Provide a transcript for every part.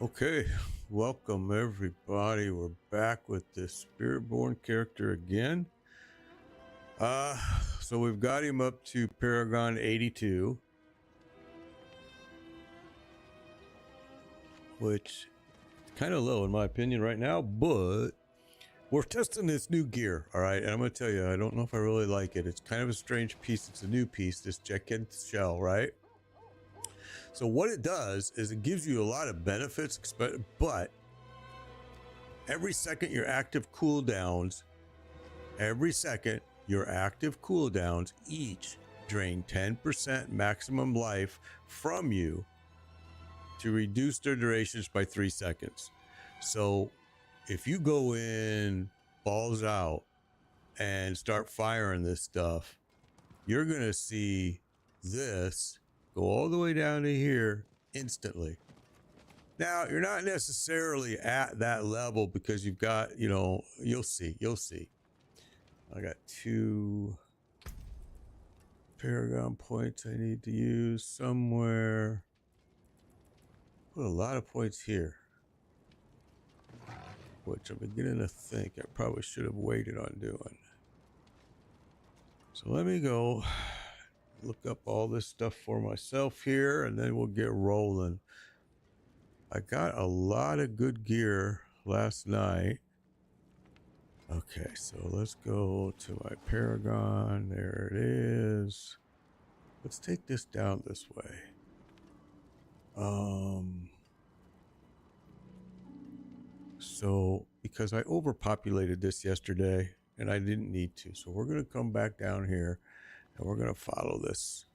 Okay, welcome everybody. We're back with this Spiritborn character again. So we've got him up to Paragon 82, which is kind of low in my opinion right now, but we're testing this new gear, all right? And I'm going to tell you, I don't know if I really like it. It's kind of a strange piece. It's a new piece, this jacket shell, right? So what it does is it gives you a lot of benefits, but every second your active cooldowns each drain 10% maximum life from you to reduce their durations by 3 seconds. So if you go in balls out and start firing this stuff, you're going to see this go all the way down to here instantly. Now, you're not necessarily at that level because you've got, you'll see. I got 2 Paragon points I need to use somewhere. Put a lot of points here, which I'm beginning to think I probably should have waited on doing. So let me go look up all this stuff for myself here, and then we'll get rolling. I got a lot of good gear last night. Okay, so let's go to my Paragon. There it is. Let's take this down this way. So because I overpopulated this yesterday and I didn't need to, so we're going to come back down here and we're going to follow this.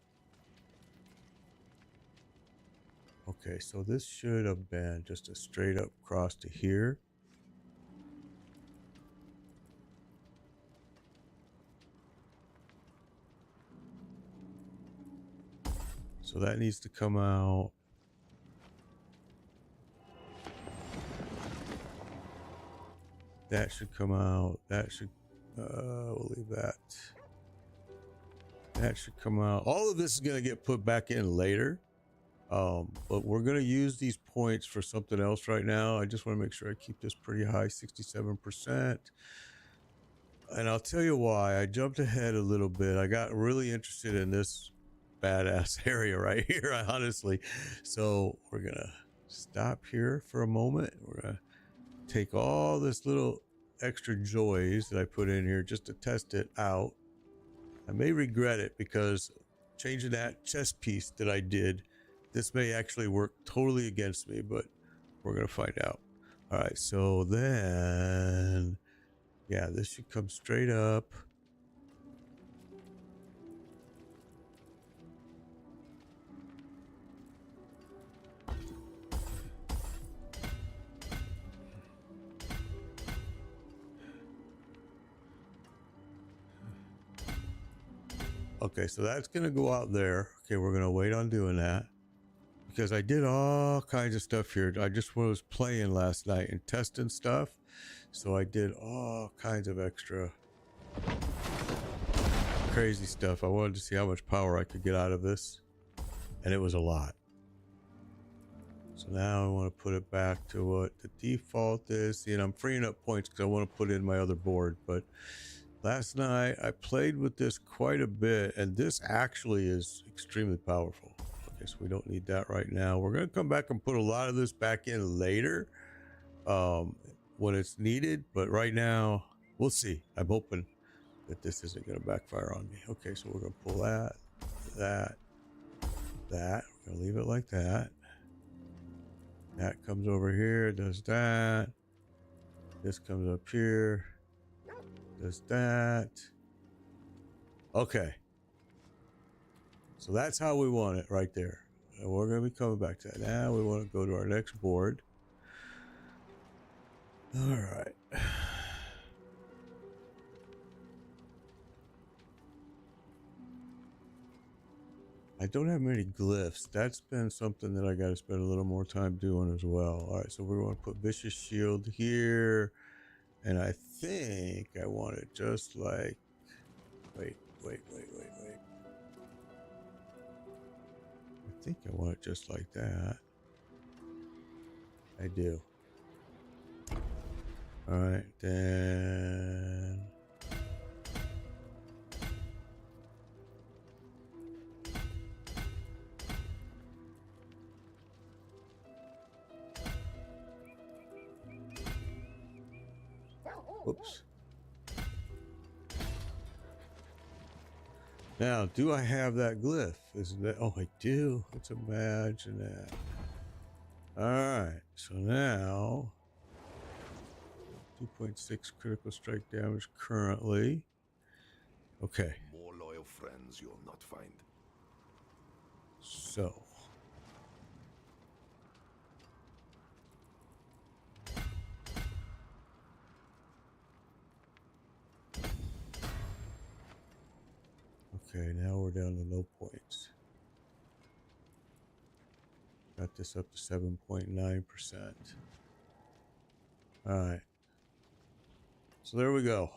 Okay, so this should have been just a straight up cross to here. So that needs to come out. That should come out. That should, we'll leave that. That should come out. All of this is going to get put back in later. But we're going to use these points for something else right now. I just want to make sure I keep this pretty high, 67%. And I'll tell you why. I jumped ahead a little bit. I got really interested in this badass area right here, honestly. So we're going to stop here for a moment. We're going to take all this little extra joys that I put in here just to test it out. I may regret it because changing that chest piece that I did, this may actually work totally against me, but we're going to find out. All right, so then, yeah, this should come straight up. Okay, so that's going to go out there. Okay, we're going to wait on doing that because I did all kinds of stuff here. I just was playing last night and testing stuff. So I did all kinds of extra crazy stuff. I wanted to see how much power I could get out of this. And it was a lot. So now I want to put it back to what the default is. See, and I'm freeing up points because I want to put in my other board. But last night I played with this quite a bit, and this actually is extremely powerful. Okay, so we don't need that right now. We're going to come back and put a lot of this back in later when it's needed. But right now, we'll see. I'm hoping that this isn't going to backfire on me. Okay, so we're going to pull that. We're going to leave it like that. That comes over here, does that. This comes up here, does that. Okay. So that's how we want it right there. And we're going to be coming back to that. Now we want to go to our next board. All right. I don't have many glyphs. That's been something that I got to spend a little more time doing as well. All right, so we're going to put Vicious Shield here. And I think I want it just like... Wait. I think I want it just like that. I do. All right, then. Whoops. Now, do I have that glyph? Isn't that? Oh, I do. Let's imagine that. All right. So now, 2.6 critical strike damage currently. Okay. More loyal friends you'll not find. So. Okay, now we're down to no points. Got this up to 7.9%. All right. So there we go.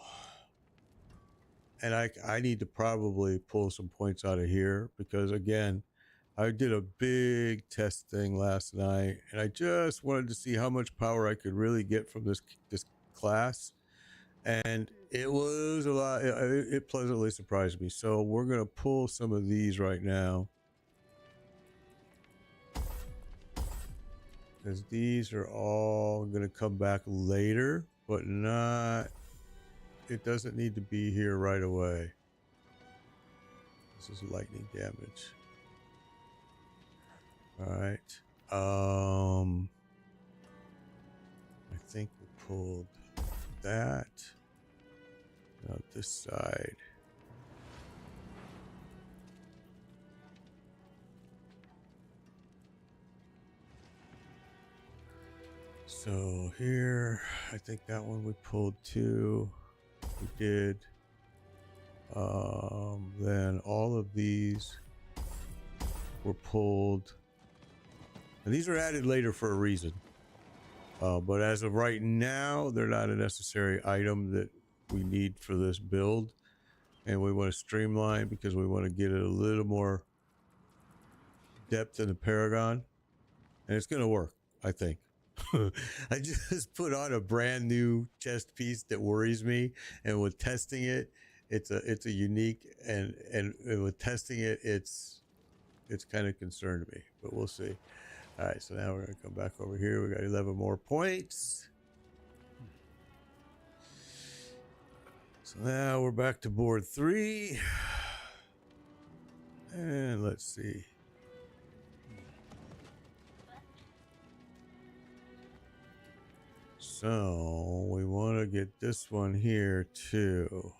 And I need to probably pull some points out of here because, again, I did a big test thing last night and I just wanted to see how much power I could really get from this class. And it was a lot. It pleasantly surprised me. So we're going to pull some of these right now, because these are all going to come back later, but not, it doesn't need to be here right away. This is lightning damage. All right. I think we pulled that. Now this side. So here, I think that one we pulled too. We did. Then all of these were pulled. And these are added later for a reason. But as of right now, they're not a necessary item that we need for this build. And we want to streamline because we want to get it a little more depth in the Paragon. And it's going to work, I think. I just put on a brand new chest piece that worries me, and with testing it, it's a unique, and with testing it, it's kind of concerned me, but we'll see. All right, so now we're gonna come back over here. We got 11 more points. So now we're back to board 3, and let's see. So we want to get this one here too.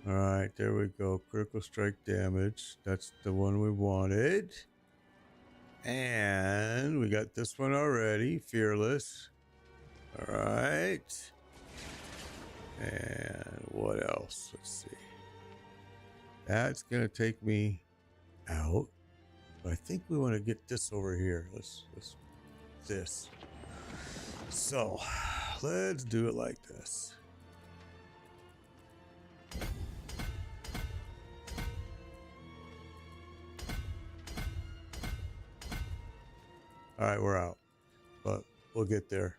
All right, there we go. Critical strike damage. That's the one we wanted. And we got this one already. Fearless. All right. And what else? Let's see. That's going to take me out. But I think we want to get this over here. Let's this. So let's do it like this. All right, we're out, but we'll get there.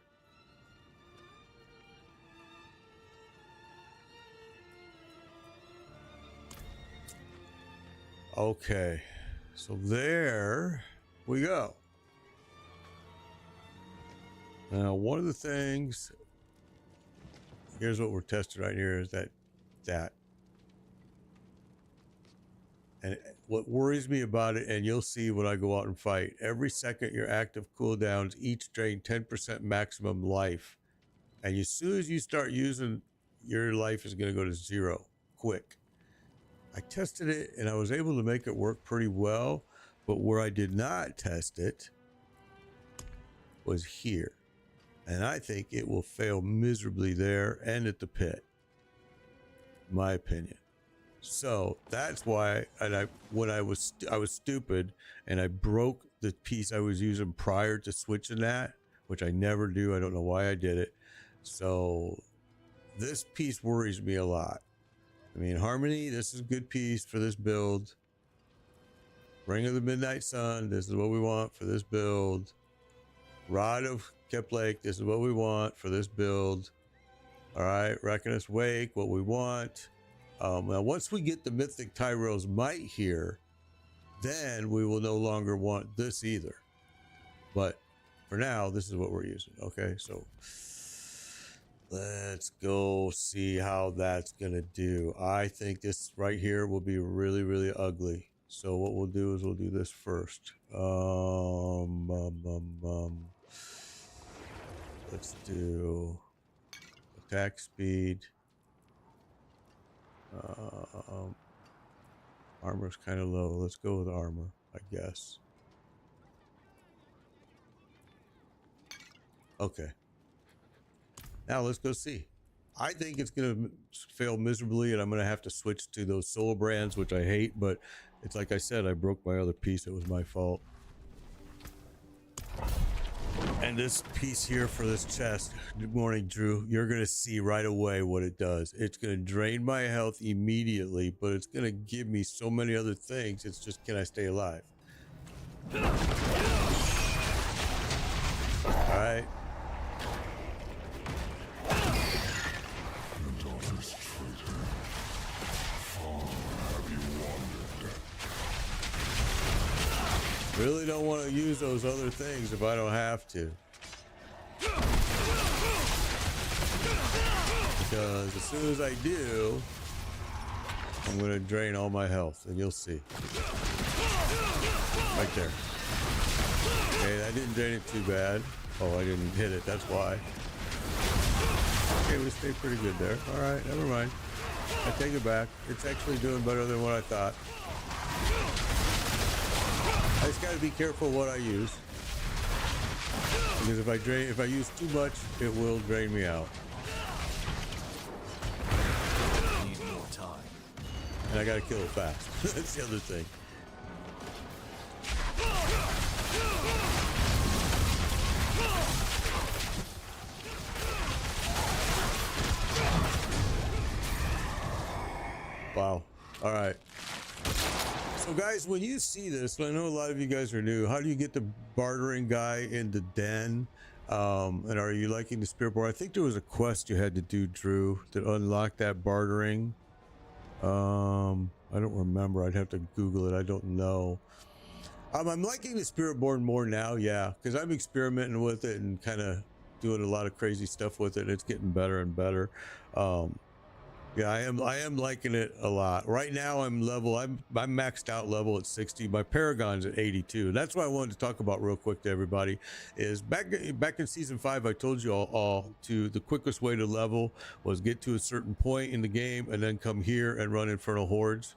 Okay, so there we go. Now, one of the things, here's what we're testing right here, is that. And what worries me about it, and you'll see when I go out and fight, every second your active cooldowns each drain 10% maximum life. And as soon as you start using, your life is going to go to 0 quick. I tested it and I was able to make it work pretty well, but where I did not test it was here. And I think it will fail miserably there and at the pit, in my opinion. So that's why, and I was stupid and I broke the piece I was using prior to switching that, which I never do. I don't know why I did it. So this piece worries me a lot. I mean, Harmony, this is a good piece for this build. Ring of the Midnight Sun, this is what we want for this build. Rod of Keplake, this is what we want for this build. All right, Reckonous Wake, what we want. Now, once we get the Mythic Tyro's Might here, then we will no longer want this either. But for now, this is what we're using. Okay, so let's go see how that's gonna do. I think this right here will be really, really ugly. So what we'll do is we'll do this first. Let's do attack speed. Armor's kind of low. Let's go with armor, I guess. Okay. Now let's go see. I think it's going to fail miserably, and I'm going to have to switch to those soul brands, which I hate, but it's like I said, I broke my other piece. It was my fault. And this piece here for this chest, good morning, Drew. You're going to see right away what it does. It's going to drain my health immediately, but it's going to give me so many other things. It's just, can I stay alive? All right. Really don't want to use those other things if I don't have to. Because as soon as I do, I'm going to drain all my health, and you'll see. Right there. Okay, that didn't drain it too bad. Oh, I didn't hit it, that's why. Okay, we stayed pretty good there. All right, never mind. I take it back. It's actually doing better than what I thought. I just gotta be careful what I use, because if I use too much, it will drain me out. Need more time. And I gotta kill it fast. That's the other thing. Wow. All right. So guys, when you see this, I know a lot of you guys are new. How do you get the bartering guy in the den? And are you liking the Spiritborn? I think there was a quest you had to do, Drew, to unlock that bartering. I don't remember. I'd have to Google it. I don't know. I'm liking the Spiritborn more now, yeah, because I'm experimenting with it and kind of doing a lot of crazy stuff with it. It's getting better and better. Yeah, I am liking it a lot. Right now I'm maxed out level at 60. My Paragon's at 82. That's what I wanted to talk about real quick to everybody. Is back in season 5, I told you all to the quickest way to level was get to a certain point in the game and then come here and run Infernal Hordes.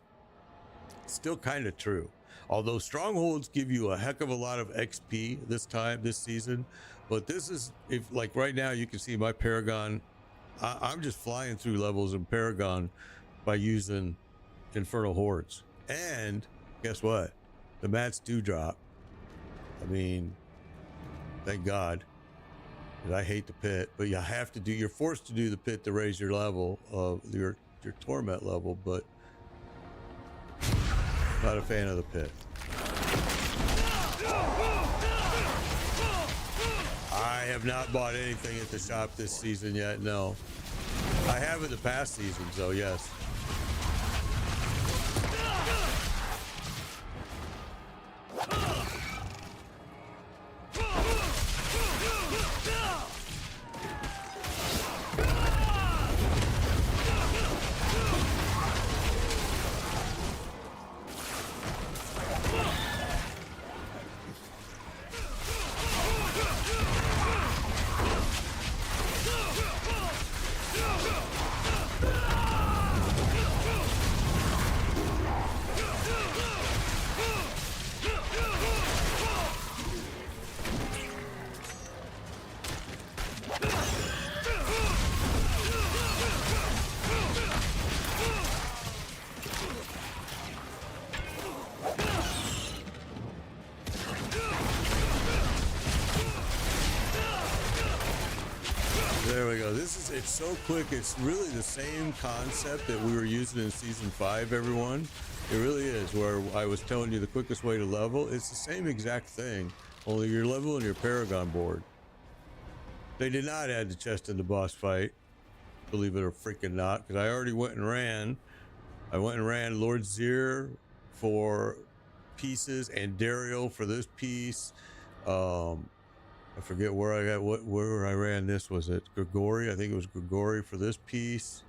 Still kind of true. Although strongholds give you a heck of a lot of XP this season, but this is, if like right now you can see my Paragon, I'm just flying through levels in Paragon by using Infernal Hordes. And guess what? The mats do drop. I mean, thank God. I hate the pit, but you're forced to do the pit to raise your level of your torment level, but not a fan of the pit. I have not bought anything at the shop this season yet, no. I have in the past seasons, though, yes. There we go. It's so quick. It's really the same concept that we were using in season 5, everyone. It really is. Where I was telling you the quickest way to level, it's the same exact thing, only you're leveling your Paragon board. They did not add the chest in the boss fight, believe it or freaking not, because I already went and ran. I went and ran Lord Zir for pieces and Dario for this piece. I forget where I got where I ran this. Was it Grigori? I think it was Grigori for this piece.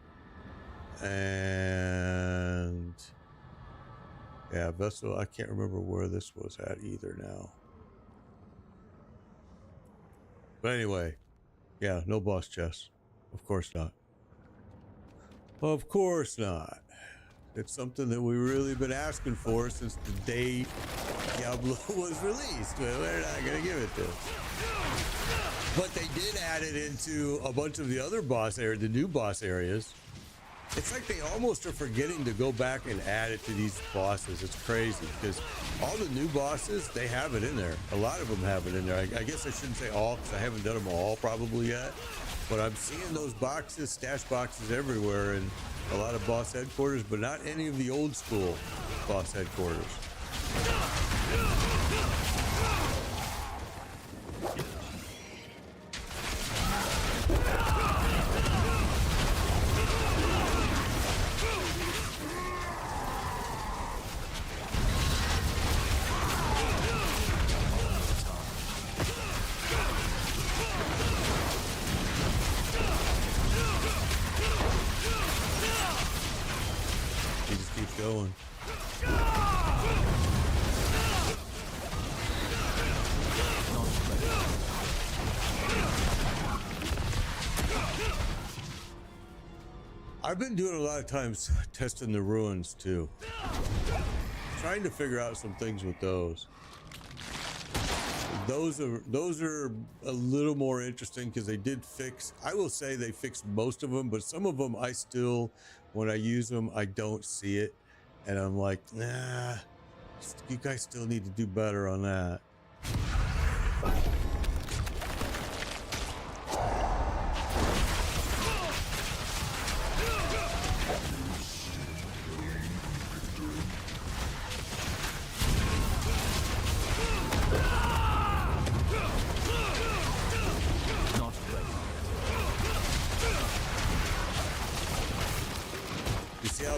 And yeah, Vessel, I can't remember where this was at either now. But anyway, yeah, no boss chest. Of course not. Of course not. It's something that we've really been asking for since the day Diablo was released. We're not going to give it to them. But they did add it into a bunch of the other boss areas, the new boss areas. It's like they almost are forgetting to go back and add it to these bosses. It's crazy because all the new bosses, they have it in there. A lot of them have it in there. I guess I shouldn't say all because I haven't done them all probably yet. But I'm seeing those boxes, stash boxes everywhere in a lot of boss headquarters, but not any of the old school boss headquarters. Going. I've been doing a lot of times testing the ruins too, trying to figure out some things with those. Those are a little more interesting because they did fix, I will say they fixed most of them, but some of them I still, when I use them, I don't see it. And I'm like, nah, you guys still need to do better on that.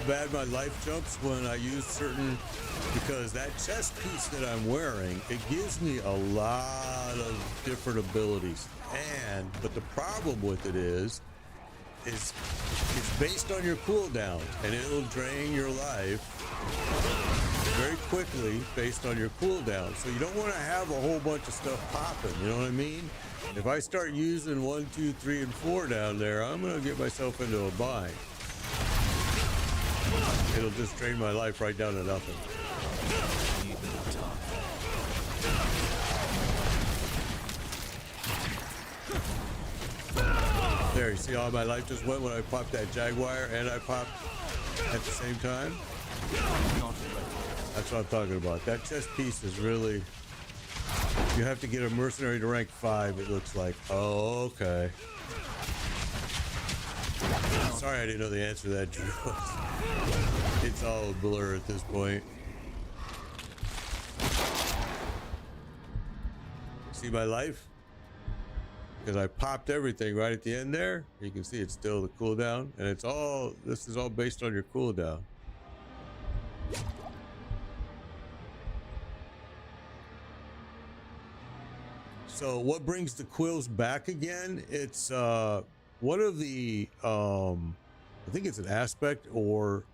Bad my life jumps when I use certain, because that chest piece that I'm wearing, it gives me a lot of different abilities. But the problem with it is it's based on your cooldown, and it'll drain your life very quickly based on your cooldown. So you don't want to have a whole bunch of stuff popping, you know what I mean? If I start using 1, 2, 3, and 4 down there, I'm gonna get myself into a bind. It'll just drain my life right down to nothing. There, you see how my life just went when I popped that Jaguar and I popped at the same time? That's what I'm talking about. That chest piece is really... You have to get a mercenary to rank 5, it looks like. Oh, okay. Sorry I didn't know the answer to that, Drew. It's all a blur at this point. See my life? Because I popped everything right at the end there. You can see it's still the cooldown. And it's all, this is all based on your cooldown. So what brings the quills back again? It's one of the, I think it's an aspect, or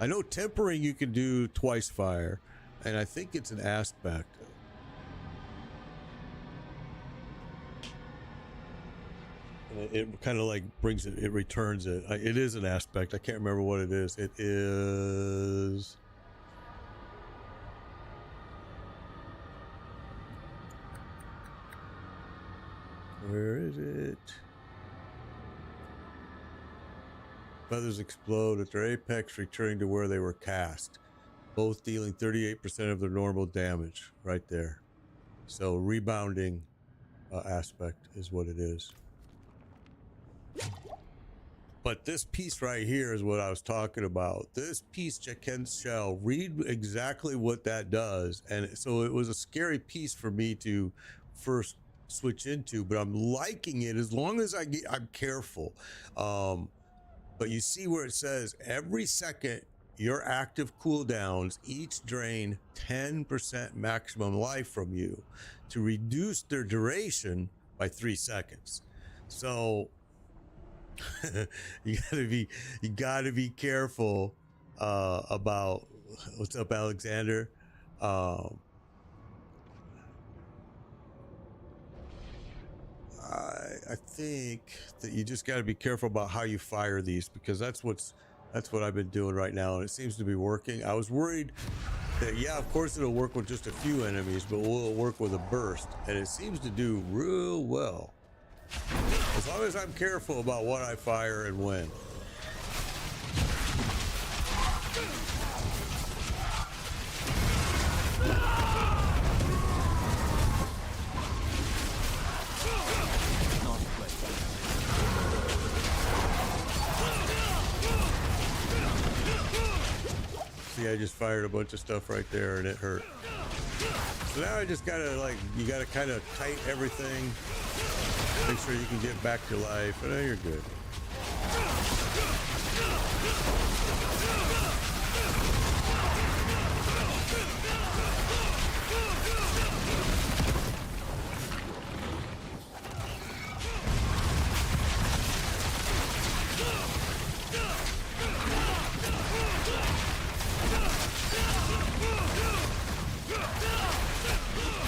I know tempering you can do twice fire, and I think it's an aspect. And it kind of like brings it, it returns it. It is an aspect. I can't remember what it is. It is... Where is it? Feathers explode at their apex, returning to where they were cast, both dealing 38% of their normal damage right there. So rebounding aspect is what it is. But this piece right here is what I was talking about. This piece, Jeken's Shell, read exactly what that does. And so it was a scary piece for me to first switch into, but I'm liking it as long as I'm careful. But you see where it says every second your active cooldowns each drain 10% maximum life from you to reduce their duration by 3 seconds. So you gotta be careful about what's up, Alexander. I think that you just got to be careful about how you fire these, because that's what I've been doing right now, and it seems to be working. I was worried that, yeah, of course it'll work with just a few enemies, but will it work with a burst? And it seems to do real well. As long as I'm careful about what I fire and when. See, I just fired a bunch of stuff right there and it hurt. So now I just gotta, like, you gotta kind of tight everything. Make sure you can get back to life, and then you're good.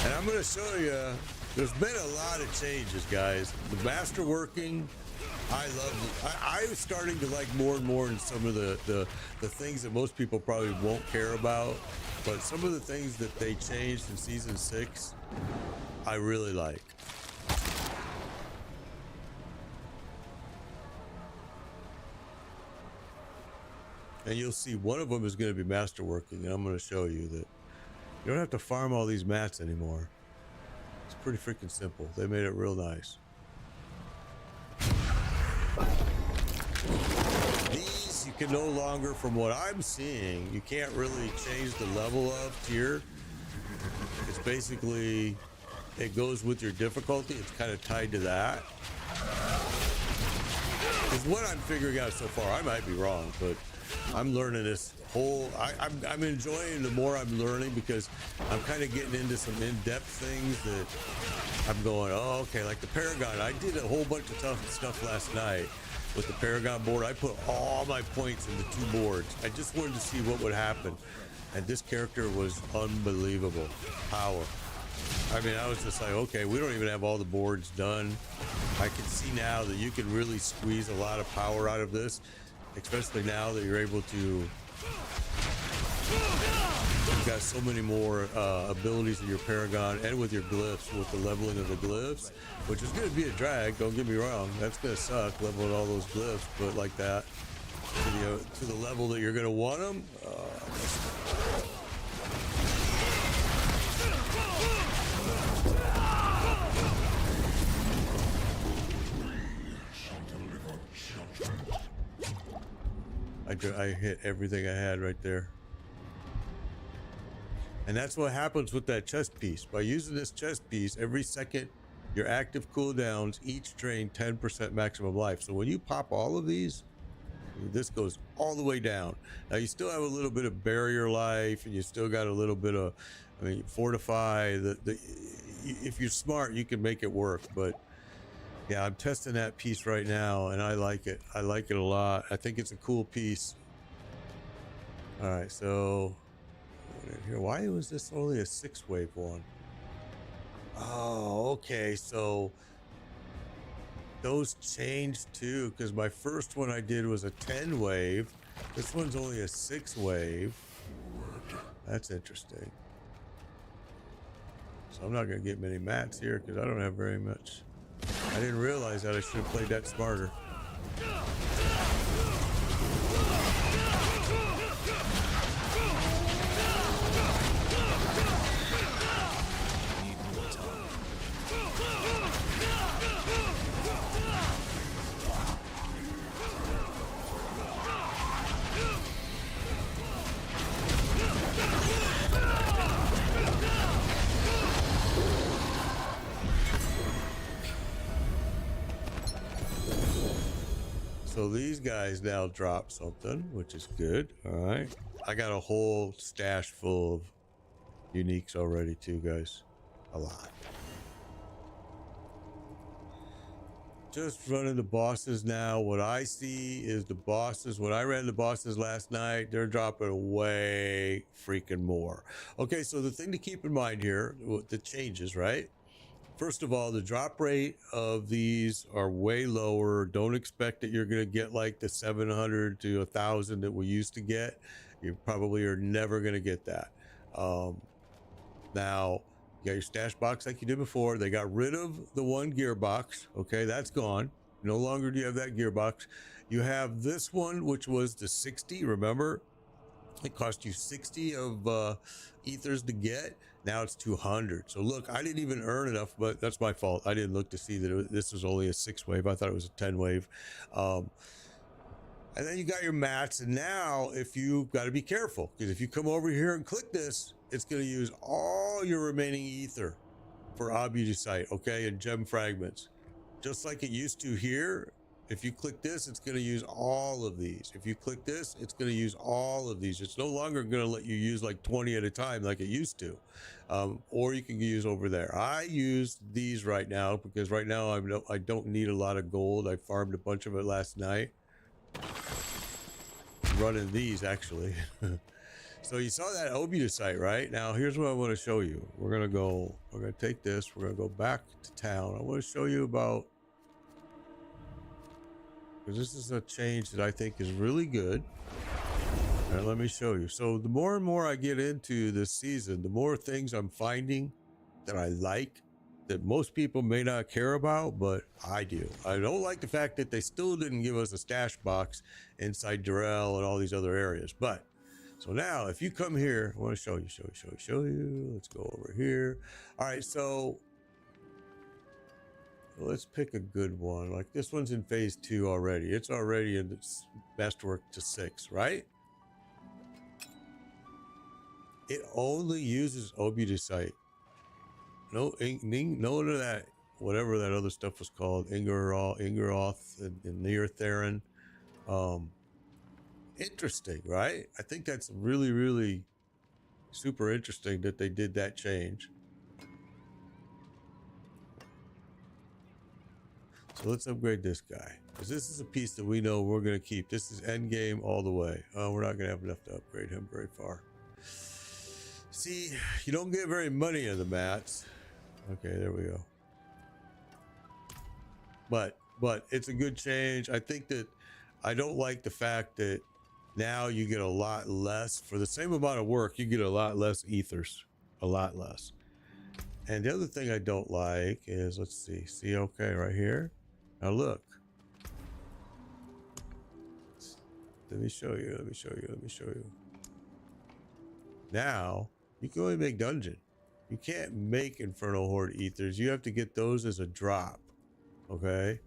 And I'm going to show you, there's been a lot of changes, guys. The masterworking, I love it. I was starting to like more and more in some of the things that most people probably won't care about. But some of the things that they changed in Season 6, I really like. And you'll see one of them is going to be masterworking, and I'm going to show you that you don't have to farm all these mats anymore. It's pretty freaking simple. They made it real nice. These you can no longer, from what I'm seeing, you can't really change the level of tier. It's basically, it goes with your difficulty. It's kind of tied to that. Is what I'm figuring out so far. I might be wrong, but I'm learning this whole, I'm enjoying the more I'm learning, because I'm kind of getting into some in-depth things that I'm going, oh, okay, like the Paragon. I did a whole bunch of tough stuff last night with the Paragon board. I put all my points into 2 boards. I just wanted to see what would happen. And this character was unbelievable power. I mean, I was just like, okay, we don't even have all the boards done. I can see now that you can really squeeze a lot of power out of this, especially now that you're able to, you've got so many more abilities in your Paragon and with your glyphs, with the leveling of the glyphs, which is going to be a drag, don't get me wrong. That's going to suck, leveling all those glyphs, but like that, to the level that you're going to want them. I hit everything I had right there. And that's what happens with that chest piece. By using this chest piece, every second your active cooldowns each drain 10% maximum life. So when you pop all of these, this goes all the way down. Now you still have a little bit of barrier life, and you still got a little bit of, I mean, fortify. If you're smart, you can make it work. But yeah, I'm testing that piece right now, and I like it. I like it a lot. I think it's a cool piece. All right, so here, why was this only a 6-wave one? Oh, okay. So those changed too, because my first one I did was a 10-wave. This one's only a 6-wave. That's interesting. So I'm not going to get many mats here because I don't have very much. I didn't realize that. I should have played that smarter. So these guys now drop something, which is good. All right. I got a whole stash full of uniques already too, guys. A lot. Just running the bosses now. What I see is the bosses. When I ran the bosses last night, they're dropping way freaking more. Okay, so the thing to keep in mind here, the changes, right? First of all, the drop rate of these are way lower. Don't expect that you're going to get like the 700 to 1,000 that we used to get. You probably are never going to get that. Now, you got your stash box like you did before. They got rid of the one gearbox. Okay, that's gone. No longer do you have that gearbox. You have this one, which was the 60. Remember, it cost you 60 of ethers to get. Now it's 200. So look, I didn't even earn enough, but that's my fault. I didn't look to see that this was only a 6 wave. I thought it was a 10 wave. And then you got your mats, and now if you got to be careful, because if you come over here and click this, it's going to use all your remaining ether for obudicite, okay, and gem fragments, just like it used to here. If you click this, it's going to use all of these. If you click this, it's going to use all of these. It's no longer going to let you use like 20 at a time like it used to, or you can use over there. I use these right now because right now I don't need a lot of gold. I farmed a bunch of it last night. Running these actually. So you saw that obudicite, right? Now here's what I want to show you. We're gonna take this, we're gonna go back to town. I want to show you about, because this is a change that I think is really good. And let me show you. So the more and more I get into this season, the more things I'm finding that I like, that most people may not care about, but I do. I don't like the fact that they still didn't give us a stash box inside Durrell and all these other areas. But so now if you come here, I want to show you. Let's go over here. All right, so let's pick a good one. Like this one's in phase 2 already. It's already in its masterwork to 6, right? It only uses obudicite. No none of that, whatever that other stuff was called, Ingeroth and Neartherin. Interesting, right? I think that's really, really super interesting that they did that change. So let's upgrade this guy, because this is a piece that we know we're going to keep. This is end game all the way. We're not going to have enough to upgrade him very far. See, you don't get very many of the mats. Okay, there we go. But it's a good change. I think that I don't like the fact that now you get a lot less for the same amount of work. You get a lot less ethers, a lot less. And the other thing I don't like is, let's see, okay, right here. Now look. Let me show you. Now you can only make dungeon. You can't make Infernal Horde ethers. You have to get those as a drop. Okay?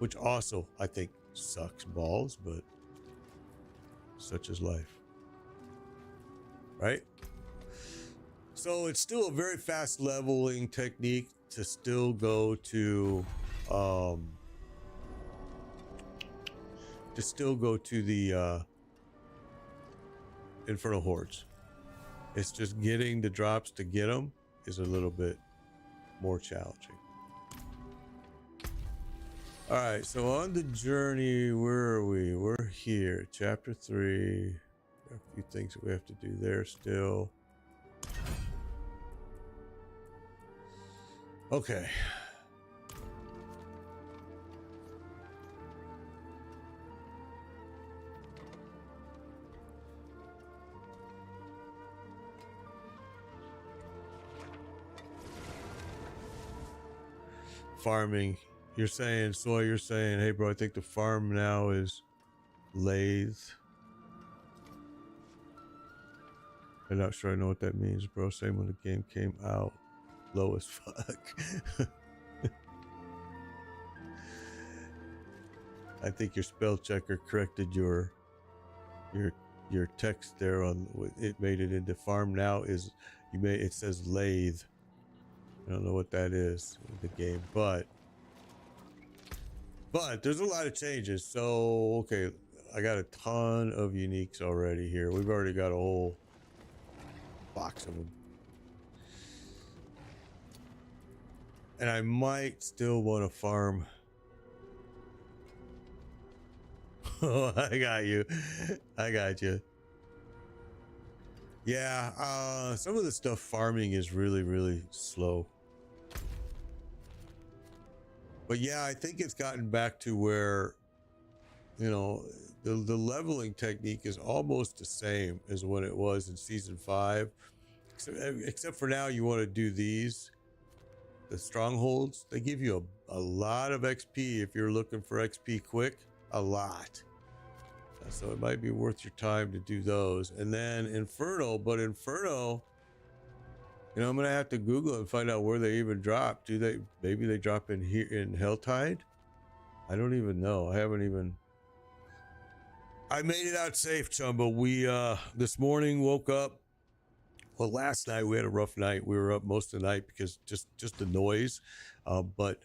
Which also, I think, sucks balls, but such is life. Right? So it's still a very fast leveling technique to still go to the Infernal Hordes. It's just getting the drops to get them is a little bit more challenging. All right, so on the journey, where are we? We're here, chapter 3. Got a few things that we have to do there still. Okay. Farming. You're saying, hey bro, I think the farm now is lathe. I'm not sure I know what that means, bro. Same when the game came out. Low as fuck. I think your spell checker corrected your text there on it, made it into farm now is it says lathe. I don't know what that is in the game, but But there's a lot of changes. So, okay, I got a ton of uniques already here. We've already got a whole box of them. And I might still want to farm. Oh, I got you. I got you. Yeah, some of the stuff farming is really, really slow. But yeah, I think it's gotten back to where, you know, the leveling technique is almost the same as when it was in season 5. Except for now, you want to do these. The strongholds, they give you a lot of XP if you're looking for XP quick. A lot. So it might be worth your time to do those. And then Inferno, but Inferno, you know, I'm gonna have to Google and find out where they even drop. Do they, maybe they drop in here in Helltide? I don't even know. I haven't even, I made it out safe, Chumba. We this morning woke up. Well, last night we had a rough night. We were up most of the night because just the noise. But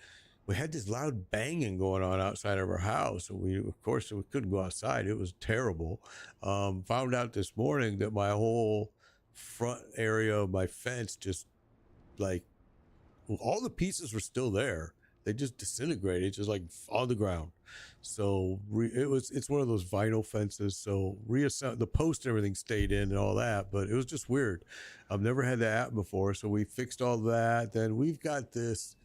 we had this loud banging going on outside of our house, and of course we couldn't go outside. It was terrible. Found out this morning that my whole front area of my fence just, like, all the pieces were still there. They just disintegrated, just like on the ground. So it's one of those vinyl fences. So the post and everything stayed in and all that, but it was just weird. I've never had that happen before. So we fixed all that. Then we've got this,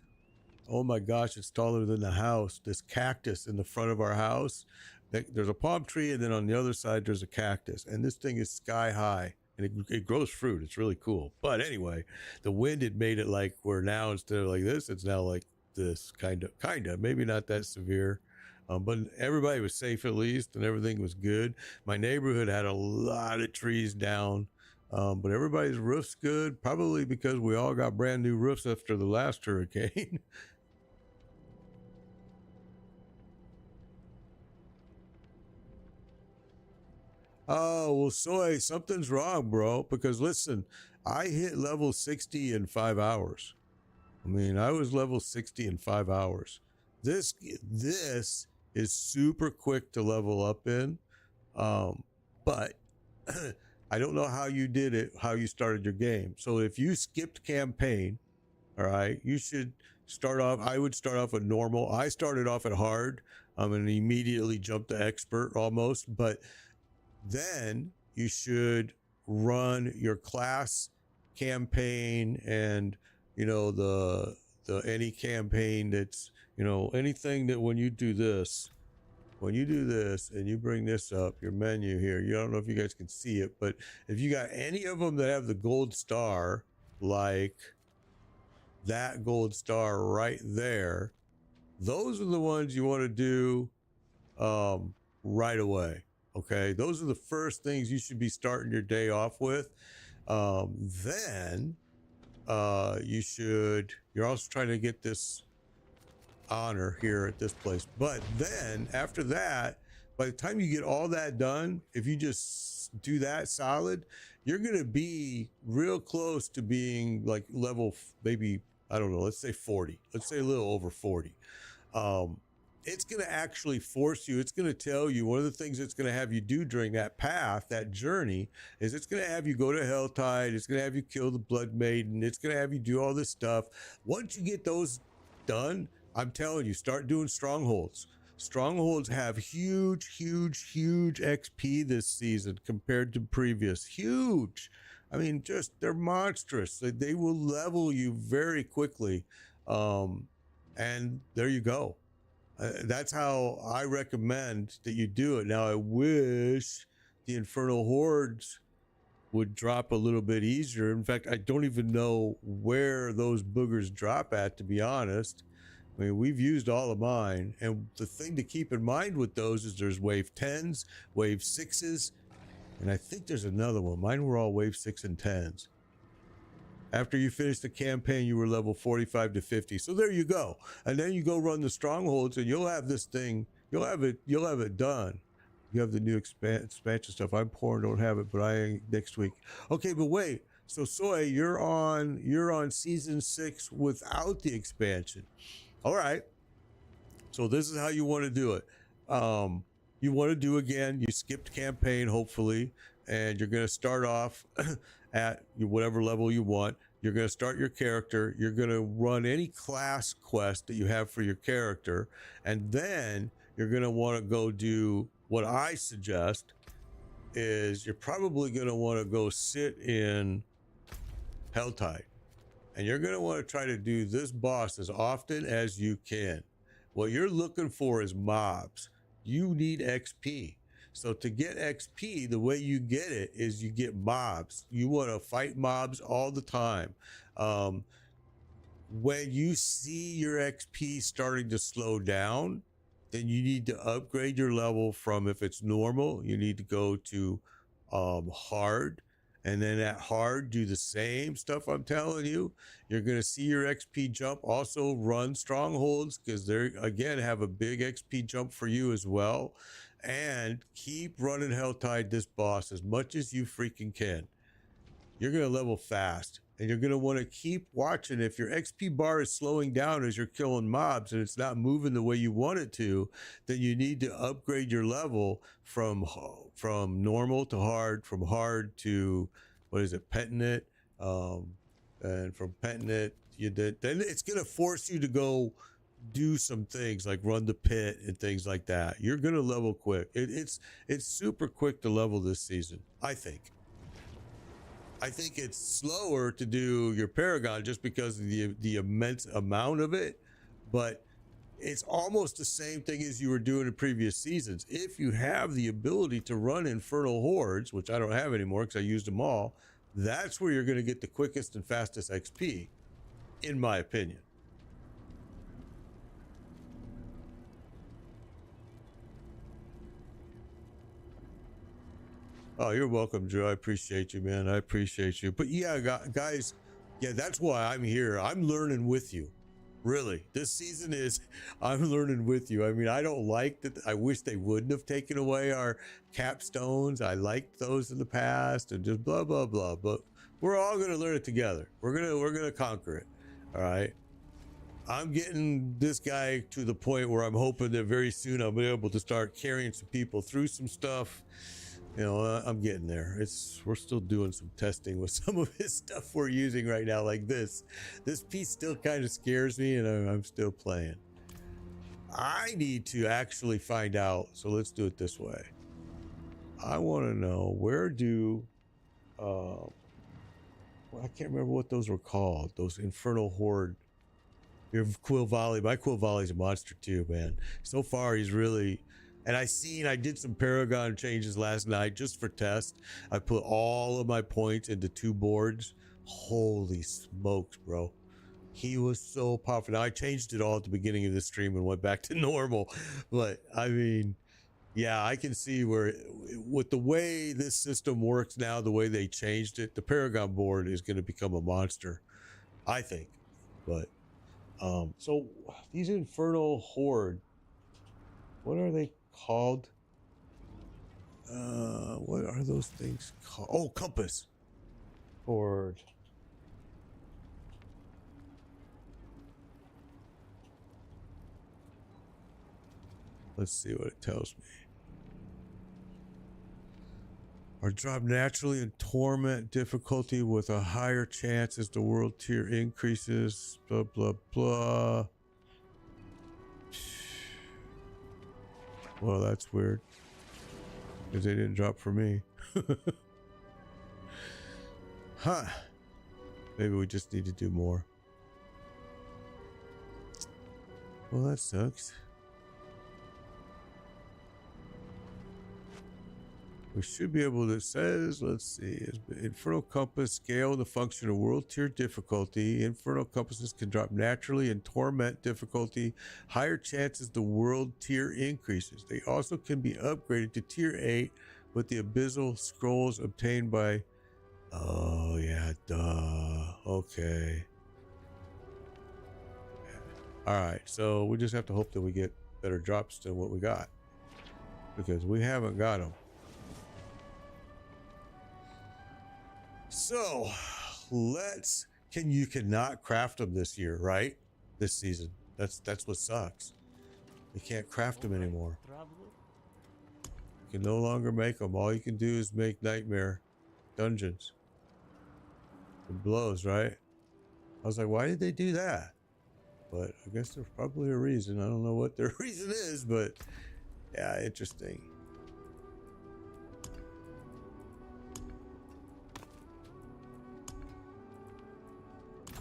oh my gosh, it's taller than the house, this cactus in the front of our house. There's a palm tree, and then on the other side there's a cactus, and this thing is sky high, and it grows fruit. It's really cool. But anyway, the wind had made it like where now instead of like this, it's now like this, kind of, maybe not that severe. But everybody was safe at least, and everything was good. My neighborhood had a lot of trees down, but everybody's roof's good, probably because we all got brand new roofs after the last hurricane. Oh, well, Soy, something's wrong, bro, because listen, I hit level 60 in 5 hours. I mean, I was level 60 in 5 hours. This is super quick to level up in, but I don't know how you did it, how you started your game. So if you skipped campaign, all right, you should start off, I would start off at normal. I started off at hard, and immediately jumped to expert almost, but then you should run your class campaign, and you know, the any campaign that's, you know, anything that when you do this and you bring this up, your menu here, you don't know if you guys can see it, but if you got any of them that have the gold star, like that gold star right there, those are the ones you want to do right away. Okay, those are the first things you should be starting your day off with. Then you're also trying to get this honor here at this place. But then after that, by the time you get all that done, if you just do that solid, you're going to be real close to being like level, maybe, I don't know, let's say 40. Let's say a little over 40. It's going to actually force you, it's going to tell you, one of the things it's going to have you do during that path, that journey, is it's going to have you go to Helltide, it's going to have you kill the Blood Maiden, it's going to have you do all this stuff. Once you get those done, I'm telling you, start doing strongholds. Strongholds have huge XP this season compared to previous. Huge. I mean, just, they're monstrous. They will level you very quickly. And there you go. That's how I recommend that you do it. Now, I wish the Infernal Hordes would drop a little bit easier. In fact, I don't even know where those boogers drop at, to be honest. I mean, we've used all of mine. And the thing to keep in mind with those is there's wave 10s, wave 6s, and I think there's another one. Mine were all wave 6 and 10s. After you finish the campaign, you were level 45 to 50. So there you go. And then you go run the strongholds, and you'll have this thing. You'll have it done. You have the new expansion stuff. I'm poor and don't have it, but next week. Okay, but wait. So Soy, you're on season 6 without the expansion. All right. So this is how you want to do it. You want to do, again, you skipped campaign, hopefully, and you're going to start off at whatever level you want. You're going to start your character. You're going to run any class quest that you have for your character. And then you're going to want to go do what I suggest is you're probably going to want to go sit in Helltide. And you're going to want to try to do this boss as often as you can. What you're looking for is mobs. You need XP. So to get XP, the way you get it is you get mobs. You want to fight mobs all the time. When you see your XP starting to slow down, then you need to upgrade your level from, if it's normal, you need to go to hard. And then at hard, do the same stuff I'm telling you. You're going to see your XP jump. Also run strongholds, because they're, again, have a big XP jump for you as well. And keep running Helltide this boss as much as you freaking can. You're going to level fast. And you're going to want to keep watching. If your XP bar is slowing down as you're killing mobs and it's not moving the way you want it to, then you need to upgrade your level from normal to hard, from hard to, what is it, petting it. And from petting it, then it's going to force you to go do some things like run the pit and things like that. You're going to level quick. It's super quick to level this season, I think. I think it's slower to do your Paragon just because of the immense amount of it, but it's almost the same thing as you were doing in previous seasons. If you have the ability to run Infernal Hordes, which I don't have anymore because I used them all, that's where you're going to get the quickest and fastest XP, in my opinion. Oh, you're welcome, Drew. I appreciate you, man. I appreciate you. But yeah, guys, yeah, that's why I'm here. I'm learning with you. Really. This season is, I'm learning with you. I mean, I don't like that. I wish they wouldn't have taken away our capstones. I liked those in the past and just blah, blah, blah. But we're all going to learn it together. We're going to conquer it. All right. I'm getting this guy to the point where I'm hoping that very soon I'll be able to start carrying some people through some stuff. You know, I'm getting there. We're still doing some testing with some of his stuff we're using right now, like this. This piece still kind of scares me, and I'm still playing. I need to actually find out. So let's do it this way. I want to know, where do, well, I can't remember what those were called. Those Infernal Horde. Your Quill Volley. My Quill Volley's a monster too, man. So far, he's really. And I did some Paragon changes last night just for test. I put all of my points into 2 boards. Holy smokes, bro. He was so powerful. Now, I changed it all at the beginning of the stream and went back to normal. But, I mean, yeah, I can see where, with the way this system works now, the way they changed it, the Paragon board is going to become a monster, I think. But, so, these Infernal Horde, what are they called? What are those things called? Oh, compass. Horde. Let's see what it tells me. Are dropped naturally in torment difficulty with a higher chance as the world tier increases. Blah, blah, blah. Well, that's weird. Because they didn't drop for me. Huh. Maybe we just need to do more. Well, that sucks. We should be able to, it says, let's see, Infernal Compass scale the function of world tier difficulty. Infernal Compasses can drop naturally in torment difficulty. Higher chances the world tier increases. They also can be upgraded to tier 8 with the abyssal scrolls obtained by, oh yeah, duh, okay. All right, so we just have to hope that we get better drops than what we got, because we haven't got them. So you cannot craft them this year, right? This season. That's what sucks. You can't craft them Alright, anymore. traveler. You can no longer make them. All you can do is make nightmare dungeons. It blows, right? I was like, why did they do that? But I guess there's probably a reason. I don't know what their reason is, but yeah, interesting.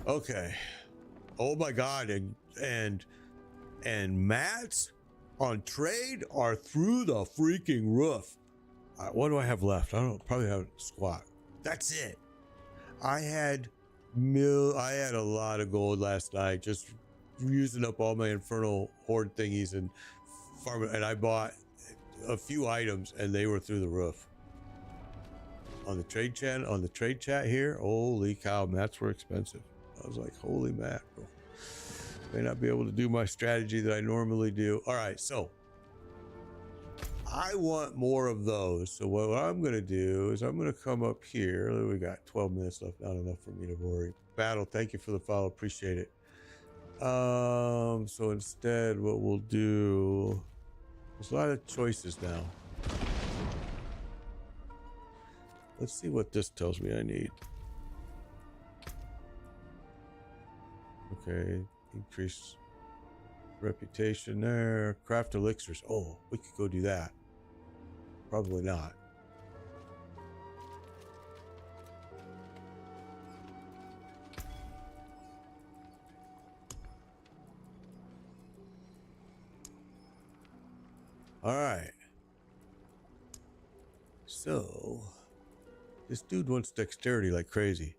Okay. Oh my god, and mats on trade are through the freaking roof. What do I have left? I don't know, probably have squat. That's it. I had a lot of gold last night, just using up all my infernal horde thingies and farming, and I bought a few items and they were through the roof. On the trade chat here, holy cow, mats were expensive. I was like, holy mackerel. May not be able to do my strategy that I normally do. All right, so I want more of those. So what I'm going to do is I'm going to come up here. We got 12 minutes left, not enough for me to worry. Battle, thank you for the follow, appreciate it. So instead what we'll do, there's a lot of choices now. Let's see what this tells me I need. Okay, increase reputation there. Craft elixirs. Oh, we could go do that. Probably not. All right. So this dude wants dexterity like crazy.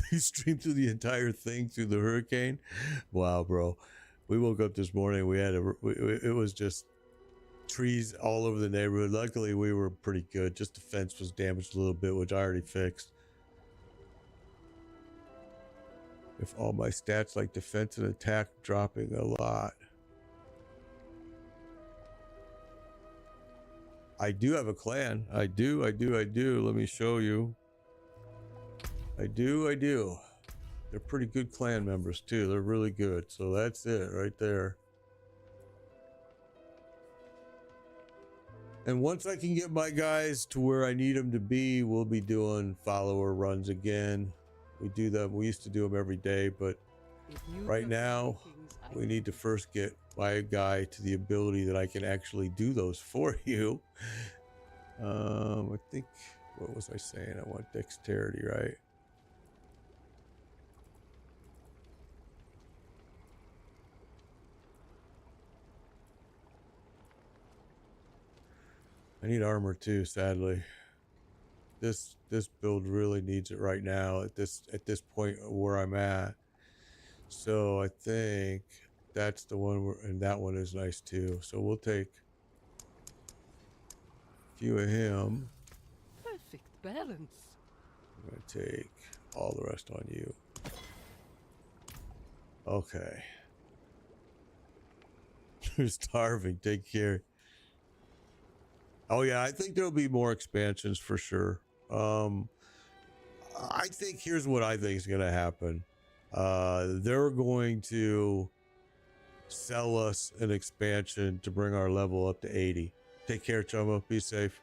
He streamed through the entire thing through the hurricane. Wow, bro. We woke up this morning. We had it was just trees all over the neighborhood. Luckily, we were pretty good. Just the fence was damaged a little bit, which I already fixed. If all my stats like defense and attack dropping a lot. I do have a clan. I do. Let me show you. I do. They're pretty good clan members too. They're really good. So that's it right there. And once I can get my guys to where I need them to be, we'll be doing follower runs again. We do them. We used to do them every day, but right now we need to first get my guy to the ability that I can actually do those for you. I think, what was I saying? I want dexterity, right? I need armor too, sadly. This build really needs it right now at this point where I'm at. So I think that's the one where, and that one is nice too. So we'll take a few of him. Perfect balance. I'm gonna take all the rest on you. Okay. You're starving. Take care. Oh yeah, I think there'll be more expansions for sure. I think here's what I think is gonna happen. They're going to sell us an expansion to bring our level up to 80. Take care, Chumma. Be safe.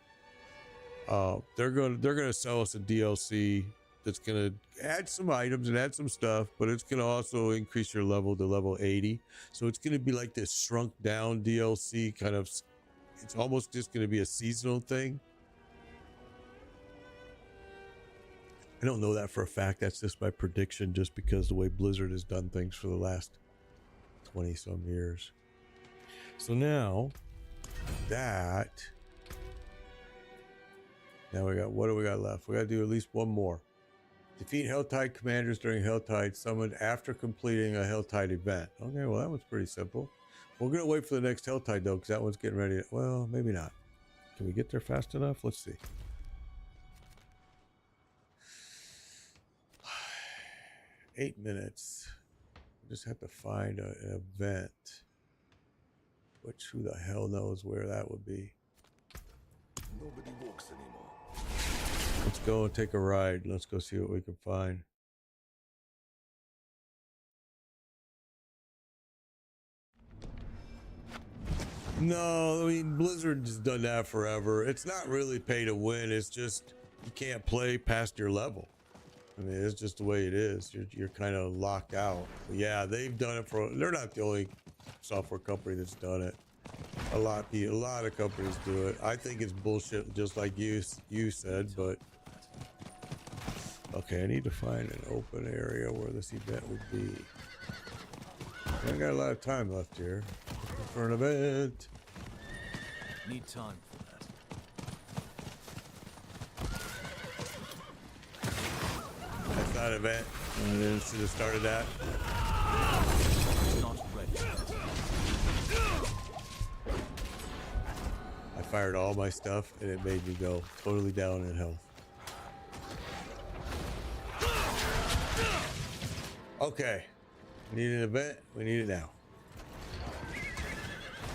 They're gonna sell us a DLC that's gonna add some items and add some stuff, but it's gonna also increase your level to level 80. So it's gonna be like this shrunk down DLC kind of. It's almost just gonna be a seasonal thing. I don't know that for a fact. That's just my prediction, just because the way Blizzard has done things for the last 20 some years. So now we got, what do we got left? We got to do at least one more. Defeat Helltide commanders during Helltide summoned after completing a Helltide event. Okay, well that one's pretty simple. We're gonna wait for the next Helltide though, because that one's getting ready. Well, maybe not. Can we get there fast enough? Let's see. 8 minutes. We just have to find an event. Which, who the hell knows where that would be. Nobody walks anymore. Let's go and take a ride. Let's go see what we can find. No, I mean, Blizzard's done that forever. It's not really pay to win. It's just you can't play past your level. I mean, it's just the way it is. You're kind of locked out. But yeah, they've done it for. They're not the only software company that's done it. A lot of companies do it. I think it's bullshit, just like you said. But okay, I need to find an open area where this event would be. I got a lot of time left here for an event. Need time for that. That's not an event. I should have started that. Not ready yet. I fired all my stuff and it made me go totally down in health. Okay. Need an event? We need it now.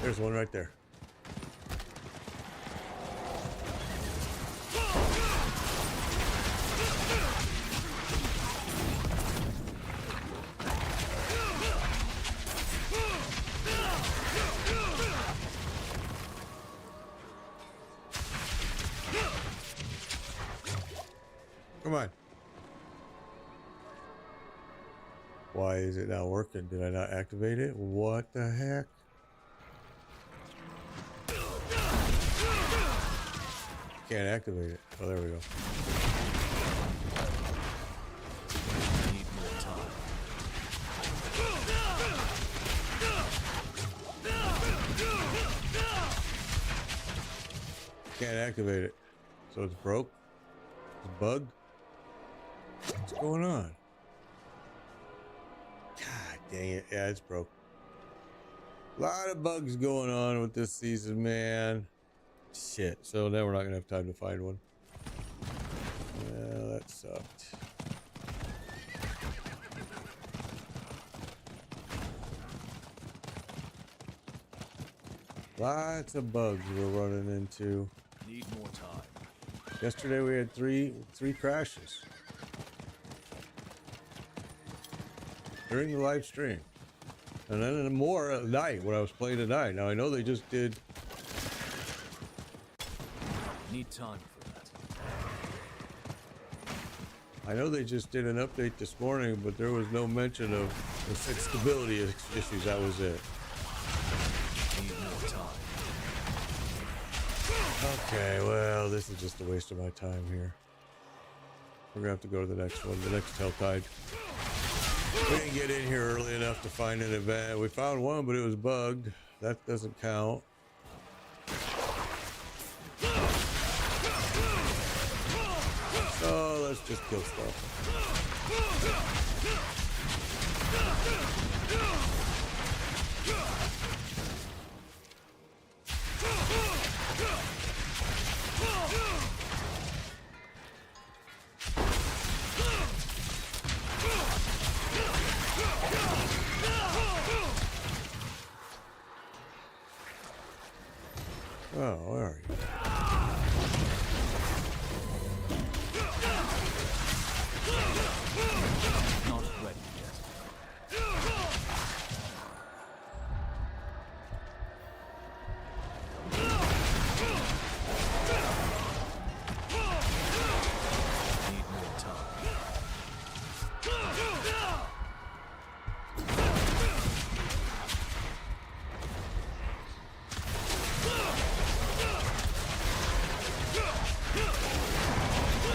There's one right there. Come on. Why is it not working? Did I not activate it? What the heck? Can't activate it. Oh, there we go. Need more time. Can't activate it. So it's broke? It's bugged? What's going on? God dang it. Yeah, it's broke. A lot of bugs going on with this season, man. Shit. So now we're not going to have time to find one. Yeah, that sucked. Lots of bugs we're running into. Need more time. Yesterday we had three crashes during the live stream, and then more at night when I was playing at night. Now I know they just did. Need time for that. I know they just did an update this morning, but there was no mention of the stability issues. That was it. Need more time. Okay, well, this is just a waste of my time here. We're gonna have to go to the next one, the next Helltide. We didn't get in here early enough to find an event. We found one, but it was bugged. That doesn't count. So let's just kill stuff. Oh, where are you? Not ready yet. Need more time.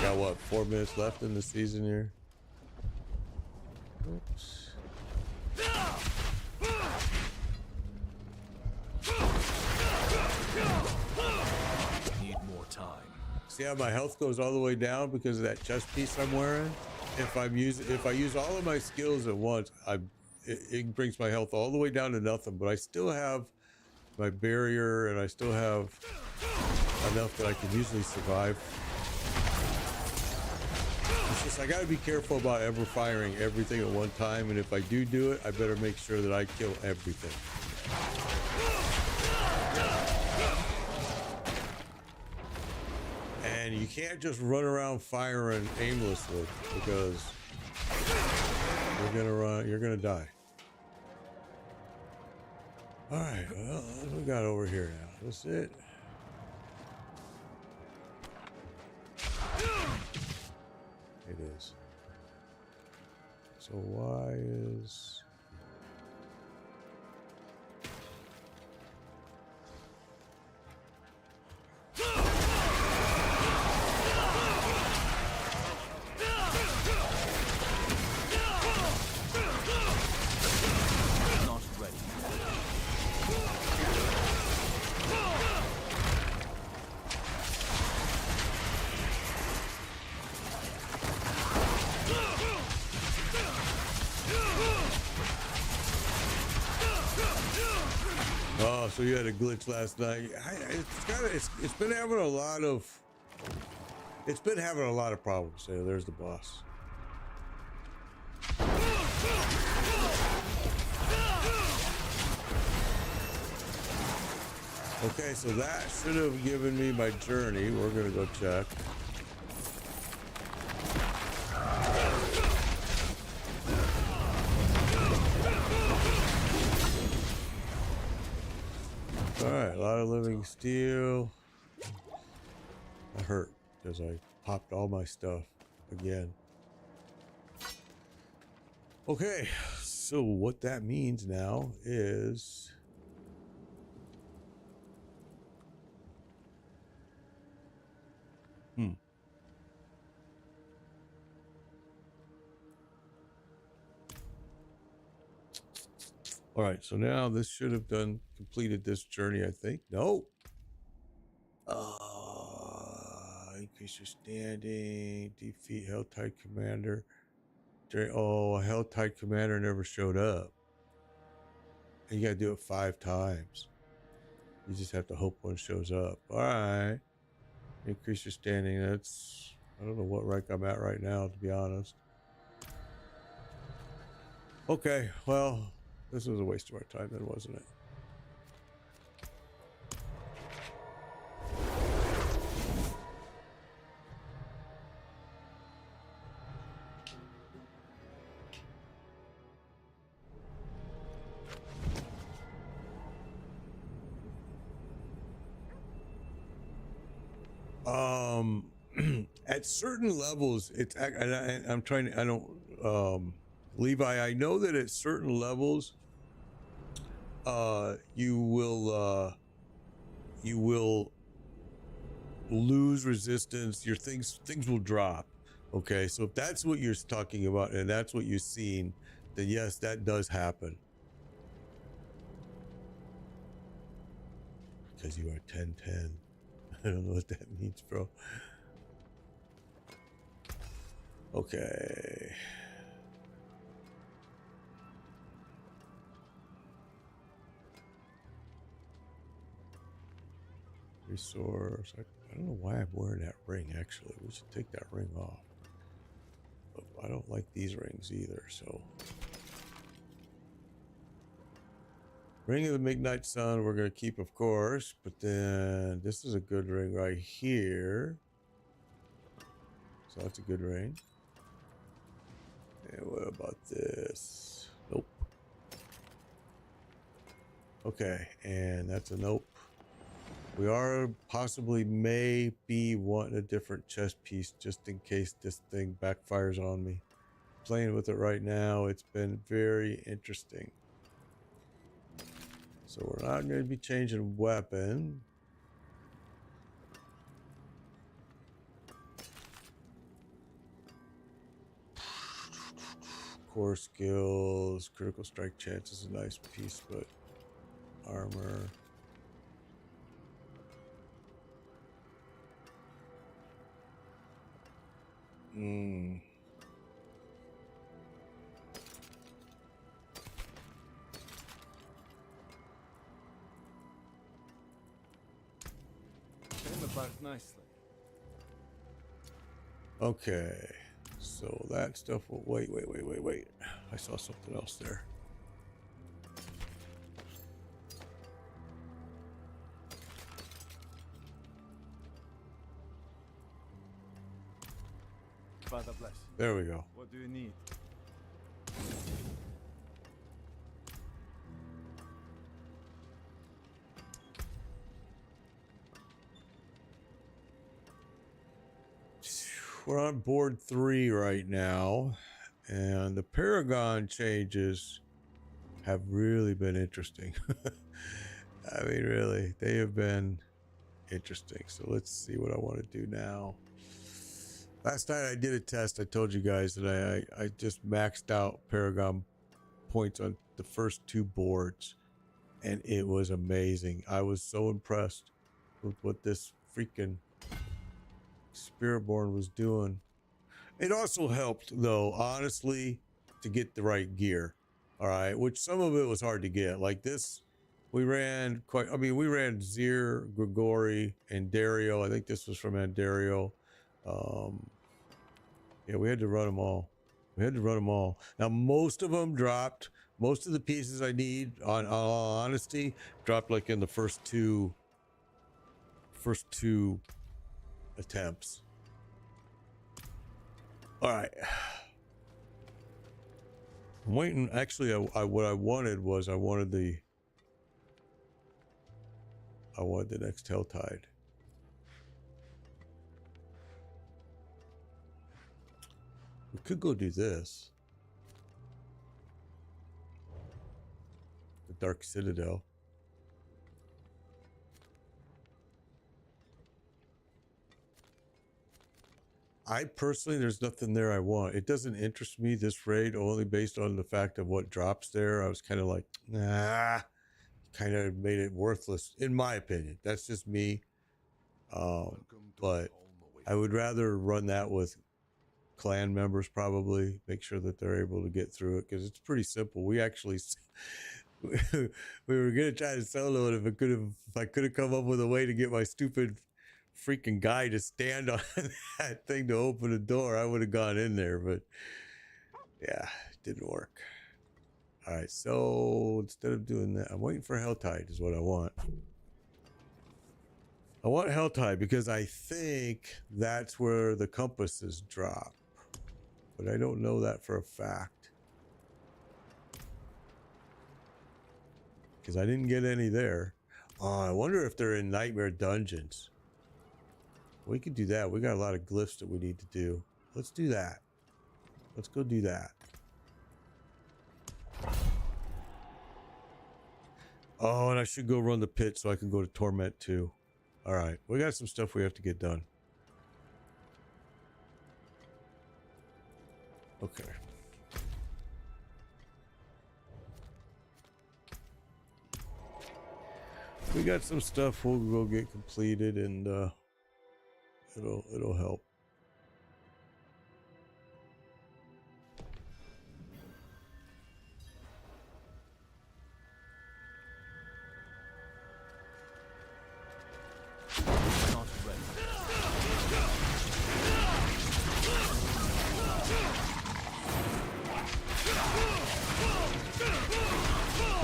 Got what, 4 minutes left in the season here? Oops. Need more time. See how my health goes all the way down because of that chest piece I'm wearing? If I use all of my skills at once, it brings my health all the way down to nothing, but I still have my barrier and I still have enough that I can usually survive. It's just I gotta be careful about ever firing everything at one time, and if I do it, I better make sure that I kill everything. And you can't just run around firing aimlessly because you're gonna die. All right, well, what we got over here now? That's it. It is. So why is... Not ready. Oh, so you had a glitch last night. It's been having a lot of problems. So there's the boss. Okay, so that should have given me my journey. We're gonna go check. All right, a lot of living steel. I hurt because I popped all my stuff again. Okay, so what that means now is all right, so now this should have completed this journey, I think. No. Increase your standing, defeat Helltide Commander. Oh, Helltide Commander never showed up. And you gotta do it 5 times. You just have to hope one shows up. All right. Increase your standing. That's, I don't know what rank I'm at right now, to be honest. Okay, well, this was a waste of our time then, wasn't it? At certain levels, it's, I'm trying to, I don't, Levi, I know that at certain levels, you will lose resistance. Your things will drop. Okay, so if that's what you're talking about and that's what you've seen, then yes, that does happen. Because you are 10-10. I don't know what that means, bro. Okay. Resource. I don't know why I'm wearing that ring, actually. We should take that ring off. But I don't like these rings either, so. Ring of the Midnight Sun, we're going to keep, of course. But then this is a good ring right here. So that's a good ring. And what about this? Nope. Okay, and that's a nope. We are possibly maybe wanting a different chest piece just in case this thing backfires on me. Playing with it right now, it's been very interesting. So we're not going to be changing weapon. Core skills, critical strike chance is a nice piece, but armor. Came about nicely. Okay, so that stuff will wait. I saw something else there. Father bless. There we go. What do you need? we're on board 3 right now, and the Paragon changes have really been interesting. I mean, really, they have been interesting. So let's see what I want to do now. Last night I did a test. I told you guys that I just maxed out Paragon points on the first 2 boards, and it was amazing. I was so impressed with what this freaking Spiritborn was doing. It also helped, though, honestly, to get the right gear. All right, which some of it was hard to get. Like this, we ran we ran Zir, Grigori, and Dario. I think this was from Andario. Yeah, we had to run them all. Now, most of them dropped. Most of the pieces I need, on all honesty, dropped like in the first two attempts. All right. I'm waiting. Actually, what I wanted was I wanted the next Helltide. We could go do this. The Dark Citadel. I personally, there's nothing there I want. It doesn't interest me, this raid, only based on the fact of what drops there. I was kind of like, nah, kind of made it worthless, in my opinion. That's just me. But I would rather run that with clan members, probably. Make sure that they're able to get through it, because it's pretty simple. We actually, we were going to try to solo it if I could have come up with a way to get my stupid freaking guy to stand on that thing to open the door. I would have gone in there, but yeah, it didn't work. All right, so instead of doing that, I'm waiting for Helltide is what I want. I want Helltide because I think that's where the compasses drop, but I don't know that for a fact because I didn't get any there. I wonder if they're in Nightmare Dungeons. We could do that. We got a lot of glyphs that we need to do. Let's do that. Let's go do that. Oh, and I should go run the pit so I can go to Torment too. All right. We got some stuff we have to get done. Okay. We got some stuff we'll go get completed, and it'll help. Not ready.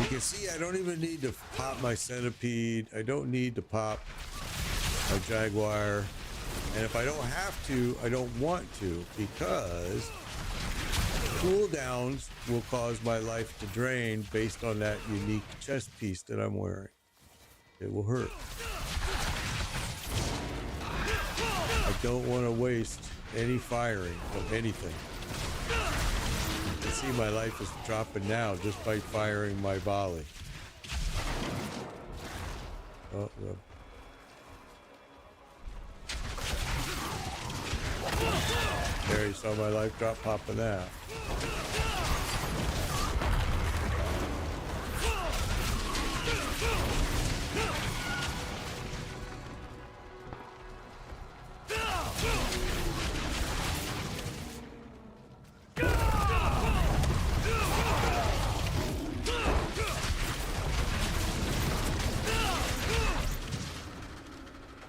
You can see I don't even need to pop my centipede. I don't need to pop my jaguar. And if I don't have to, I don't want to, because cooldowns will cause my life to drain based on that unique chest piece that I'm wearing. It will hurt. I don't want to waste any firing of anything. You can see my life is dropping now just by firing my volley. Oh, no. There you saw my life drop popping out.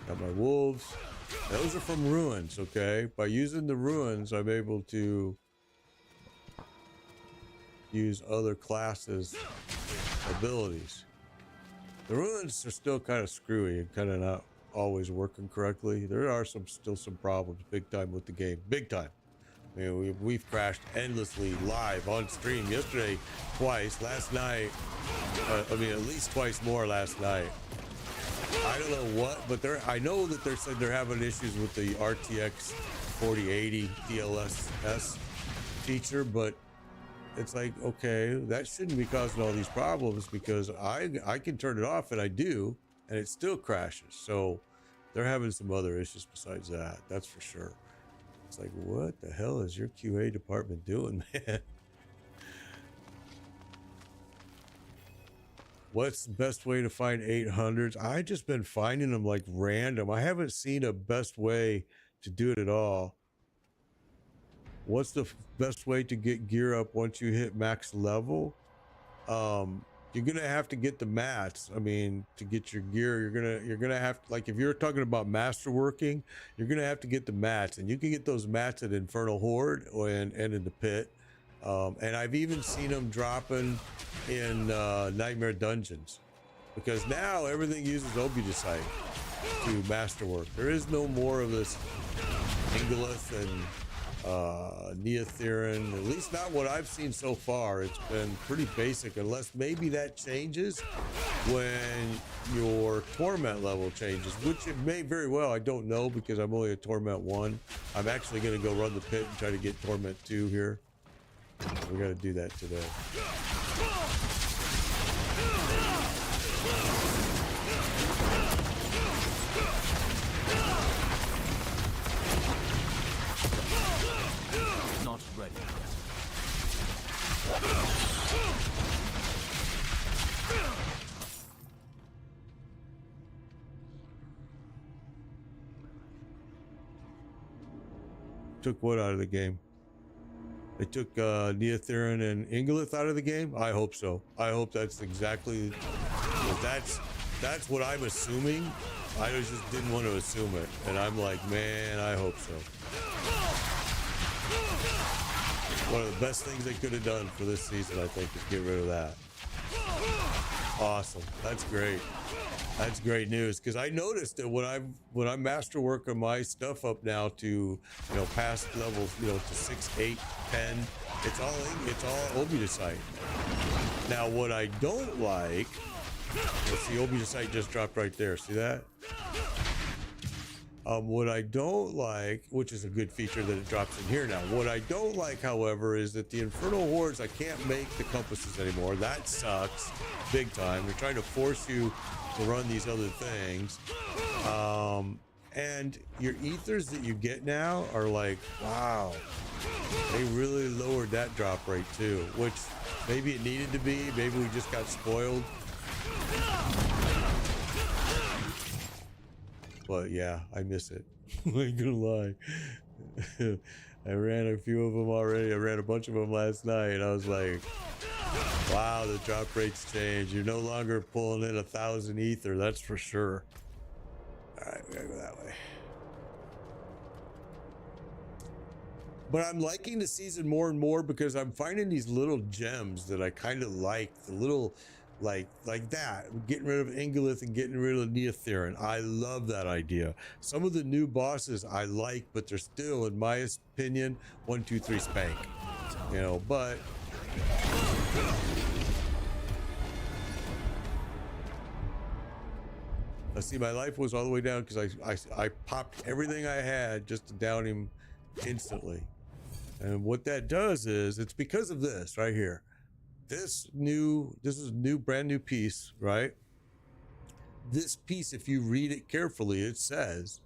Got my wolves. Those are from ruins, okay? By using the ruins, I'm able to use other classes' abilities. The ruins are still kind of screwy and kind of not always working correctly. There are still some problems, big time with the game, big time. I mean, we've crashed endlessly live on stream yesterday, twice, last night. At least twice more last night. I don't know what, but I know that they said they're having issues with the RTX 4080 DLSS feature, but it's like, okay, that shouldn't be causing all these problems because I can turn it off and I do, and it still crashes. So they're having some other issues besides that. That's for sure. It's like, what the hell is your QA department doing, man? What's the best way to find 800s? I just been finding them like random. I haven't seen a best way to do it at all. What's the best way to get gear up once you hit max level? You're gonna have to get the mats. I mean, to get your gear, you're gonna have to, like, if you're talking about masterworking, you're gonna have to get the mats, and you can get those mats at Infernal Horde and in the pit. And I've even seen them dropping in Nightmare Dungeons, because now everything uses Obudicite to masterwork. There is no more of this Ingolith and Neotherin, at least not what I've seen so far. It's been pretty basic, unless maybe that changes when your Torment level changes, which it may very well. I don't know, because I'm only a Torment 1. I'm actually going to go run the pit and try to get Torment 2 here. We got to do that today. Not ready yet. Took what out of the game? They took Neotherin and Ingolith out of the game? I hope so. I hope that's exactly, that's what I'm assuming. I just didn't want to assume it. And I'm like, man, I hope so. One of the best things they could have done for this season, I think, is get rid of that. Awesome. That's great. That's great news, because I noticed that when I'm masterworking my stuff up now to, you know, past levels, you know, to 6, 8, 10, it's all Obudicite. Now, what I don't like, let's see, Obudicite just dropped right there. See that? What I don't like, which is a good feature that it drops in here now. What I don't like, however, is that the Infernal Hordes, I can't make the compasses anymore. That sucks big time. They're trying to force you to run these other things. And your ethers that you get now are like, wow, they really lowered that drop rate too, which maybe it needed to be. Maybe we just got spoiled. But yeah, I miss it. I ain't gonna lie. I ran a few of them already. I ran a bunch of them last night. I was like, wow, the drop rates change. You're no longer pulling in 1,000 ether, that's for sure. All right, we gotta go that way. But I'm liking the season more and more because I'm finding these little gems that I kind of like. The little, like that. Getting rid of Ingolith and getting rid of Neotherin. I love that idea. Some of the new bosses I like, but they're still, in my opinion, 1, 2, 3 spank. You know, but I see my life was all the way down because I popped everything I had just to down him instantly. And what that does is, it's because of this right here. This is a brand new piece, right? This piece, if you read it carefully, it says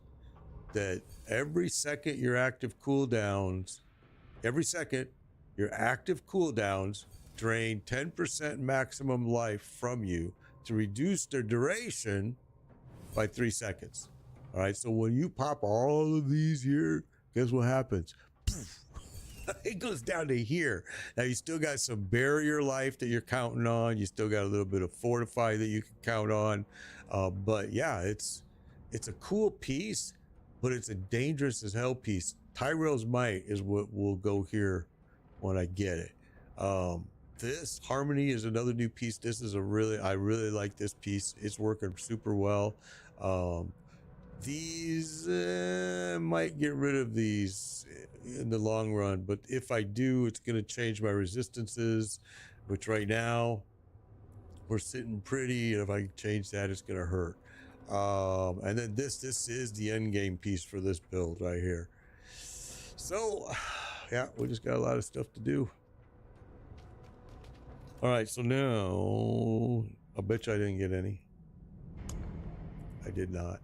that every second your active cooldowns drain 10% maximum life from you to reduce their duration by 3 seconds. All right, so when you pop all of these here, guess what happens? Poof. It goes down to here. Now you still got some barrier life that you're counting on. You still got a little bit of fortify that you can count on. But yeah, it's a cool piece, but it's a dangerous as hell piece. Tyrell's Might is what will go here when I get it. This Harmony is another new piece. This is I really like this piece. It's working super well. These might get rid of these in the long run, but if I do, it's going to change my resistances, which right now we're sitting pretty, and if I change that, it's going to hurt. And then this is the end game piece for this build right here. So, yeah, we just got a lot of stuff to do. All right, so now I bet you I didn't get any. I did not.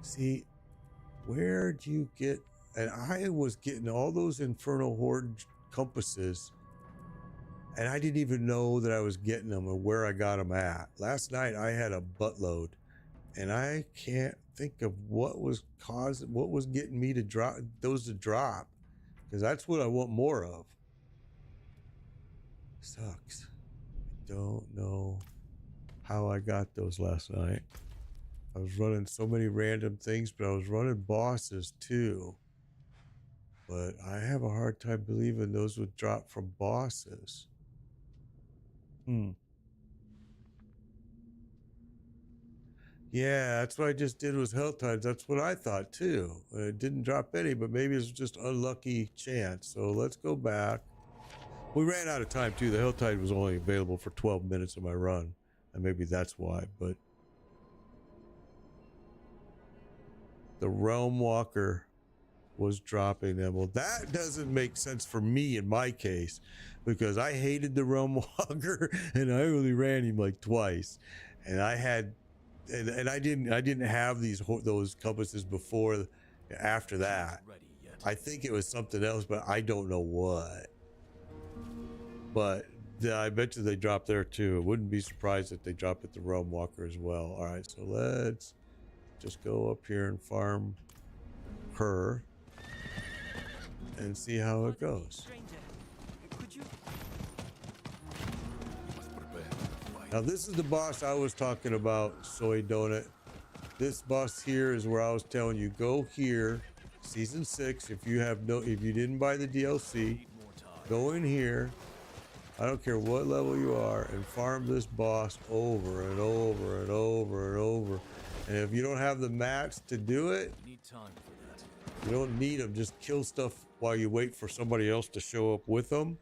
See, where'd you get? And I was getting all those Infernal Horde compasses, and I didn't even know that I was getting them or where I got them at. Last night I had a buttload, and I can't think of what was getting me to drop those because that's what I want more of. Sucks. I don't know how I got those last night. I was running so many random things, but I was running bosses too. But I have a hard time believing those would drop from bosses. Yeah, that's what I just did was Hell Tides. That's what I thought too. It didn't drop any, but maybe it's just unlucky chance. So let's go back. We ran out of time too. The Hell Tide was only available for 12 minutes of my run. And maybe that's why, but the Realm Walker was dropping them. Well, that doesn't make sense for me in my case, because I hated the Realm Walker and I only ran him like twice. And I had and I didn't have those compasses before. After that, I think it was something else, but I don't know what. But I bet you they drop there too. I wouldn't be surprised if they drop at the Realm Walker as well. All right, so let's just go up here and farm her and see how it goes. Now this is the boss I was talking about, Soy Donut. This boss here is where I was telling you, go here, season 6. If you didn't buy the DLC, go in here. I don't care what level you are, and farm this boss over and over and over and over. And if you don't have the mats to do it, you don't need them. Just kill stuff while you wait for somebody else to show up with them,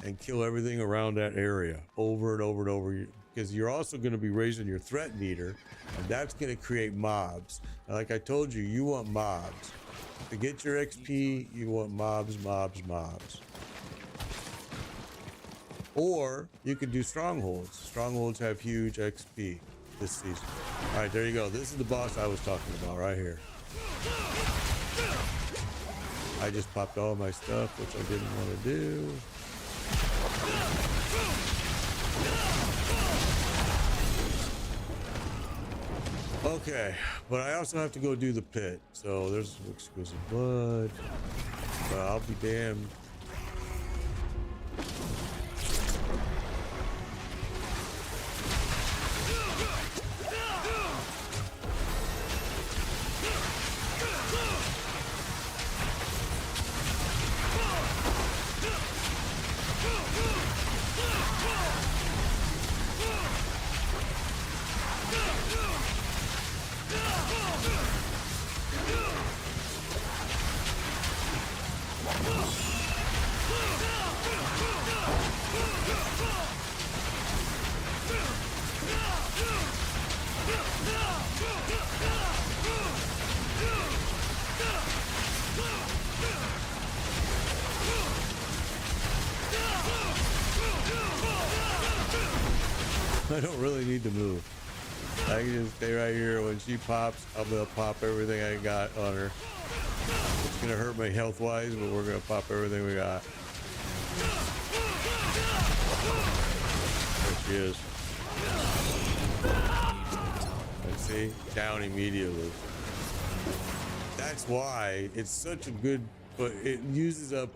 and kill everything around that area over and over and over. Because you're also going to be raising your threat meter, and that's going to create mobs. Now, like I told you, you want mobs. To get your XP, you want mobs. Or you could do strongholds. Strongholds have huge XP this season. All right, there you go. This is the boss I was talking about right here. I just popped all my stuff, which I didn't want to do. Okay, but I also have to go do the pit. So there's some exquisite blood. But I'll be damned. I don't really need to move. I can just stay right here. When she pops, I'm gonna pop everything I got on her. It's gonna hurt my health wise, but we're gonna pop everything we got. There she is. And see, down immediately. That's why it's such a good, but it uses up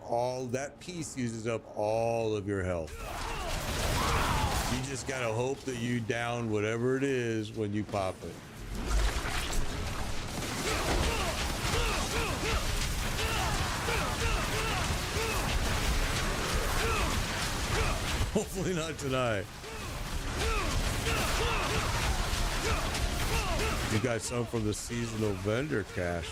that piece uses up all of your health. You just gotta hope that you down whatever it is when you pop it. Hopefully not tonight. You got some from the seasonal vendor caches.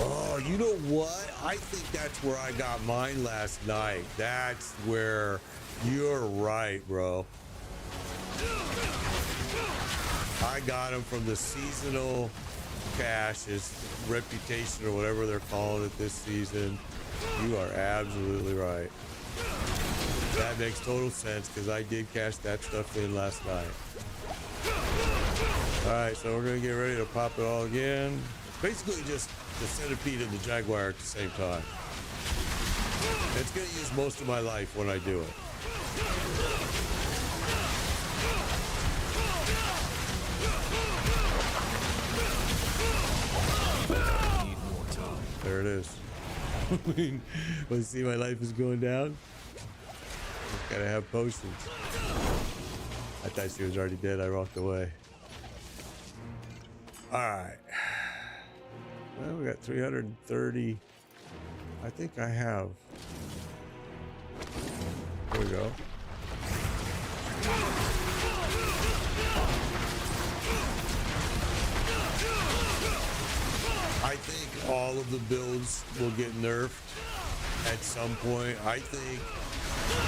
Oh, you know what? I think that's where I got mine last night. That's where you're right, bro. I got them from the seasonal cash, his reputation, or whatever they're calling it this season. You are absolutely right. That makes total sense because I did cash that stuff in last night. All right, so we're gonna get ready to pop it all again. It's basically just the centipede and the jaguar at the same time. It's gonna use most of my life when I do it. Need more time. There it is. Let's see, my life is going down. Just gotta have potions. I thought she was already dead. I walked away. All right. Well, we got 330. I think I have. There we go. I think all of the builds will get nerfed at some point. I think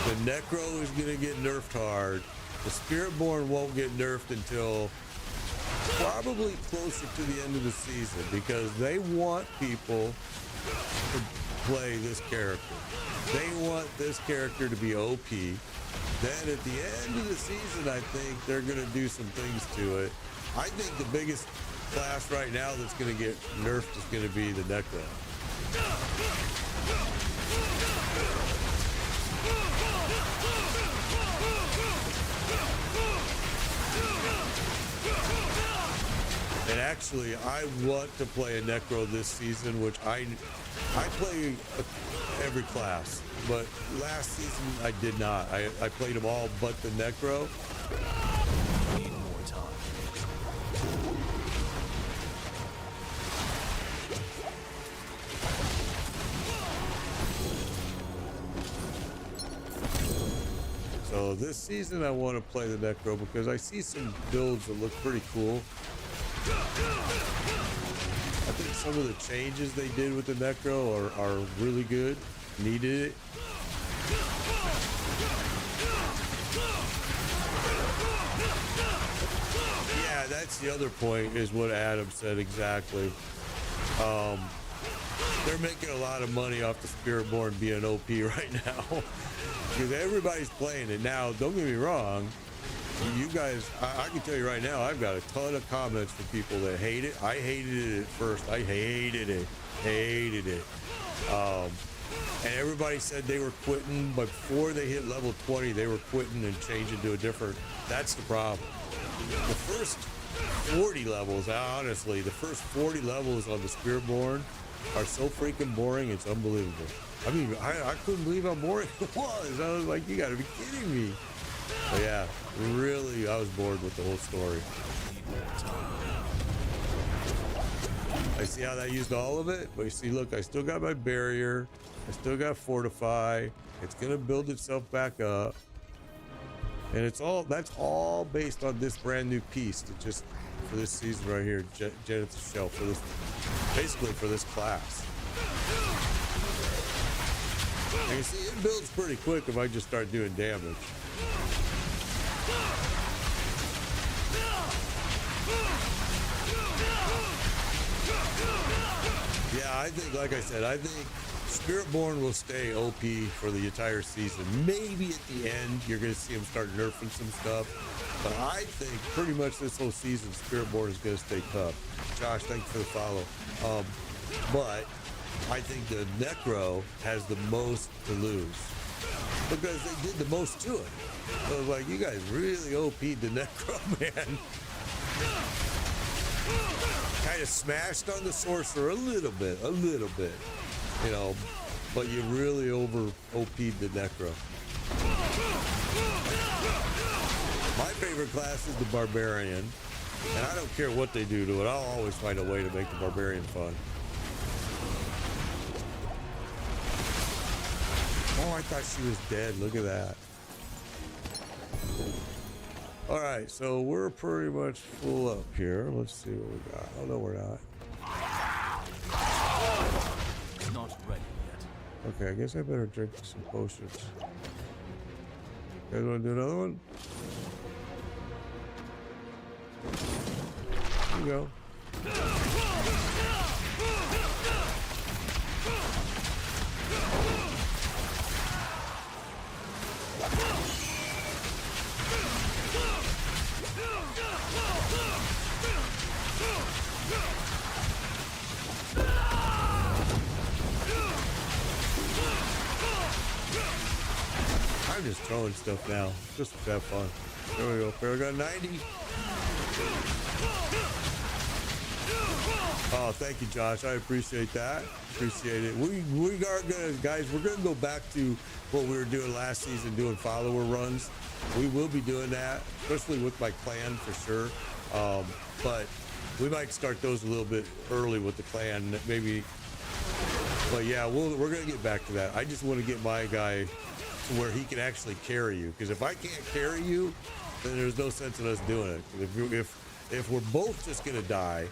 the Necro is going to get nerfed hard. The Spiritborn won't get nerfed until probably closer to the end of the season because they want people to play this character. They want this character to be OP. Then at the end of the season, I think they're going to do some things to it. I think the biggest class right now that's going to get nerfed is going to be the Necro. And actually, I want to play a Necro this season, which I play every class, but last season I did not. I played them all but the Necro. Need more time. So this season I want to play the Necro because I see some builds that look pretty cool. I think some of the changes they did with the Necro are really good. Needed it. Yeah, that's the other point is what Adam said exactly. They're making a lot of money off the Spiritborn being OP right now. Because everybody's playing it now. Don't get me wrong. You guys, I can tell you right now, I've got a ton of comments from people that hate it. I hated it at first. I hated it. And everybody said they were quitting, but before they hit level 20, they were quitting and changing to a different. That's the problem. The first 40 levels, honestly, the first 40 levels on the Spiritborn are so freaking boring, it's unbelievable. I mean, I couldn't believe how boring it was. I was like, you gotta be kidding me. But yeah, really, I was bored with the whole story. I see how that used all of it, but you see, look, I still got my barrier. I still got fortify. It's gonna build itself back up. And that's all based on this brand new piece that just for this season right here, Janet's Shell, for this, basically for this class. And you see, it builds pretty quick if I just start doing damage. Yeah, I think, like I said, I think Spiritborn will stay OP for the entire season. Maybe at the end, you're going to see him start nerfing some stuff. But I think pretty much this whole season, Spiritborn is going to stay tough. Josh, thanks for the follow. But I think the Necro has the most to lose because they did the most to it. So I was like, you guys really OP'd the Necro, man. Kind of smashed on the sorcerer a little bit, you know, but you really over OP'd the Necro. My favorite class is the Barbarian, and I don't care what they do to it. I'll always find a way to make the Barbarian fun. Oh, I thought she was dead. Look at that. All right, so we're pretty much full up here. Let's see what we got. Oh, no, we're not. It's not ready yet. Okay, I guess I better drink some potions. You guys want to do another one? Here you go. I'm just throwing stuff now, just to have fun. There we go. Fair got 90. Oh, thank you, Josh. I appreciate that. Appreciate it. We are gonna, guys. We're gonna go back to what we were doing last season, doing follower runs. We will be doing that, especially with my clan for sure. But we might start those a little bit early with the clan, maybe. But yeah, we're gonna get back to that. I just want to get my guy to where he can actually carry you. Because if I can't carry you, then there's no sense in us doing it. If we're both just gonna die,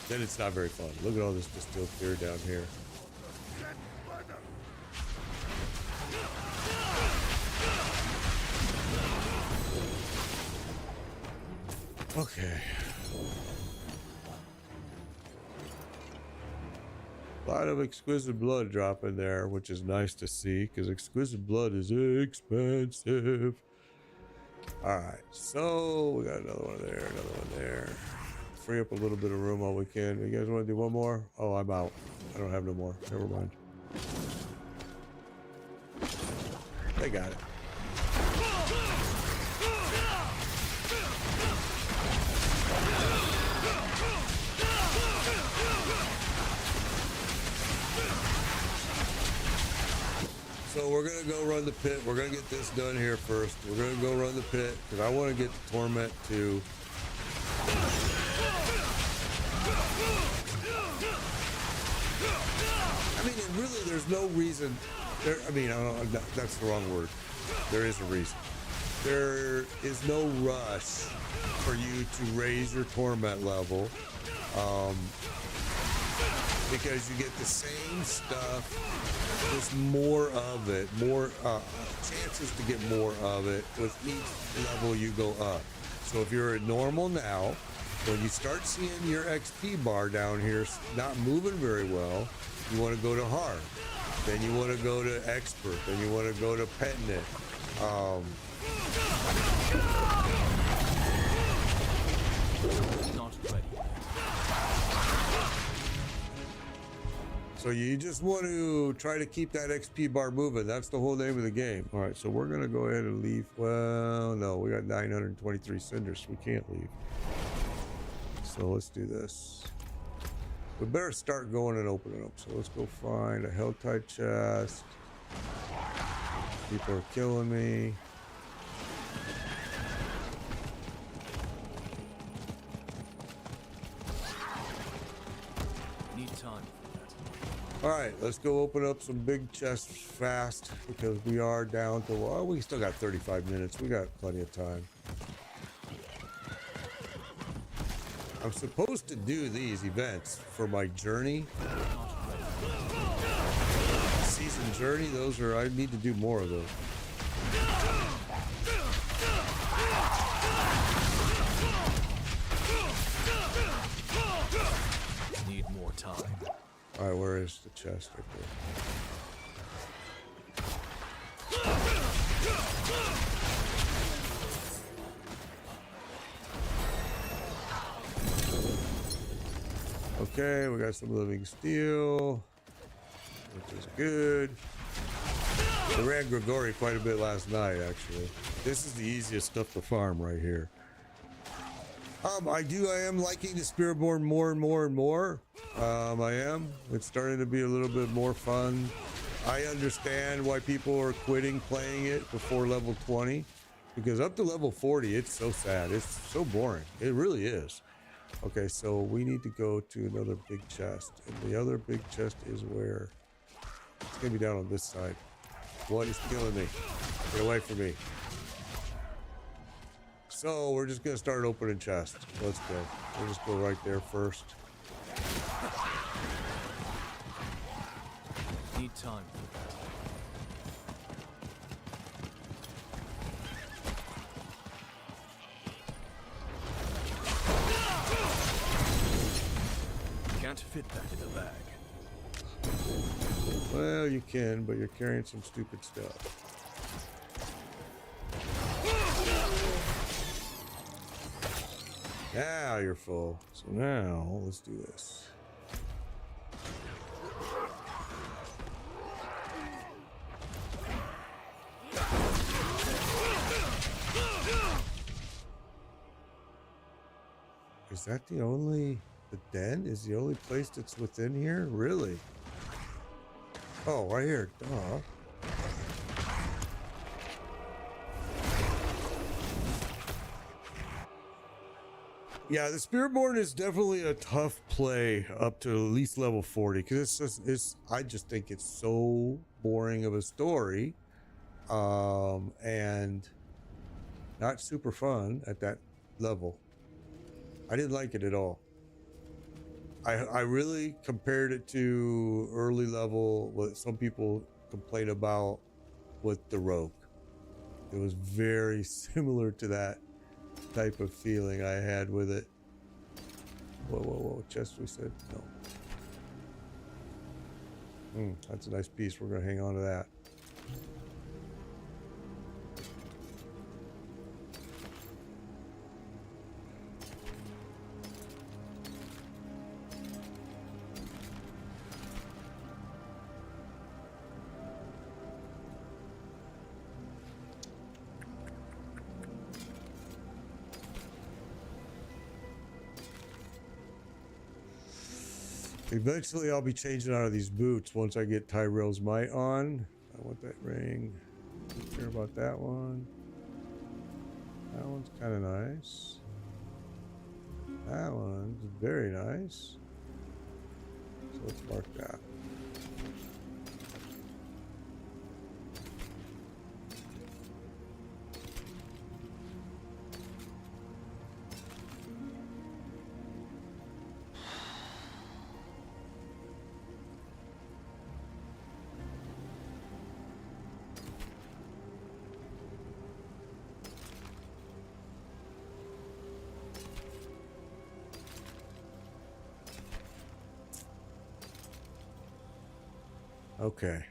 then it's not very fun. Look at all this distilled beer down here. Okay. A lot of exquisite blood dropping there, which is nice to see because exquisite blood is expensive. All right, so we got another one there, another one there. Free up a little bit of room while we can. You guys want to do one more? Oh, I'm out. I don't have no more. Never mind. They got it. So we're gonna go run the pit. We're gonna get this done here first. We're gonna go run the pit because I want to get the torment too. I mean, really, there's no reason. I mean, that's the wrong word. There is a reason. There is no rush for you to raise your torment level. Because you get the same stuff, just more of it, more chances to get more of it with each level you go up. So if you're at normal now, when you start seeing your XP bar down here not moving very well, you want to go to hard. Then you want to go to expert. Then you want to go to petting it. Not ready yet. So you just want to try to keep that XP bar moving. That's the whole name of the game. All right, so we're going to go ahead and leave. Well, no, we got 923 cinders. We can't leave. So let's do this. We better start going and opening up. So let's go find a hell-tight chest. People are killing me. Need time for that. All right, let's go open up some big chests fast because we are down to, well, we still got 35 minutes. We got plenty of time. I'm supposed to do these events for my journey. Season journey, those are, I need to do more of those. Need more time. All right, where is the chest right there? Okay, we got some living steel, which is good. We ran Grigori quite a bit last night, actually. This is the easiest stuff to farm right here. I am liking the Spiritborn more and more and more. I am. It's starting to be a little bit more fun. I understand why people are quitting playing it before level 20, because up to level 40, it's so sad. It's so boring. It really is. Okay, so we need to go to another big chest. And the other big chest is where? It's gonna be down on this side. What is killing me? Get away from me. So we're just gonna start opening chests. Let's go. We'll just go right there first. Need time for that. Can't fit that in a bag. Well, you can, but you're carrying some stupid stuff. Now you're full. So now let's do this. that the only... The den is the only place that's within here? Really? Oh, right here. Duh. Yeah, the Spiritborn is definitely a tough play up to at least level 40 because I just think it's so boring of a story, and not super fun at that level. I didn't like it at all. I really compared it to early level, what some people complain about with the Rogue. It was very similar to that type of feeling I had with it. Whoa, chest, we said no. That's a nice piece. We're gonna hang on to that. Eventually, I'll be changing out of these boots once I get Tyrell's Might on. I want that ring. Don't care about that one. That one's kind of nice. That one's very nice. So let's mark that. Okay.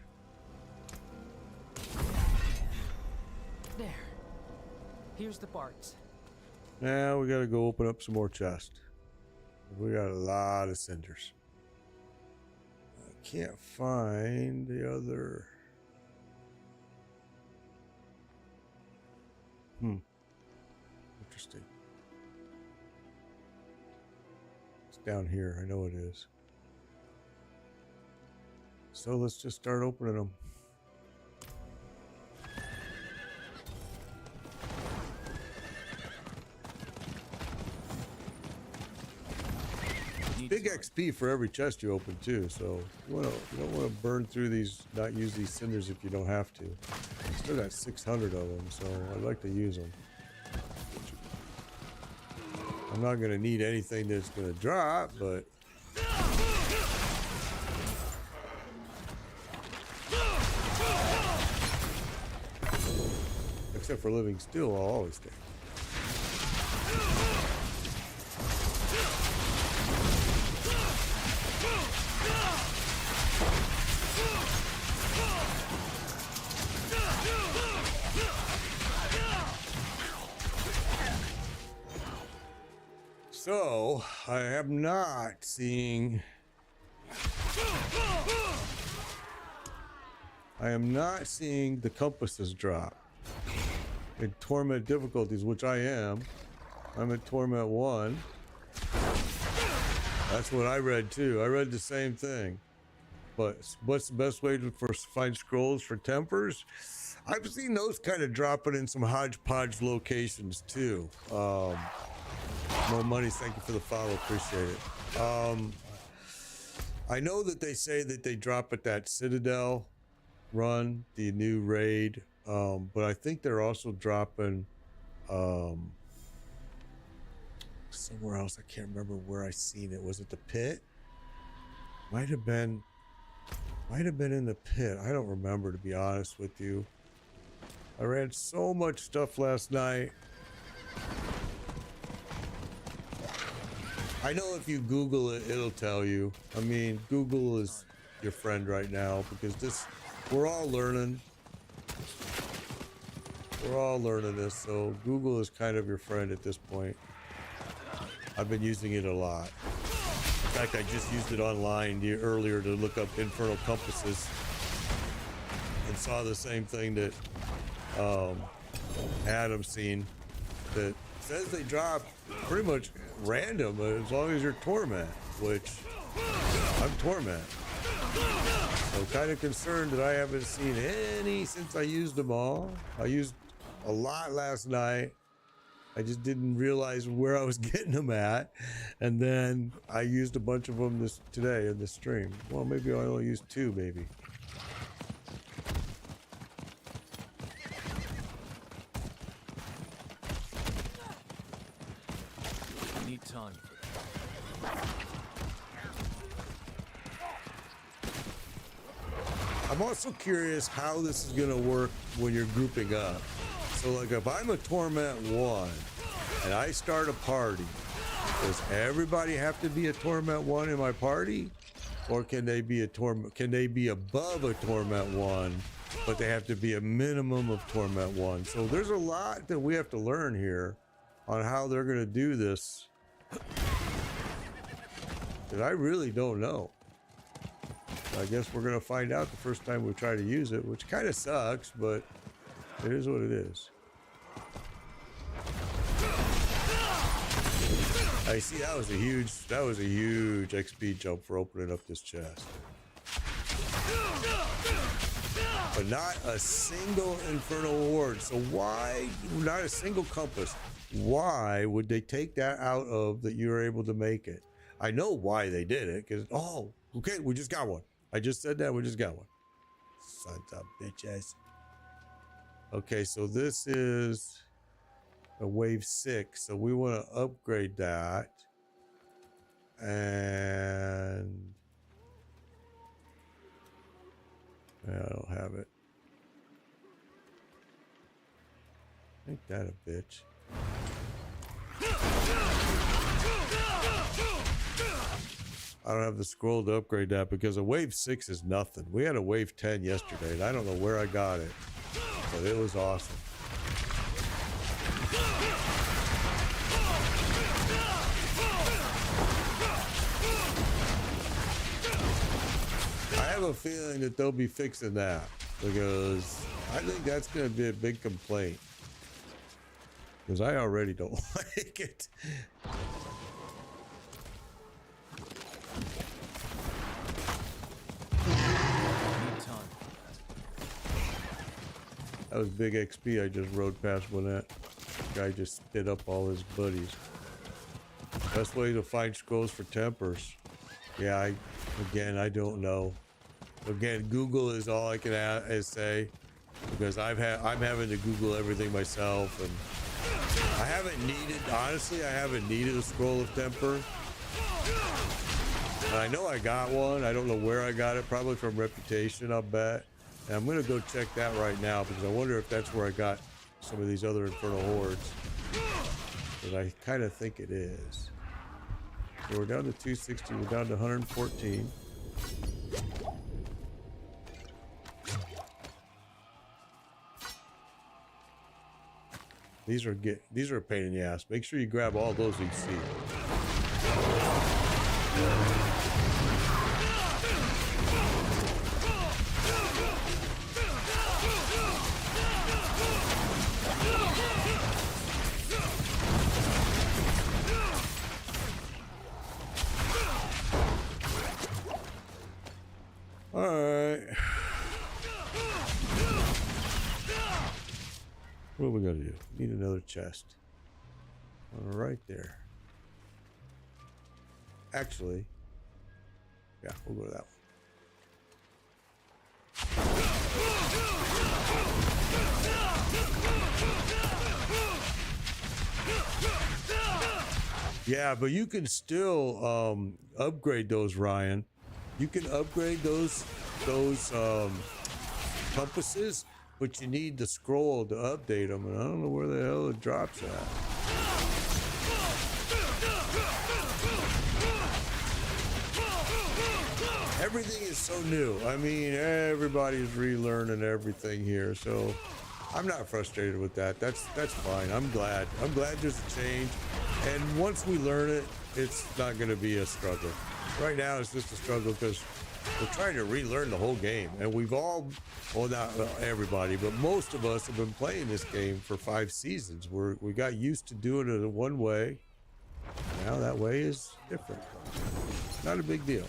There. Here's the parts. Now we gotta go open up some more chests. We got a lot of cinders. I can't find the other. Interesting. It's down here. I know it is. So let's just start opening them. Big XP for every chest you open too, so you don't want to burn through these, not use these cinders if you don't have to. Still got 600 of them, so I'd like to use them. I'm not going to need anything that's going to drop, but except for living still, I'll always take. So I am not seeing. I am not seeing the compasses drop in torment difficulties, which I am. I'm at torment 1. That's what I read too. I read the same thing. But what's the best way to find scrolls for tempers? I've seen those kind of dropping in some hodgepodge locations too. No money, thank you for the follow, appreciate it. I know that they say that they drop at that Citadel run, the new raid, but I think they're also dropping somewhere else. I can't remember where I seen it. Was it the pit? Might have been in the pit. I don't remember, to be honest with you. I ran so much stuff last night. I know if you Google it, it'll tell you. I mean, Google is your friend right now because we're all learning. We're all learning this, so Google is kind of your friend at this point. I've been using it a lot. In fact, I just used it online earlier to look up infernal compasses and saw the same thing that Adam's seen, that says they drop pretty much random as long as you're torment, which I'm torment. So kind of concerned that I haven't seen any since I used them all. I used a lot last night. I just didn't realize where I was getting them at, and then I used a bunch of them today in the stream. Well, maybe I only used 2, maybe. I need time for that. I'm also curious how this is going to work when you're grouping up. So like if I'm a Torment 1 and I start a party, does everybody have to be a Torment 1 in my party? Or can they be above a Torment 1, but they have to be a minimum of Torment 1? So there's a lot that we have to learn here on how they're going to do this that I really don't know. I guess we're going to find out the first time we try to use it, which kind of sucks, but it is what it is. I see that was a huge XP jump for opening up this chest. But not a single infernal ward. So why, not a single compass? Why would they take that out of that you were able to make it? I know why they did it, because, oh, okay, we just got one. I just said that, we just got one. Sons of bitches. Okay, so this is a wave 6, so we want to upgrade that. And I don't have it. Ain't that a bitch? I don't have the scroll to upgrade that because a wave 6 is nothing. We had a wave 10 yesterday, and I don't know where I got it, but it was awesome. I have a feeling that they'll be fixing that because I think that's going to be a big complaint because I already don't like it. That was big XP. I just rode past when that guy just spit up all his buddies. Best way to find scrolls for tempers. Yeah, I don't know. Again, Google is all I can say because I'm having to Google everything myself, and I haven't needed a scroll of temper. And I know I got one. I don't know where I got it. Probably from Reputation, I'll bet. And I'm going to go check that right now because I wonder if that's where I got some of these other Infernal Hordes. But I kind of think it is. So we're down to 260. We're down to 114. These are a pain in the ass. Make sure you grab all those you see. All right. What are we gonna do? Need another chest. Right there. Actually, yeah, we'll go to that one. Yeah, but you can still upgrade those, Ryan. You can upgrade those compasses, but you need the scroll to update them, and I don't know where the hell it drops at. Everything is so new. I mean, everybody's relearning everything here, so I'm not frustrated with that. That's fine. I'm glad there's a change, and once we learn it, it's not going to be a struggle. Right now, it's just a struggle because we're trying to relearn the whole game, and we've all, well, not everybody, but most of us have been playing this game for 5 seasons. We got used to doing it in one way. Now that way is different. Not a big deal.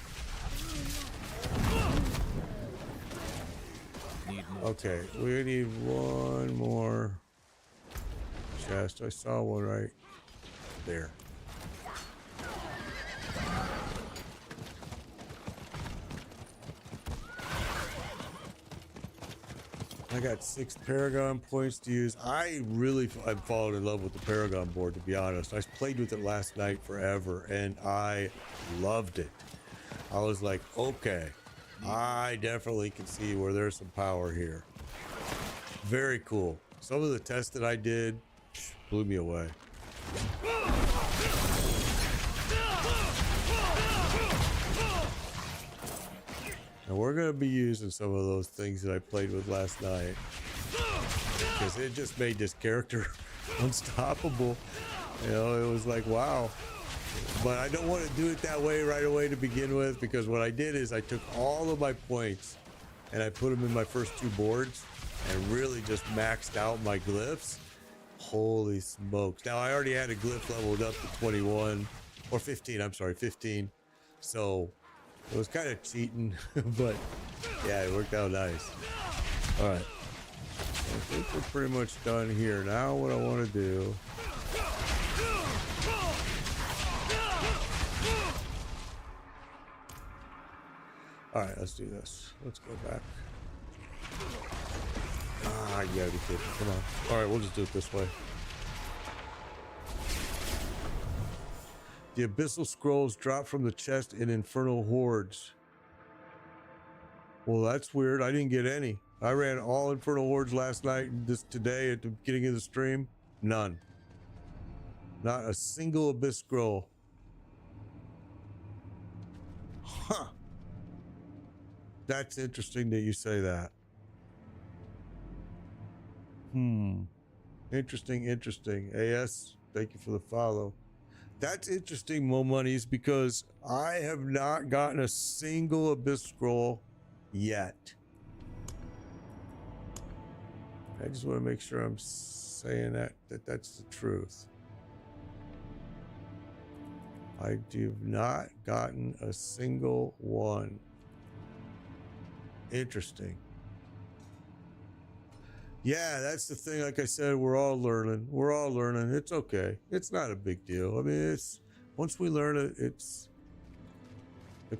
Okay, we need one more chest. I saw one right there. I got 6 Paragon points to use. I've fallen in love with the Paragon board, to be honest. I played with it last night forever, and I loved it. I was like, okay, I definitely can see where there's some power here. Very cool. Some of the tests that I did blew me away. And we're going to be using some of those things that I played with last night, because it just made this character unstoppable. You know, it was like, wow. But I don't want to do it that way right away to begin with, because what I did is I took all of my points and I put them in my first 2 boards and really just maxed out my glyphs. Holy smokes. Now I already had a glyph leveled up to 21 or 15. I'm sorry, 15. So it was kind of cheating, but yeah, it worked out nice. All right. I think we're pretty much done here. Now what I want to do. All right, let's do this. Let's go back. Ah, you gotta be kidding. Come on. All right, we'll just do it this way. The abyssal scrolls drop from the chest in infernal hordes. Well, that's weird. I didn't get any. I ran all infernal hordes last night and today at the beginning of the stream. None. Not a single abyss scroll. Huh. That's interesting that you say that. Interesting. AS, thank you for the follow. That's interesting, Mo Monies, because I have not gotten a single abyss scroll yet. I just want to make sure I'm saying that's the truth. I have not gotten a single one. Interesting. Yeah, that's the thing. Like I said, we're all learning. It's okay. It's not a big deal. I mean, it's once we learn it, it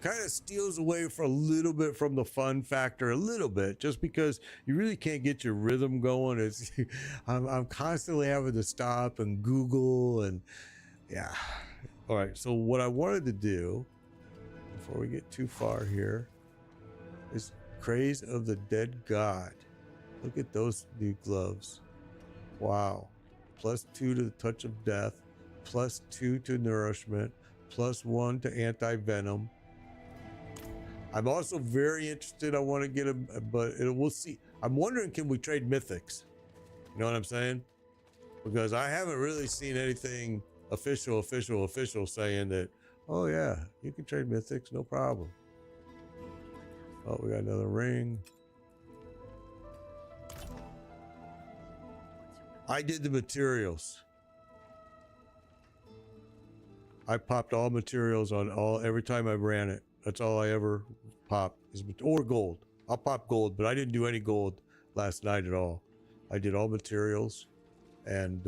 kind of steals away for a little bit from the fun factor, a little bit, just because you really can't get your rhythm going. It's I'm constantly having to stop and Google and yeah. All right. So what I wanted to do before we get too far here is Craze of the Dead God. Look at those new gloves. Wow. +2 to the touch of death, +2 to nourishment, +1 to anti-venom. I'm also very interested. I want to get them, but we'll see. I'm wondering, can we trade mythics? You know what I'm saying? Because I haven't really seen anything official saying that, oh yeah, you can trade mythics, no problem. Oh, we got another ring. I did the materials. I popped all materials on every time I ran it. That's all I ever pop or gold. I'll pop gold, but I didn't do any gold last night at all. I did all materials and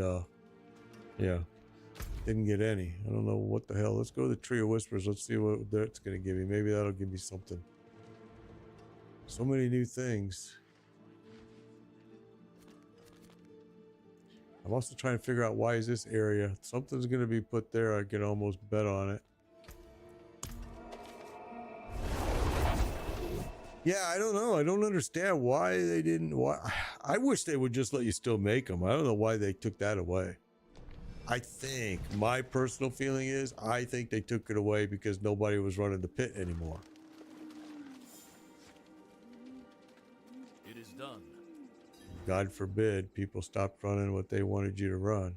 yeah, didn't get any. I don't know what the hell. Let's go to the Tree of Whispers. Let's see what that's going to give me. Maybe that'll give me something. So many new things. I'm also trying to figure out why is this area. Something's going to be put there. I can almost bet on it. Yeah, I don't know. I don't understand why they didn't. Why I wish they would just let you still make them. I don't know why they took that away. I think my personal feeling is I think they took it away because nobody was running the pit anymore. It is done. God forbid people stopped running what they wanted you to run.